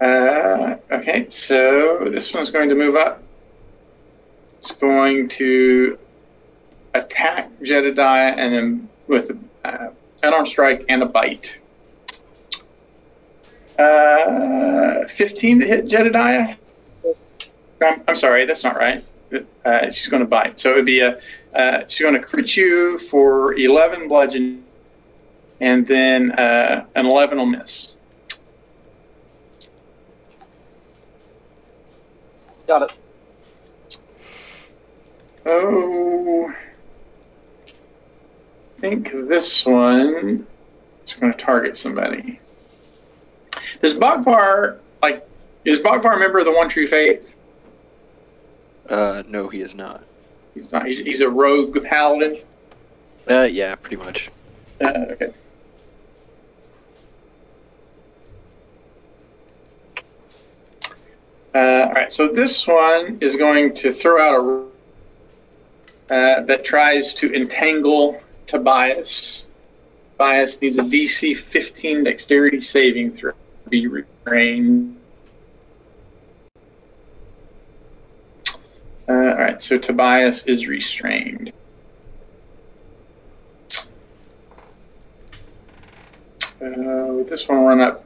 Speaker 1: Okay, so this one's going to move up. It's going to attack Jedediah and then with an unarmed strike and a bite. 15 to hit Jedediah. I'm sorry, that's not right. She's going to bite. So it would be she's going to crit you for 11 bludgeon, and then an 11 will miss.
Speaker 6: Got it.
Speaker 1: Oh, I think this one is going to target somebody. Is Bogvar a member of the One True Faith?
Speaker 2: No, he is not.
Speaker 1: He's not. He's a rogue paladin.
Speaker 2: Yeah, pretty much.
Speaker 1: Okay. All right. So this one is going to throw out a that tries to entangle Tobias. Tobias needs a DC 15 Dexterity saving throw to be restrained. All right, so Tobias is restrained. This one will run up,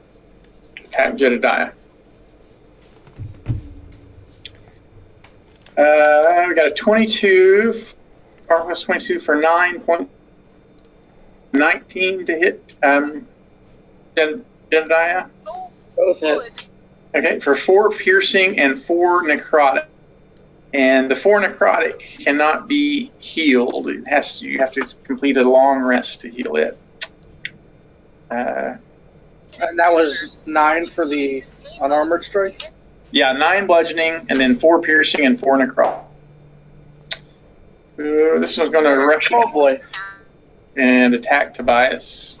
Speaker 1: attack Jedediah. We got a 22, Power plus 22 for 19 to hit Jedediah.
Speaker 6: Both hit.
Speaker 1: Okay, for 4 piercing and 4 necrotic. And the 4 necrotic cannot be healed. You have to complete a long rest to heal it.
Speaker 6: And that was 9 for the unarmored strike?
Speaker 1: Yeah, 9 bludgeoning, and then 4 piercing and 4 necrotic. This one's going to rush and attack Tobias.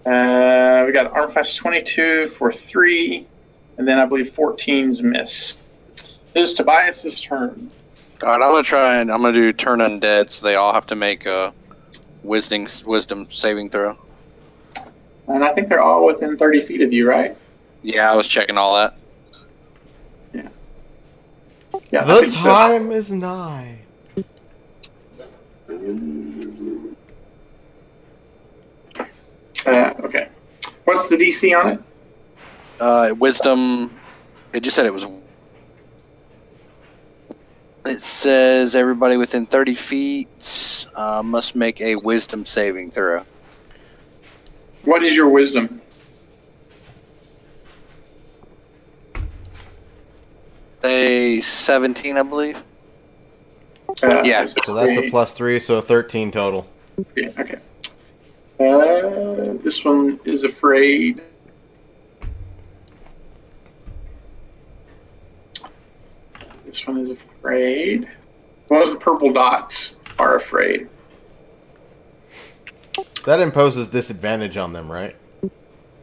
Speaker 1: We got armor class 22 for 3, and then I believe 14's miss. This is Tobias's turn.
Speaker 7: All right, I'm gonna do turn undead, so they all have to make a wisdom saving throw.
Speaker 1: And I think they're all within 30 feet of you, right?
Speaker 7: Yeah, I was checking all that.
Speaker 1: Yeah.
Speaker 4: The time is nigh.
Speaker 1: Okay. What's the DC on it?
Speaker 7: Wisdom. It just said it was. It says everybody within 30 feet must make a wisdom saving throw.
Speaker 1: What is your wisdom?
Speaker 7: A 17, I believe. Yeah.
Speaker 4: So that's a +3, so a 13 total.
Speaker 1: Yeah, okay. This one is afraid. This one is afraid. What was the purple dots are afraid?
Speaker 4: That imposes disadvantage on them, right?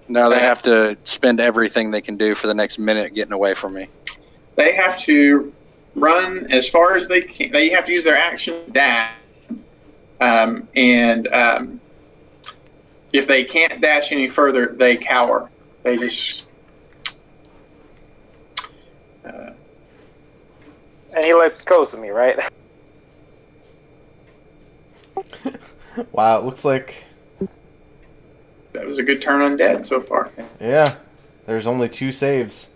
Speaker 7: No, they have to spend everything they can do for the next minute getting away from me.
Speaker 1: They have to run as far as they can. They have to use their action dash. If they can't dash any further, they cower. They just...
Speaker 3: And he lets goes of me, right?
Speaker 4: Wow, it looks like...
Speaker 1: That was a good turn on dead so far.
Speaker 4: Yeah, there's only 2 saves.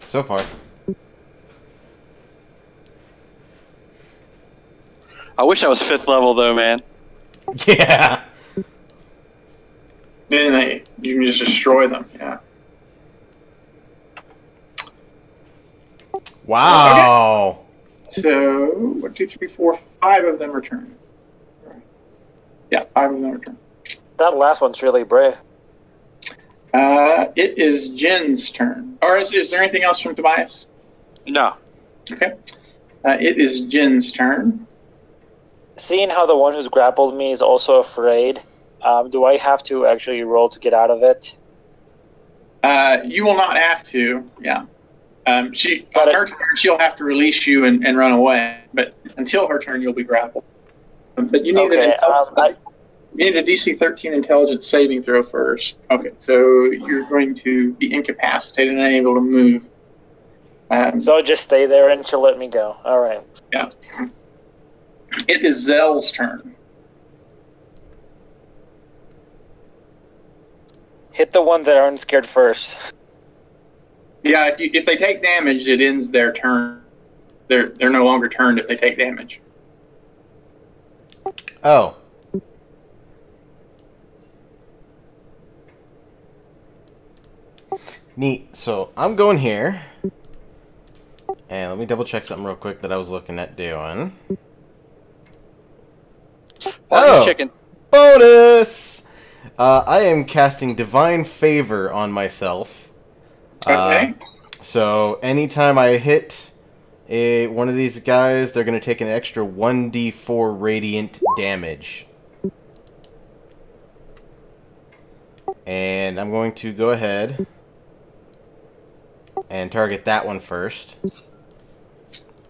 Speaker 4: So far.
Speaker 7: I wish I was 5th level though, man.
Speaker 4: Yeah!
Speaker 1: Then you can just destroy them, yeah.
Speaker 4: Wow!
Speaker 1: So, 1, 2, 3, 4, 5 of them return. Yeah, 5 of them return.
Speaker 3: That last one's really brave.
Speaker 1: It is Jin's turn. Or is there anything else from Tobias?
Speaker 7: No.
Speaker 1: Okay. It is Jin's turn.
Speaker 3: Seeing how the one who's grappled me is also afraid, do I have to actually roll to get out of it?
Speaker 1: You will not have to, yeah. On
Speaker 3: But
Speaker 1: her turn, she'll have to release you and run away. But until her turn, you'll be grappled. But you need, you need a DC 13 intelligence saving throw first. Okay, so you're going to be incapacitated and unable to move.
Speaker 3: So I'll just stay there and she'll let me go. All right.
Speaker 1: Yeah. It is Zell's turn.
Speaker 3: Hit the ones that aren't scared first.
Speaker 1: Yeah, if they take damage, it ends their turn. They're no longer turned if they take damage.
Speaker 4: Oh. Neat. So, I'm going here. And let me double check something real quick that I was looking at doing.
Speaker 7: Oh, chicken.
Speaker 4: Bonus! I am casting Divine Favor on myself.
Speaker 1: Okay.
Speaker 4: So anytime I hit one of these guys, they're going to take an extra 1d4 radiant damage. And I'm going to go ahead and target that one first.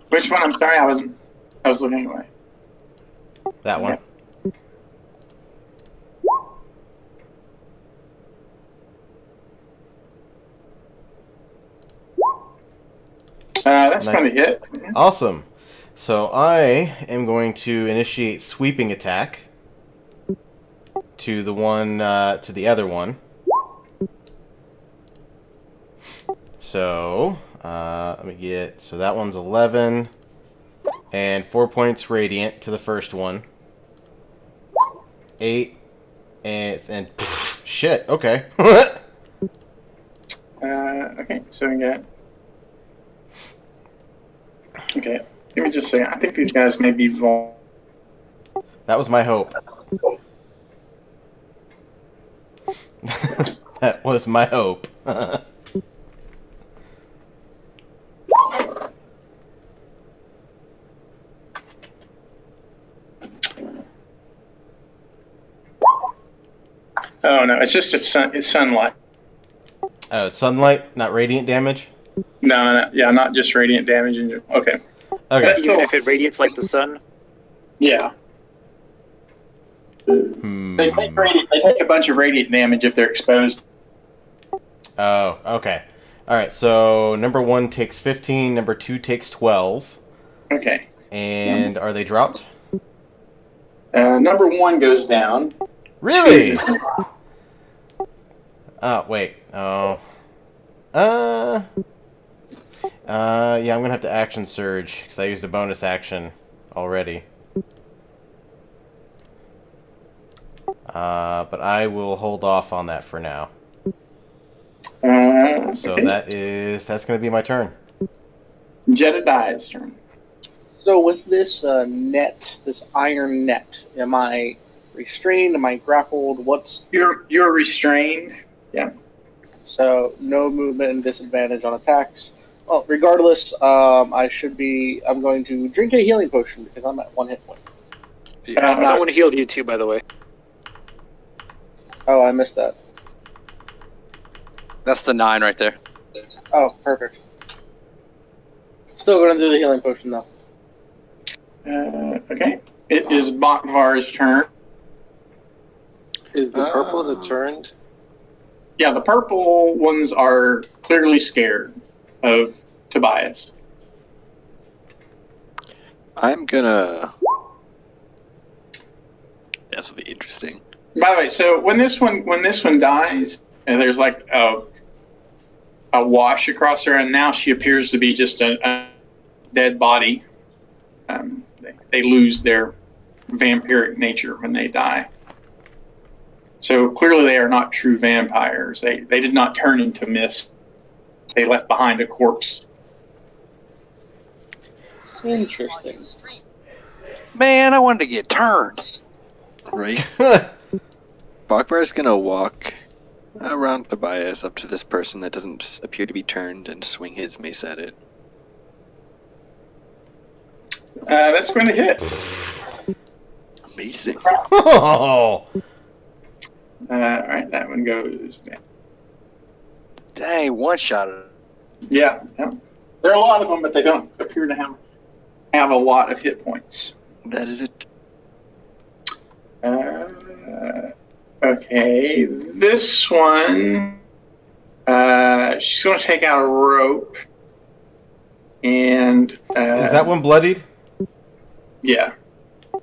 Speaker 1: Which one? I'm sorry, I was looking away.
Speaker 4: That one.
Speaker 1: That's going to hit.
Speaker 4: Awesome. So I am going to initiate sweeping attack to the one to the other one. So let me get, so that one's 11 and 4 points radiant to the first one. 8 and pff, shit. Okay.
Speaker 1: Okay, so we got. Okay, give me just a second. I think these guys may be vulnerable.
Speaker 4: That was my hope. That was my hope.
Speaker 1: Oh no, it's just it's sunlight.
Speaker 4: Oh, it's sunlight, not radiant damage?
Speaker 1: No, yeah, not just radiant damage. Okay.
Speaker 4: Okay.
Speaker 3: Even if it radiates like the sun?
Speaker 1: Yeah. They take a bunch of radiant damage if they're exposed.
Speaker 4: Oh, okay. Alright, so number 1 takes 15, number 2 takes 12.
Speaker 1: Okay.
Speaker 4: And are they dropped?
Speaker 1: Number 1 goes down.
Speaker 4: Really? Oh, wait. Oh. Yeah, I'm gonna have to action surge, because I used a bonus action already. But I will hold off on that for now. So
Speaker 1: Okay.
Speaker 4: that's gonna be my turn.
Speaker 1: Jedediah's turn.
Speaker 6: So with this net, this iron net, am I restrained? Am I grappled?
Speaker 1: You're restrained. Yeah.
Speaker 6: So no movement and disadvantage on attacks. Well, regardless, I'm going to drink a healing potion because I'm at 1 hit point.
Speaker 3: Someone healed you too, by the way.
Speaker 6: Oh, I missed that.
Speaker 7: That's the 9 right there.
Speaker 6: Oh, perfect. Still going to do the healing potion though.
Speaker 1: Okay. It is Bakvar's turn.
Speaker 5: Is the purple the turned?
Speaker 1: Yeah, the purple ones are clearly scared of Tobias.
Speaker 2: I'm gonna This will be interesting.
Speaker 1: By the way, so when this one dies, and there's like a wash across her, and now she appears to be just a dead body. They lose their vampiric nature when they die. So clearly they are not true vampires. They did not turn into mist. They left behind a corpse.
Speaker 6: Interesting.
Speaker 7: Man, I wanted to get turned.
Speaker 2: Right? Bogbar's gonna walk around Tobias up to this person that doesn't appear to be turned and swing his mace at it.
Speaker 1: That's going to hit.
Speaker 2: Amazing.
Speaker 4: Oh.
Speaker 1: All right, that one goes down.
Speaker 7: Dang, one shot at it.
Speaker 1: Yeah. There are a lot of them, but they don't appear to have a lot of hit points.
Speaker 2: That is it.
Speaker 1: Okay, this one, she's going to take out a rope, and
Speaker 4: Is that one bloodied?
Speaker 1: Yeah.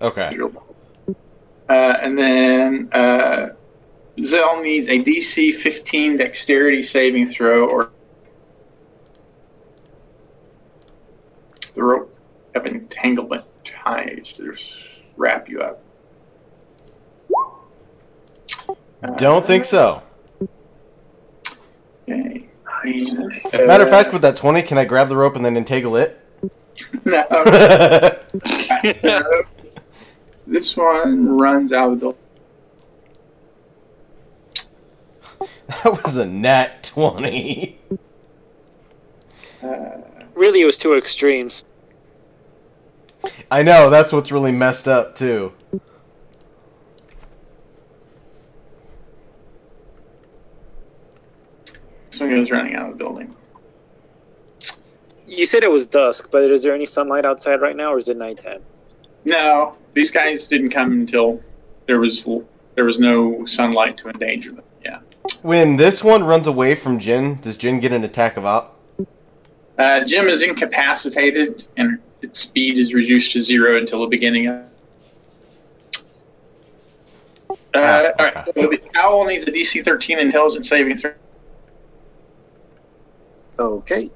Speaker 4: Okay.
Speaker 1: And then Zell needs a DC 15 Dexterity saving throw, or the rope of entanglement ties to wrap you up.
Speaker 4: Don't think so.
Speaker 1: Okay.
Speaker 4: Matter of fact, with that 20, can I grab the rope and then entangle it?
Speaker 1: No. This one runs out of the building.
Speaker 4: That was a nat 20.
Speaker 3: Really, it was two extremes.
Speaker 4: I know, that's what's really messed up, too.
Speaker 1: This one goes running out of the building.
Speaker 3: You said it was dusk, but is there any sunlight outside right now, or is it nighttime?
Speaker 1: No, these guys didn't come until there was no sunlight to endanger them. Yeah.
Speaker 4: When this one runs away from Jin, does Jin get an attack of op?
Speaker 1: Jim is incapacitated, and its speed is reduced to 0 until the beginning of. All right, so the owl needs a DC 13 intelligence saving throw.
Speaker 5: Okay.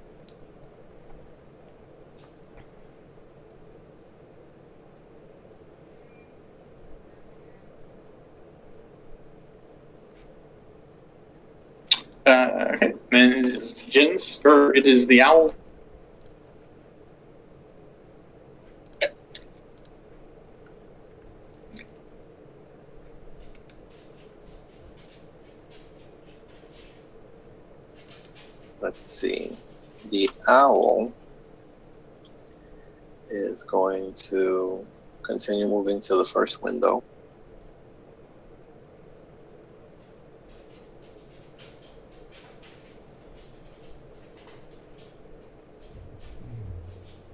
Speaker 1: Okay, then it is Jin's, or it is the owl.
Speaker 5: Let's see. The owl is going to continue moving to the first window.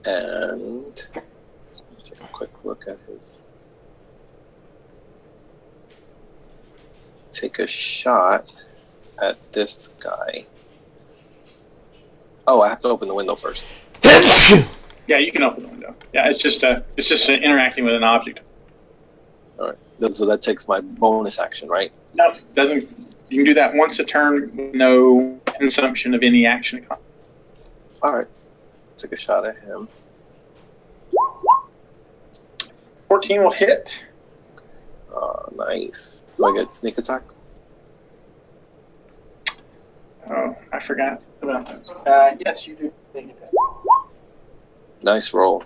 Speaker 5: And let's take a quick look at his. Take a shot at this guy. Oh, I have to open the window first.
Speaker 1: Yeah, you can open the window. Yeah, it's just interacting with an object.
Speaker 5: All right. So that takes my bonus action, right?
Speaker 1: No, it doesn't. You can do that once a turn with no consumption of any action.
Speaker 5: All right. Take a shot at him.
Speaker 1: 14 will hit.
Speaker 5: Nice. Do I get sneak attack?
Speaker 1: Oh, I forgot about that. Yes, you do.
Speaker 5: Nice roll.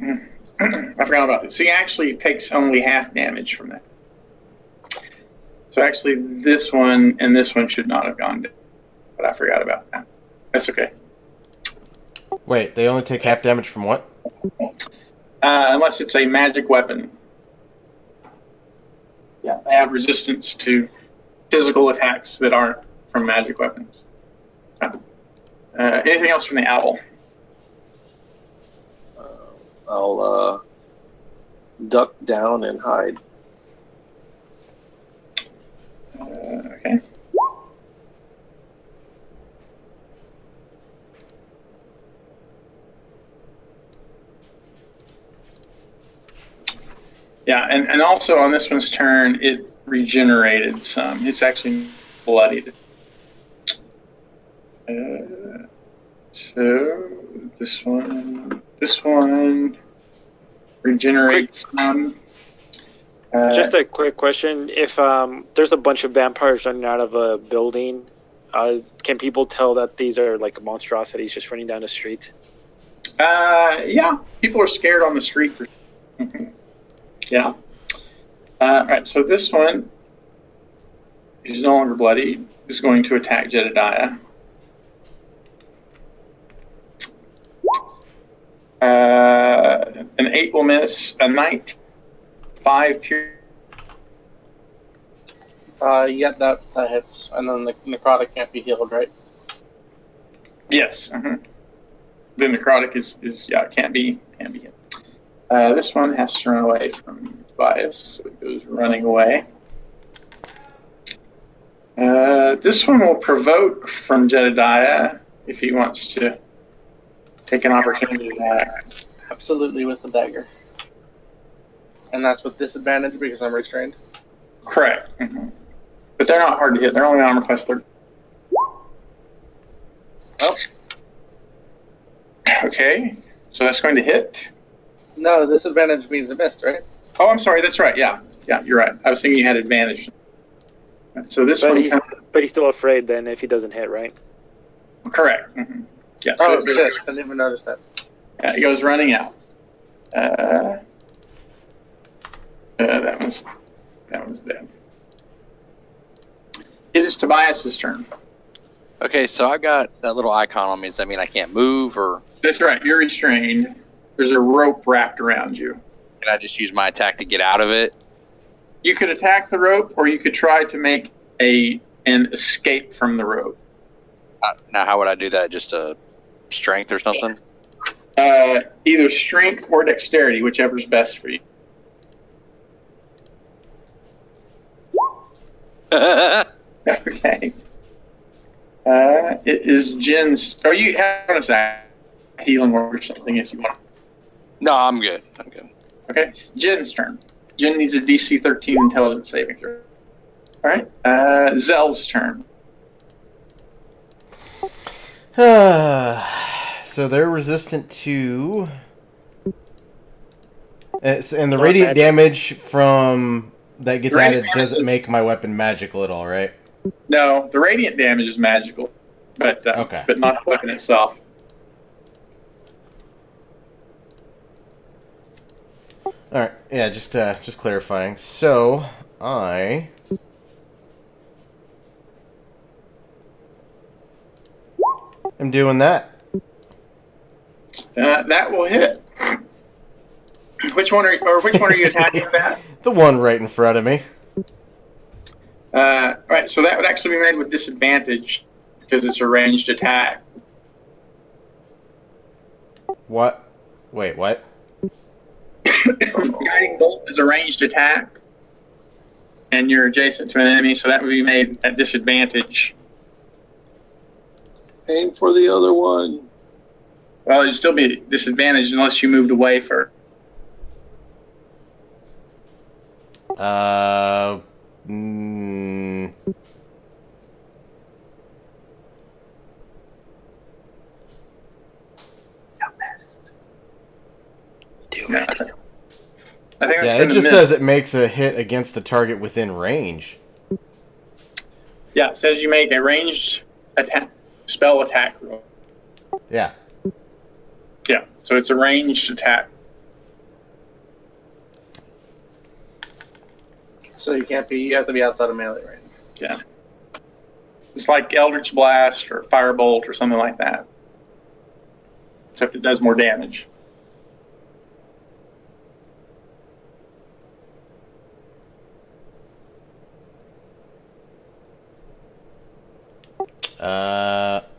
Speaker 1: I forgot about this. He actually takes only half damage from that. So actually, this one and this one should not have gone down. But I forgot about that. That's okay.
Speaker 4: Wait, they only take half damage from what?
Speaker 1: Unless it's a magic weapon. Yeah, they have resistance to physical attacks that aren't from magic weapons. Anything else from the owl?
Speaker 5: I'll duck down and hide.
Speaker 1: Okay. Yeah, and also on this one's turn, it regenerated some. It's actually bloodied. So this one regenerates some.
Speaker 3: Just a quick question: if there's a bunch of vampires running out of a building, can people tell that these are like monstrosities just running down the street?
Speaker 1: Yeah, people are scared on the street for. Yeah. All right, so this one is no longer bloody. Is going to attack Jedediah. An 8 will miss. A 9, 5 pure.
Speaker 6: Yeah, that hits. And then the necrotic can't be healed, right?
Speaker 1: Yes. The necrotic is yeah, can't be hit. This one has to run away from Tobias, so it goes running away. This one will provoke from Jedediah if he wants to take an opportunity to that.
Speaker 6: Absolutely, with the dagger. And that's with disadvantage because I'm restrained.
Speaker 1: Correct. But they're not hard to hit. They're only armor class 30.
Speaker 6: Oh.
Speaker 1: Okay, so that's going to hit.
Speaker 6: No, disadvantage means a missed, right?
Speaker 1: Oh, I'm sorry. That's right. Yeah, you're right. I was thinking you had advantage. So this one.
Speaker 3: But he's still afraid then if he doesn't hit, right?
Speaker 1: Correct. Yeah.
Speaker 6: Oh,
Speaker 1: So
Speaker 6: shit. I didn't even notice that.
Speaker 1: yeah, it goes running out. That was dead. It is Tobias's turn.
Speaker 7: Okay, so I've got that little icon on me. Does that mean I can't move, or
Speaker 1: That's right. You're restrained. There's a rope wrapped around you.
Speaker 7: can I just use my attack to get out of it?
Speaker 1: You could attack the rope, or you could try to make an escape from the rope.
Speaker 7: Now, how would I do that? Just a strength or something?
Speaker 1: Either strength or dexterity, whichever's best for you. Okay. It is Jin's. Are you having a healing word or something if you want?
Speaker 7: No, I'm good. I'm good.
Speaker 1: Okay. Jin's turn. Jin needs a DC 13 intelligence saving throw. All right. Zell's turn.
Speaker 4: So they're resistant to. And the radiant damage from that gets added doesn't make my weapon magical at all, right?
Speaker 1: No, the radiant damage is magical, but
Speaker 4: okay.
Speaker 1: But not the weapon itself.
Speaker 4: All right, yeah, just clarifying. So I am doing that.
Speaker 1: That will hit. Which one are you attacking with that?
Speaker 4: The one right in front of me.
Speaker 1: Right, so that would actually be made with disadvantage because it's a ranged attack.
Speaker 4: What? Wait, what?
Speaker 1: Guiding bolt is a ranged attack, and you're adjacent to an enemy, so that would be made at disadvantage.
Speaker 5: Aim for the other one.
Speaker 1: Well, it'd still be disadvantaged unless you moved away first.
Speaker 3: Do
Speaker 1: Yeah.
Speaker 3: it.
Speaker 1: I think that's
Speaker 4: Yeah,
Speaker 1: going
Speaker 4: it
Speaker 1: to
Speaker 4: just
Speaker 1: miss.
Speaker 4: says it makes a hit against a target within range.
Speaker 1: Yeah, it says you make a ranged attack, spell attack roll.
Speaker 4: Yeah.
Speaker 1: Yeah, so it's a ranged attack.
Speaker 6: So you have to be outside of melee range.
Speaker 1: Yeah. It's like Eldritch Blast or Firebolt or something like that. Except it does more damage.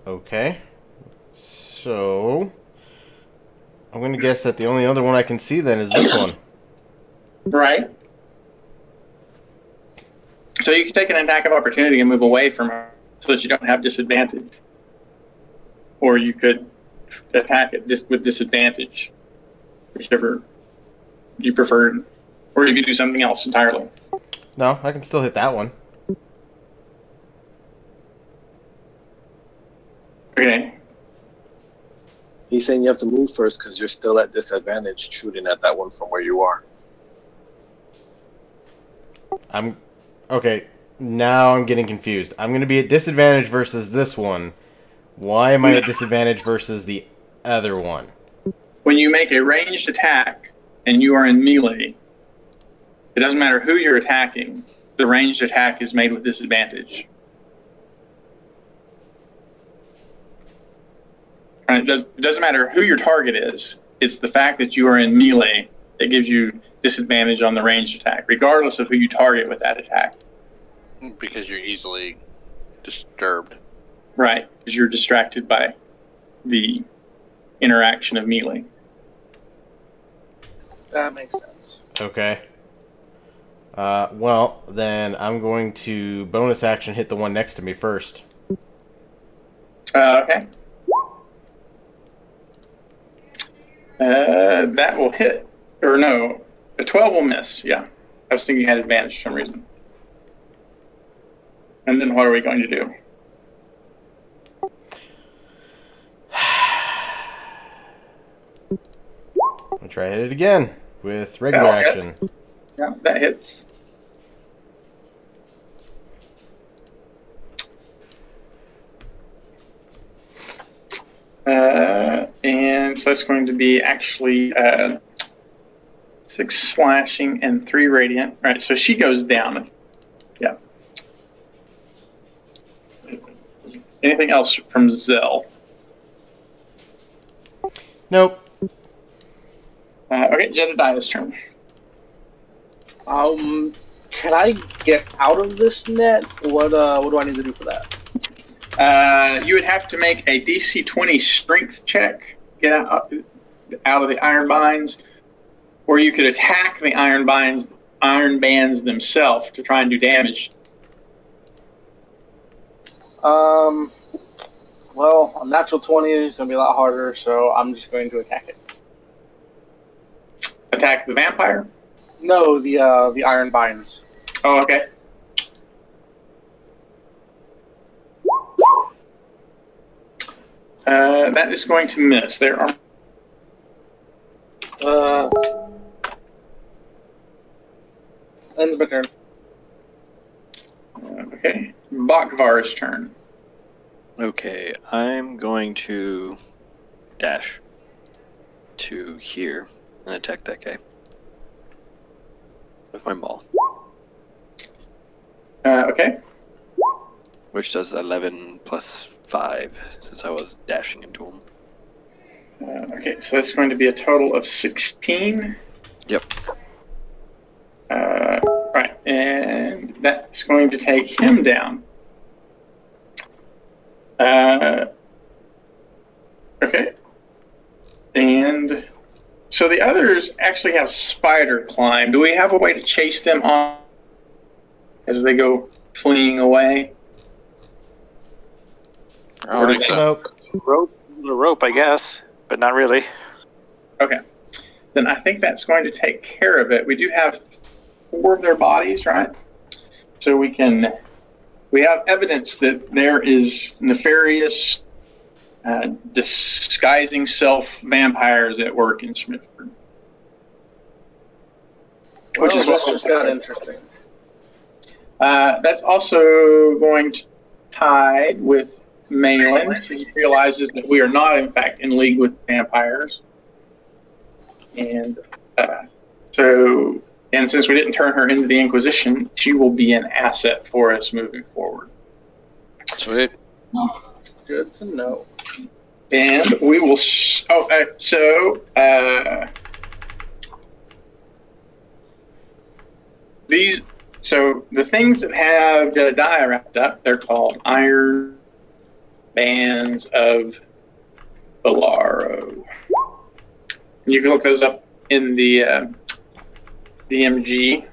Speaker 4: Okay. So I'm gonna guess that the only other one I can see then is this one.
Speaker 1: Right. So you can take an attack of opportunity and move away from her so that you don't have disadvantage. Or you could attack it with disadvantage, whichever you prefer. Or you could do something else entirely.
Speaker 4: No, I can still hit that one.
Speaker 1: Okay.
Speaker 5: He's saying you have to move first because you're still at disadvantage shooting at that one from where you are.
Speaker 4: Okay, now I'm getting confused. I'm going to be at disadvantage versus this one. Why am I at disadvantage versus the other one?
Speaker 1: When you make a ranged attack and you are in melee, it doesn't matter who you're attacking, the ranged attack is made with disadvantage. Right? It doesn't matter who your target is, it's the fact that you are in melee that gives you disadvantage on the ranged attack, regardless of who you target with that attack.
Speaker 7: Because you're easily disturbed.
Speaker 1: Right, because you're distracted by the interaction of melee.
Speaker 6: That makes sense.
Speaker 4: Okay. Well, then I'm going to bonus action hit the one next to me first.
Speaker 1: Okay. That will hit. Or no, a 12 will miss, yeah. I was thinking you had advantage for some reason. And then what are we going to do?
Speaker 4: I'll try to hit it again with regular
Speaker 1: That'll
Speaker 4: action.
Speaker 1: hit. Yeah, that hits. And so that's going to be actually 6 slashing and 3 radiant. All right, so she goes down. Yeah. Anything else from Zell?
Speaker 4: Nope.
Speaker 1: Okay, Jedediah's turn.
Speaker 6: Can I get out of this net? What do I need to do for that?
Speaker 1: You would have to make a DC 20 strength check, get out of the iron binds, or you could attack the iron bands themselves to try and do damage.
Speaker 6: Well, a natural 20 is going to be a lot harder, so I'm just going to attack it.
Speaker 1: Attack the vampire?
Speaker 6: No, the iron binds.
Speaker 1: Oh, okay. That is going to miss. There are...
Speaker 6: Ends my turn.
Speaker 1: Okay. Bakvar's turn.
Speaker 2: Okay, I'm going to dash to here and attack that guy with my maul,
Speaker 1: Okay.
Speaker 2: which does 11 plus 5 since I was dashing into him.
Speaker 1: Okay, so that's going to be a total of 16.
Speaker 2: Yep.
Speaker 1: Right, and that's going to take him down. Okay. And so the others actually have spider climb. Do we have a way to chase them on as they go fleeing away? Or do they-
Speaker 4: Nope.
Speaker 3: The rope, I guess, but not really.
Speaker 1: Okay. Then I think that's going to take care of it. We do have 4 of their bodies, right? So we have evidence that there is nefarious disguising self vampires at work in Smithford. Which is
Speaker 6: that's just got interesting.
Speaker 1: That's also going to tide with Malin. He realizes that we are not, in fact, in league with vampires. And since we didn't turn her into the Inquisition, she will be an asset for us moving forward.
Speaker 7: Sweet.
Speaker 6: Good to know.
Speaker 1: And we will. These. So the things that have Jedediah wrapped up, they're called Iron Bands of Valaro. You can look those up in the DMG.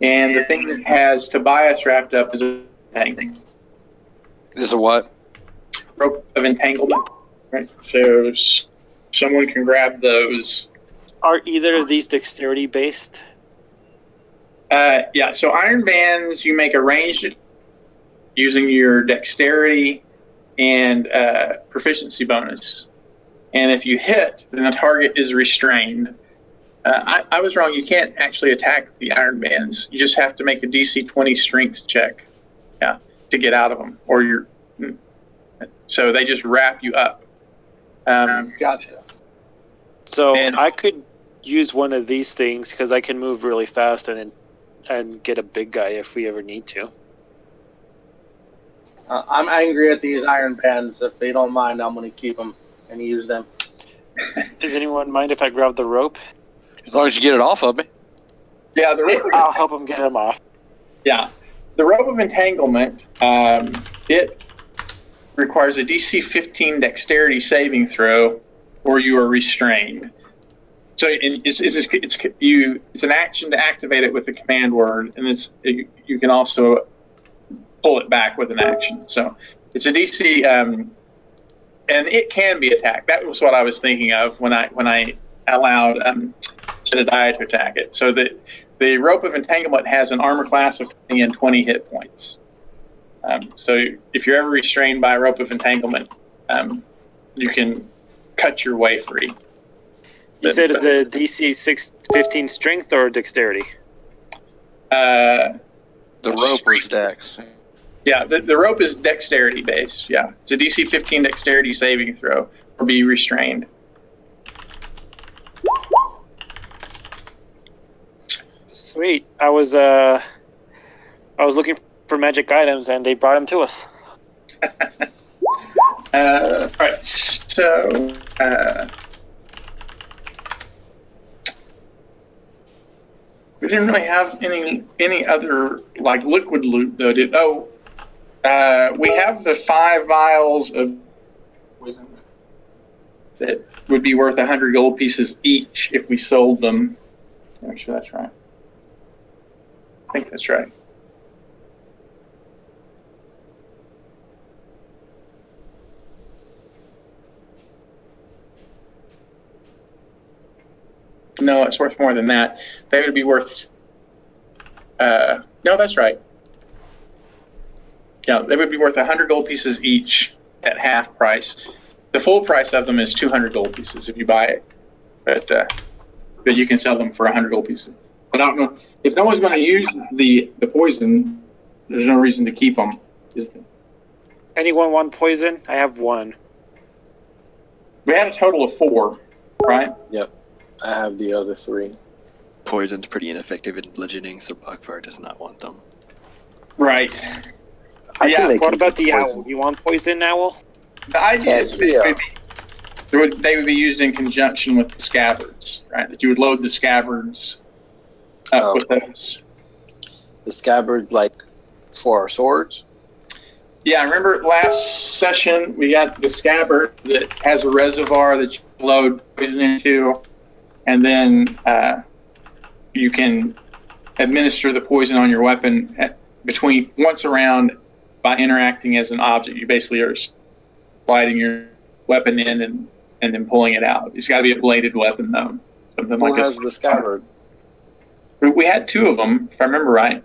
Speaker 1: And the thing that has Tobias wrapped up is a entanglement.
Speaker 7: Is a what?
Speaker 1: Rope of entanglement. Right. So someone can grab those.
Speaker 3: Are either of these dexterity based?
Speaker 1: Yeah, so iron bands, you make a ranged using your dexterity and proficiency bonus. And if you hit, then the target is restrained. I was wrong. You can't actually attack the iron bands. You just have to make a DC 20 strength check, yeah, to get out of them. So they just wrap you up.
Speaker 6: Gotcha.
Speaker 3: So
Speaker 1: And-
Speaker 3: I could use one of these things because I can move really fast and get a big guy if we ever need to.
Speaker 6: I'm angry at these iron bands. If they don't mind, I'm going to keep them and use them.
Speaker 3: Does anyone mind if I grab the rope?
Speaker 7: As long as you get it off of me.
Speaker 1: Yeah,
Speaker 3: I'll help him get him off.
Speaker 1: Yeah, the rope of entanglement. It requires a DC 15 dexterity saving throw, or you are restrained. So it's an action to activate it with the command word, and you can also pull it back with an action. So it's a DC, and it can be attacked. That was what I was thinking of when I allowed Jedediah to attack it. So the rope of entanglement has an armor class of 20 and 20 hit points. So if you're ever restrained by a rope of entanglement, you can cut your way free.
Speaker 3: You said it's a DC 15 strength or dexterity?
Speaker 7: The rope was dex.
Speaker 1: Yeah, the rope is dexterity based. Yeah, it's a DC 15 dexterity saving throw or be restrained.
Speaker 3: Sweet. I was looking for magic items and they brought them to us.
Speaker 1: All right, so we didn't really have any other like liquid loot though. We have the 5 vials of poison that would be worth 100 gold pieces each if we sold them. Make sure that's right. I think that's right. No, it's worth more than that. They would be worth. No, that's right. Yeah, they would be worth 100 gold pieces each at half price. The full price of them is 200 gold pieces if you buy it, but you can sell them for 100 gold pieces. But I don't know if no one's going to use the poison. There's no reason to keep them. Is there?
Speaker 3: Anyone want poison? I have 1.
Speaker 1: We had a total of 4, right?
Speaker 5: Yep. I have the other 3.
Speaker 2: Poison's pretty ineffective in bludgeoning, so Bugfire does not want them.
Speaker 1: Right.
Speaker 5: I
Speaker 1: Yeah,
Speaker 5: can make
Speaker 3: What
Speaker 5: him
Speaker 3: about the
Speaker 5: poison.
Speaker 3: owl? You want poison, owl?
Speaker 1: The idea is
Speaker 5: Yeah.
Speaker 1: they would be used in conjunction with the scabbards, right? That you would load the scabbards up with those.
Speaker 5: The scabbards, like, for our swords?
Speaker 1: Yeah, I remember last session we got the scabbard that has a reservoir that you can load poison into, and then you can administer the poison on your weapon between once a round by interacting as an object. You basically are sliding your weapon in and then pulling it out. It's got to be a bladed weapon, though. Something
Speaker 5: Who
Speaker 1: like
Speaker 5: has
Speaker 1: this.
Speaker 5: the scabbard?
Speaker 1: We had 2 of them, if I remember right.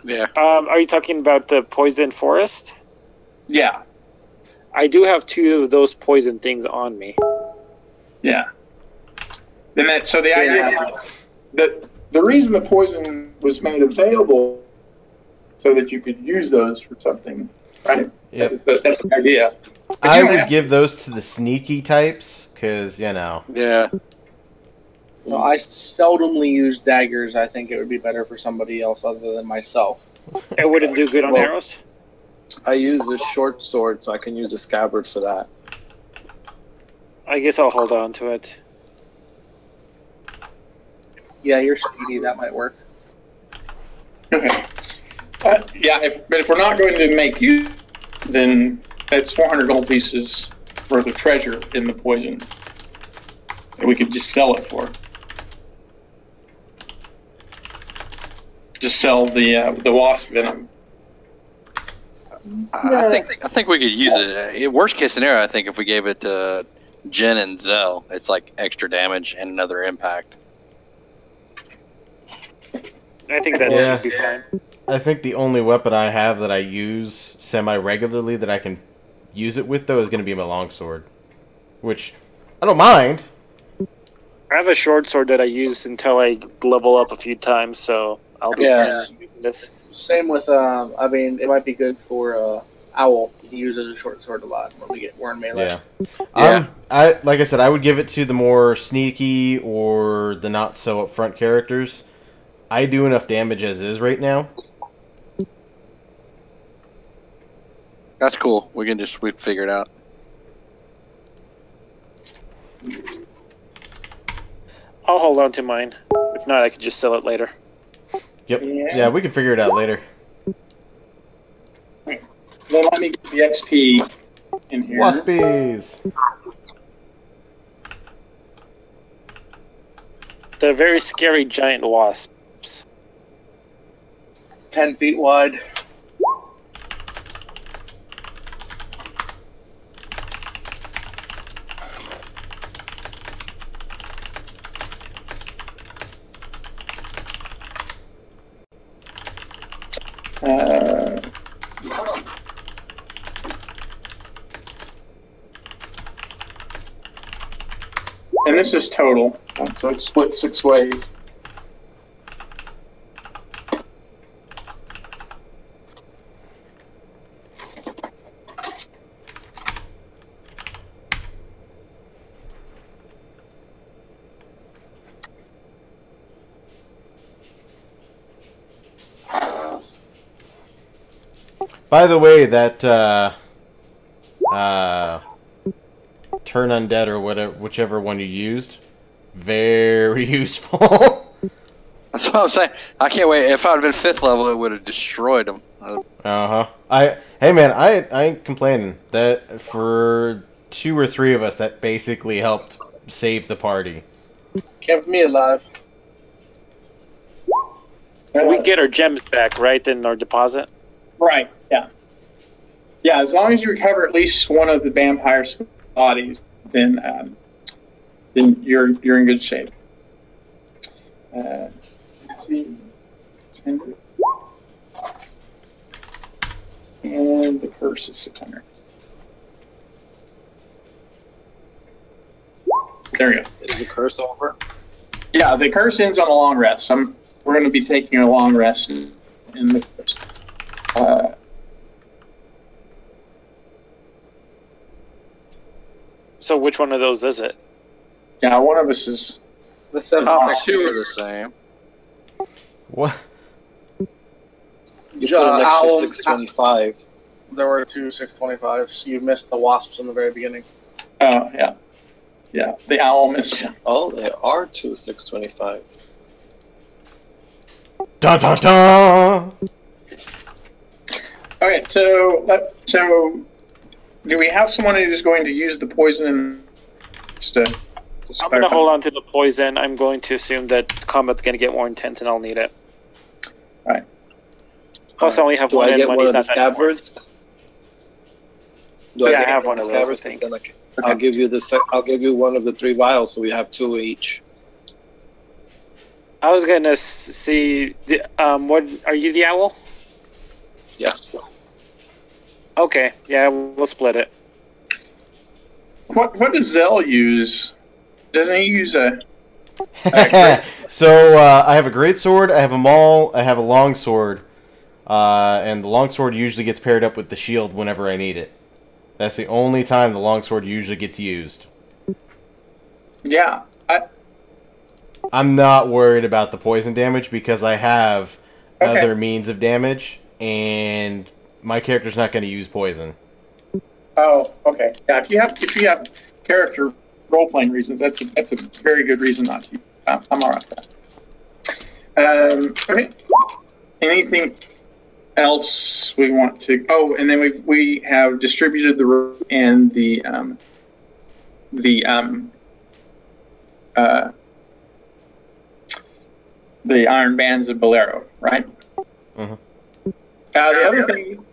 Speaker 7: Yeah.
Speaker 3: Are you talking about the poison forest?
Speaker 1: Yeah,
Speaker 3: I do have 2 of those poison things on me.
Speaker 1: yeah. Then so the idea that the reason the poison was made available so that you could use those for something, right?
Speaker 4: Yep.
Speaker 1: That's the idea.
Speaker 4: I
Speaker 1: you
Speaker 4: would
Speaker 1: have-
Speaker 4: give those to the sneaky types, because,
Speaker 7: Yeah.
Speaker 6: No, I seldomly use daggers. I think it would be better for somebody else other than myself.
Speaker 3: It wouldn't do good on
Speaker 5: Well-
Speaker 3: arrows?
Speaker 5: I use a short sword, so I can use a scabbard for that.
Speaker 3: I guess I'll hold on to it.
Speaker 6: Yeah, you're speedy. That might work.
Speaker 1: Okay. Yeah, but if we're not going to make use, then that's 400 gold pieces worth of treasure in the poison that we could just sell it for. Just sell the wasp venom.
Speaker 7: I think we could use it. Worst case scenario, I think if we gave it to Jen and Zell, it's like extra damage and another impact.
Speaker 3: I think that
Speaker 4: Yeah.
Speaker 3: should be fine.
Speaker 4: I think the only weapon I have that I use semi-regularly that I can use it with, though, is going to be my longsword. Which, I don't mind.
Speaker 3: I have a short sword that I use until I level up a few times, so I'll be fine using this.
Speaker 6: Same with, I mean, it might be good for Owl. He uses a short sword a lot when we're in melee.
Speaker 4: Yeah. Like I said, I would give it to the more sneaky or the not so upfront characters. I do enough damage as is right now.
Speaker 7: That's cool. We figure it out.
Speaker 3: I'll hold on to mine. If not, I can just sell it later.
Speaker 4: Yep. Yeah, we can figure it out later.
Speaker 1: Then let me get the XP in here.
Speaker 4: Waspies!
Speaker 3: They're very scary giant wasps.
Speaker 6: 10 feet wide.
Speaker 1: And this is total, so it's split 6 ways.
Speaker 4: By the way, that turn undead or whatever, whichever one you used, very useful.
Speaker 7: That's what I'm saying. I can't wait. If I'd been 5th level, it would have destroyed them.
Speaker 4: Hey man, I ain't complaining. That for 2 or 3 of us, that basically helped save the party.
Speaker 6: Kept me alive.
Speaker 3: We get our gems back, right, in our deposit?
Speaker 1: Right, yeah. Yeah, as long as you recover at least one of the vampire's bodies, then you're in good shape. Let's see. And the curse is 600. There we go.
Speaker 5: Is the curse over?
Speaker 1: Yeah, the curse ends on a long rest. We're going to be taking a long rest in the curse.
Speaker 3: So which one of those is it?
Speaker 1: Yeah, one of us is...
Speaker 6: The 7
Speaker 7: 2 are the same.
Speaker 4: What?
Speaker 5: You put an extra
Speaker 6: Owls-
Speaker 5: 625.
Speaker 6: There were 2 625s. You missed the wasps in the very beginning.
Speaker 1: Oh, yeah. Yeah, the owl missed you.
Speaker 5: Oh, there are 2 625s.
Speaker 4: Dun dun dun!
Speaker 1: Okay, so do we have someone who's going to use the poison and
Speaker 3: I'm going to hold on to the poison. I'm going to assume that combat's going to get more intense and I'll need it.
Speaker 1: Right.
Speaker 3: Plus, I only have
Speaker 5: Do
Speaker 3: one
Speaker 5: I
Speaker 3: and
Speaker 5: get one
Speaker 3: money's
Speaker 5: of the
Speaker 3: not that important.
Speaker 5: scabbards? Do
Speaker 3: Yeah, I
Speaker 5: get
Speaker 3: have one of those, I
Speaker 5: scabbards?
Speaker 3: think.
Speaker 5: Then I'll give you I'll give you one of the 3 vials, so we have 2 each.
Speaker 3: I was going to see... what are you the owl?
Speaker 5: Yeah.
Speaker 3: Okay, yeah, we'll split it.
Speaker 1: What does Zell use? Doesn't he use a...
Speaker 4: So, I have a great sword, I have a maul, I have a long sword. And the longsword usually gets paired up with the shield whenever I need it. That's the only time the longsword usually gets used.
Speaker 1: Yeah.
Speaker 4: I'm not worried about the poison damage because I have other means of damage, and my character's not going to use poison.
Speaker 1: Oh, okay. Yeah, if you have character role-playing reasons, that's a very good reason not to. I'm all right with that. Okay. Anything else we want to? Oh, and then we have distributed the rope and the iron bands of Bolero, right?
Speaker 4: Mm-hmm.
Speaker 1: The other thing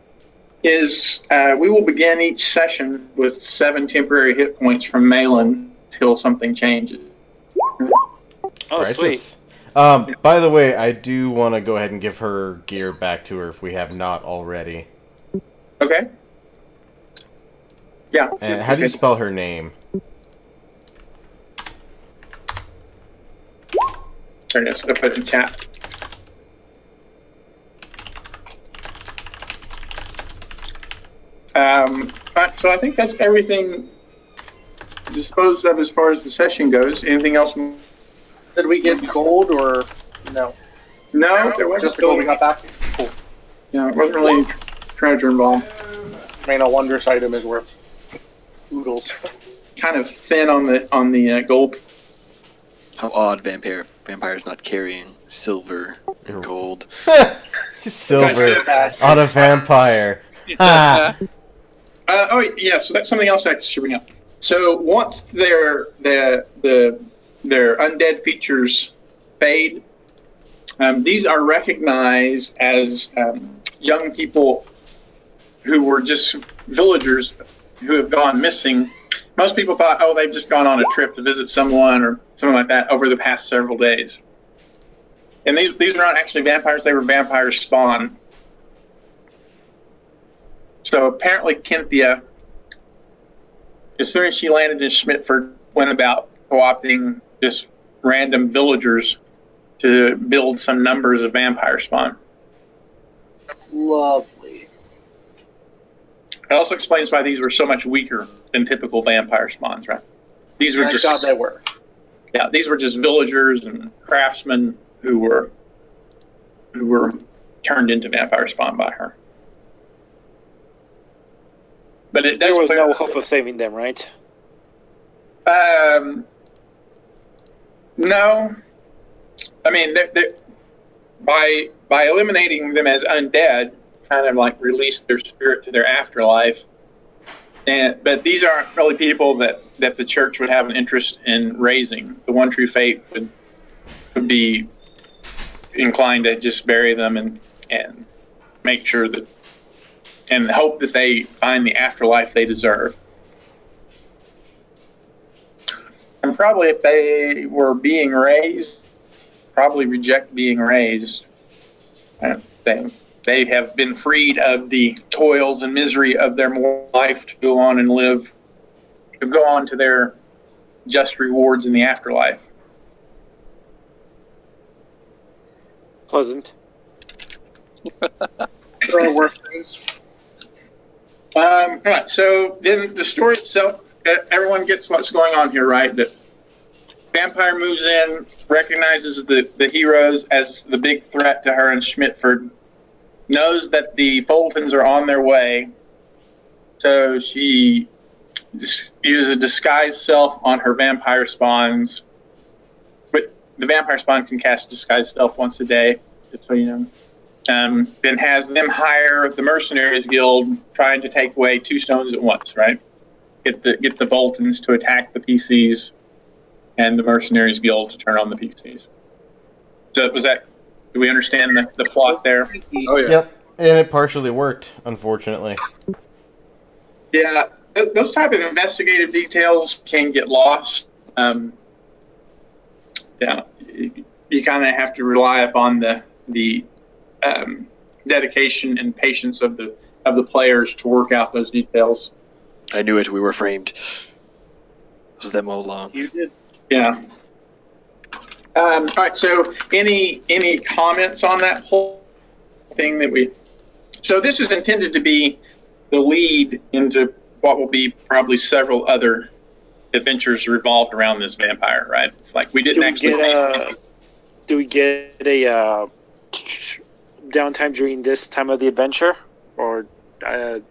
Speaker 1: is we will begin each session with 7 temporary hit points from Malin until something changes.
Speaker 3: Oh,
Speaker 4: Righteous.
Speaker 3: sweet.
Speaker 4: By the way, I do want to go ahead and give her gear back to her if we have not already.
Speaker 1: Okay. Yeah.
Speaker 4: And how do you spell her name?
Speaker 1: Sorry, let's go put it in chat. So I think that's everything disposed of as far as the session goes. Anything else?
Speaker 6: Did we get gold or no?
Speaker 1: No, there wasn't
Speaker 6: Just the gold we got back? Cool.
Speaker 1: Yeah, it wasn't really treasure involved.
Speaker 6: I mean, a wondrous item is worth oodles.
Speaker 1: Kind of thin on the gold.
Speaker 2: How odd, vampires not carrying silver and gold.
Speaker 4: Silver on a vampire. Ha!
Speaker 1: Oh yeah, so that's something else I should bring up. So once their undead features fade, these are recognized as young people who were just villagers who have gone missing. Most people thought, oh, they've just gone on a trip to visit someone or something like that over the past several days. And these are not actually vampires; they were vampire spawn. So apparently Cynthia, as soon as she landed in Schmidtford, went about co-opting just random villagers to build some numbers of vampire spawn.
Speaker 6: Lovely.
Speaker 1: It also explains why these were so much weaker than typical vampire spawns, right? These were
Speaker 6: I thought they were.
Speaker 1: Yeah, these were just villagers and craftsmen who were turned into vampire spawn by her. But it does
Speaker 3: There was
Speaker 1: clear,
Speaker 3: no hope of saving them, right?
Speaker 1: No. I mean, by eliminating them as undead, kind of like released their spirit to their afterlife. But these aren't really people that the church would have an interest in raising. The One True Faith would be inclined to just bury them and make sure that, and hope that they find the afterlife they deserve. And probably if they were being raised, probably reject being raised. They have been freed of the toils and misery of their mortal life to go on and live, to go on to their just rewards in the afterlife.
Speaker 3: Pleasant.
Speaker 6: There are worse things.
Speaker 1: Right, so then the story itself, everyone gets what's going on here, right? That Vampire moves in, recognizes the heroes as the big threat to her in Schmidtford, knows that the Fultons are on their way, so she uses a disguised self on her vampire spawns. But the vampire spawn can cast disguised self once a day, just so you know. Then has them hire the Mercenaries Guild, trying to take away two stones at once, right? Get the Fultons to attack the PCs, and the Mercenaries Guild to turn on the PCs. So do we understand the plot there?
Speaker 6: Oh yeah.
Speaker 4: Yep, and it partially worked, unfortunately.
Speaker 1: Yeah, those type of investigative details can get lost. Yeah, you kind of have to rely upon the dedication and patience of the players to work out those details.
Speaker 2: I knew it. We were framed. It was them all along.
Speaker 6: You did.
Speaker 1: Yeah. All right. So, any comments on that whole thing that we? So this is intended to be the lead into what will be probably several other adventures revolved around this vampire, right? It's like we didn't
Speaker 3: Do we get a downtime during this time of the adventure, or are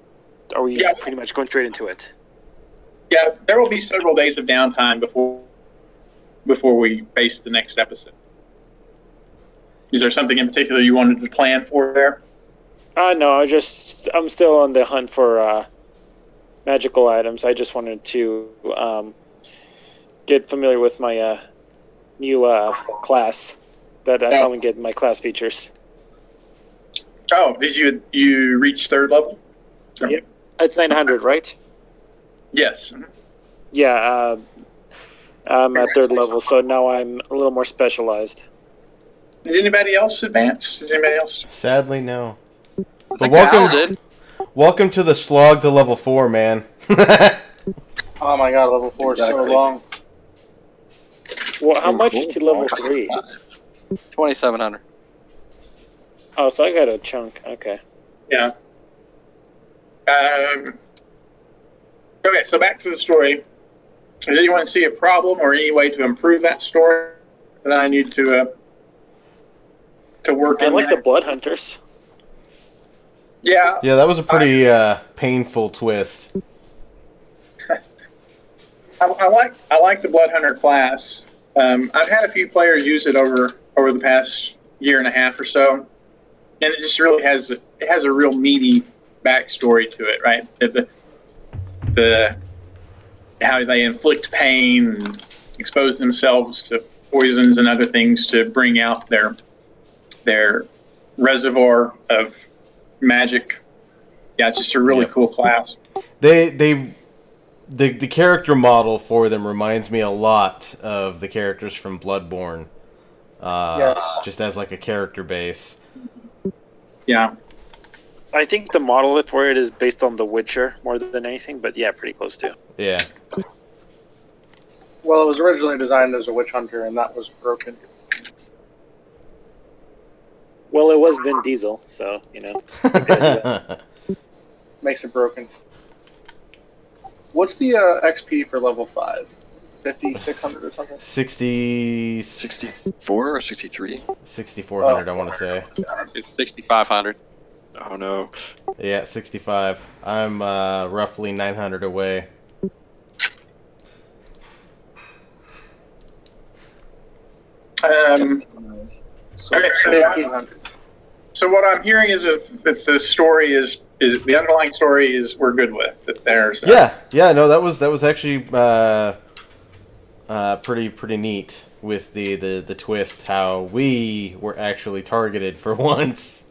Speaker 3: we pretty much going straight into it?
Speaker 1: Yeah, there will be several days of downtime before we face the next episode. Is there something in particular you wanted to plan for there?
Speaker 3: No, I'm still on the hunt for magical items. I just wanted to get familiar with my new class that I finally get my class features.
Speaker 1: Oh, did you reach 3rd level? So.
Speaker 3: Yep. It's 900, right?
Speaker 1: Yes.
Speaker 3: Yeah, I'm at 3rd level, so now I'm a little more specialized.
Speaker 1: Did anybody else advance? Did anybody else?
Speaker 4: Sadly, no.
Speaker 7: I
Speaker 4: But
Speaker 7: think the owl did.
Speaker 4: welcome to the slog to level 4, man.
Speaker 6: Oh my god, level 4 is so
Speaker 5: Exactly.
Speaker 6: long.
Speaker 3: Well, how much to level 3?
Speaker 7: 2,700.
Speaker 3: Oh, so I got a chunk. Okay.
Speaker 1: Yeah. Okay, so back to the story. Does anyone see a problem or any way to improve that story that I need to work
Speaker 3: I
Speaker 1: in?
Speaker 3: like the blood hunters.
Speaker 1: Yeah,
Speaker 4: Yeah, that was a pretty painful twist.
Speaker 1: I like the Blood Hunter class. I've had a few players use it over the past year and a half or so, and it just really has a real meaty backstory to it, right? The how they inflict pain and expose themselves to poisons and other things to bring out their reservoir of magic. Yeah, it's just a really cool class.
Speaker 4: The character model for them reminds me a lot of the characters from Bloodborne.
Speaker 6: Yes.
Speaker 4: Just as like a character base.
Speaker 1: Yeah.
Speaker 3: I think the monolith for it is based on The Witcher more than anything, but yeah, pretty close too.
Speaker 4: Yeah.
Speaker 6: Well, it was originally designed as a witch hunter, and that was broken.
Speaker 3: Well, it was Vin Diesel, so, you know.
Speaker 6: Makes it broken. What's the XP for level 5? 5,600 or something?
Speaker 2: 64 or 63?
Speaker 4: 6,400, I want to say.
Speaker 7: It's 6,500.
Speaker 2: Oh no.
Speaker 4: Yeah, 65. I'm roughly 900 away.
Speaker 5: So,
Speaker 1: Okay, so
Speaker 6: 1,500.
Speaker 1: So what I'm hearing is that the story is the underlying story is we're good with that. There's
Speaker 4: Yeah, no, that was actually pretty neat with the twist how we were actually targeted for once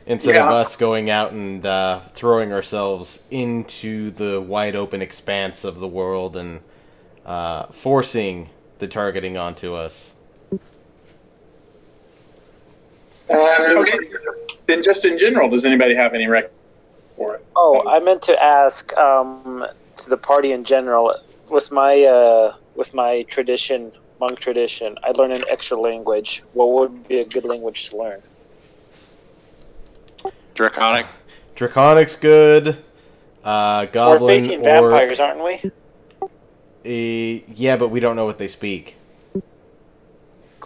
Speaker 4: instead of us going out and throwing ourselves into the wide open expanse of the world and forcing the targeting onto us.
Speaker 1: Then just in general, does anybody have any rec for it?
Speaker 3: Oh, I meant to ask to the party in general. With my tradition, monk tradition, I learned an extra language. What would be a good language to learn?
Speaker 7: Draconic.
Speaker 4: Draconic's good. Goblin,
Speaker 3: We're facing vampires, aren't we?
Speaker 4: Yeah, but we don't know what they speak.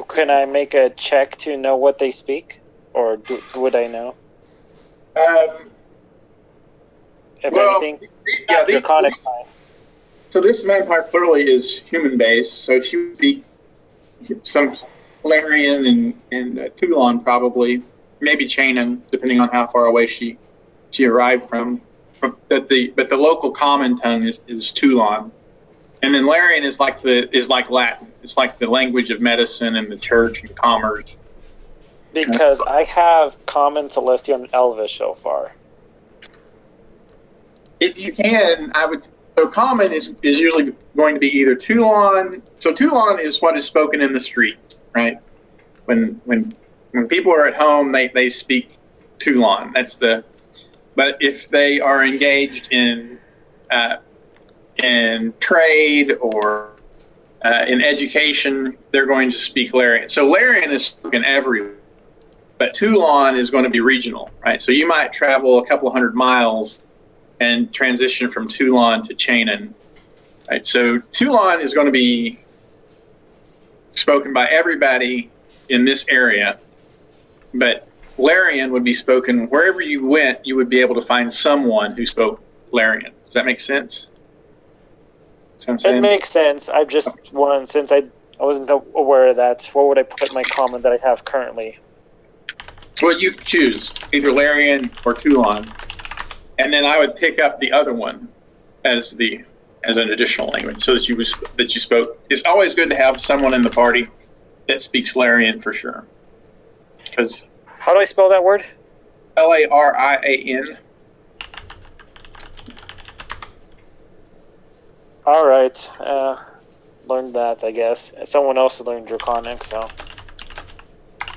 Speaker 3: Can I make a check to know what they speak? Or would I know? If anything,
Speaker 1: yeah,
Speaker 3: Draconic fine.
Speaker 1: So this vampire clearly is human-based, so she would be some Larian and Toulon probably, maybe Chanin, depending on how far away she arrived from. But the local common tongue is Toulon, and then Larian is like Latin. It's like the language of medicine and the church and commerce.
Speaker 3: Because I have Common, Celestial, and Elvish so far.
Speaker 1: If you can, I would. So common is usually going to be either Toulon. So Toulon is what is spoken in the streets, right? When people are at home, they speak Toulon. That's the. But if they are engaged in trade or in education, they're going to speak Larian. So Larian is spoken everywhere, but Toulon is going to be regional, right? So you might travel a couple hundred miles and transition from Toulon to Chanin, right? So Toulon is going to be spoken by everybody in this area, but Larian would be spoken wherever you went. You would be able to find someone who spoke Larian. Does that make sense? That's what I'm saying.
Speaker 3: It makes sense. I just wanted, since I wasn't aware of that, what would I put in my common that I have currently?
Speaker 1: Well, you choose either Larian or Toulon, and then I would pick up the other one as an additional language, so that you spoke. It's always good to have someone in the party that speaks Larian for sure. Because
Speaker 3: how do I spell that word?
Speaker 1: Larian.
Speaker 3: All right, learned that, I guess. Someone else learned Draconic, so.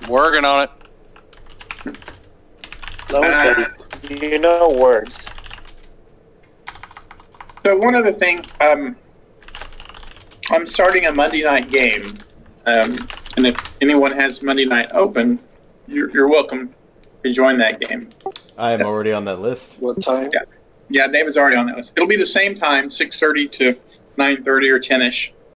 Speaker 7: Working on it.
Speaker 3: Slow and steady. You know words.
Speaker 1: So one other thing, I'm starting a Monday night game, and if anyone has Monday night open, you're welcome to join that game.
Speaker 4: I am already on that list.
Speaker 5: What time?
Speaker 1: Yeah, David's already on that list. It'll be the same time, 6:30 to 9:30 or 10ish.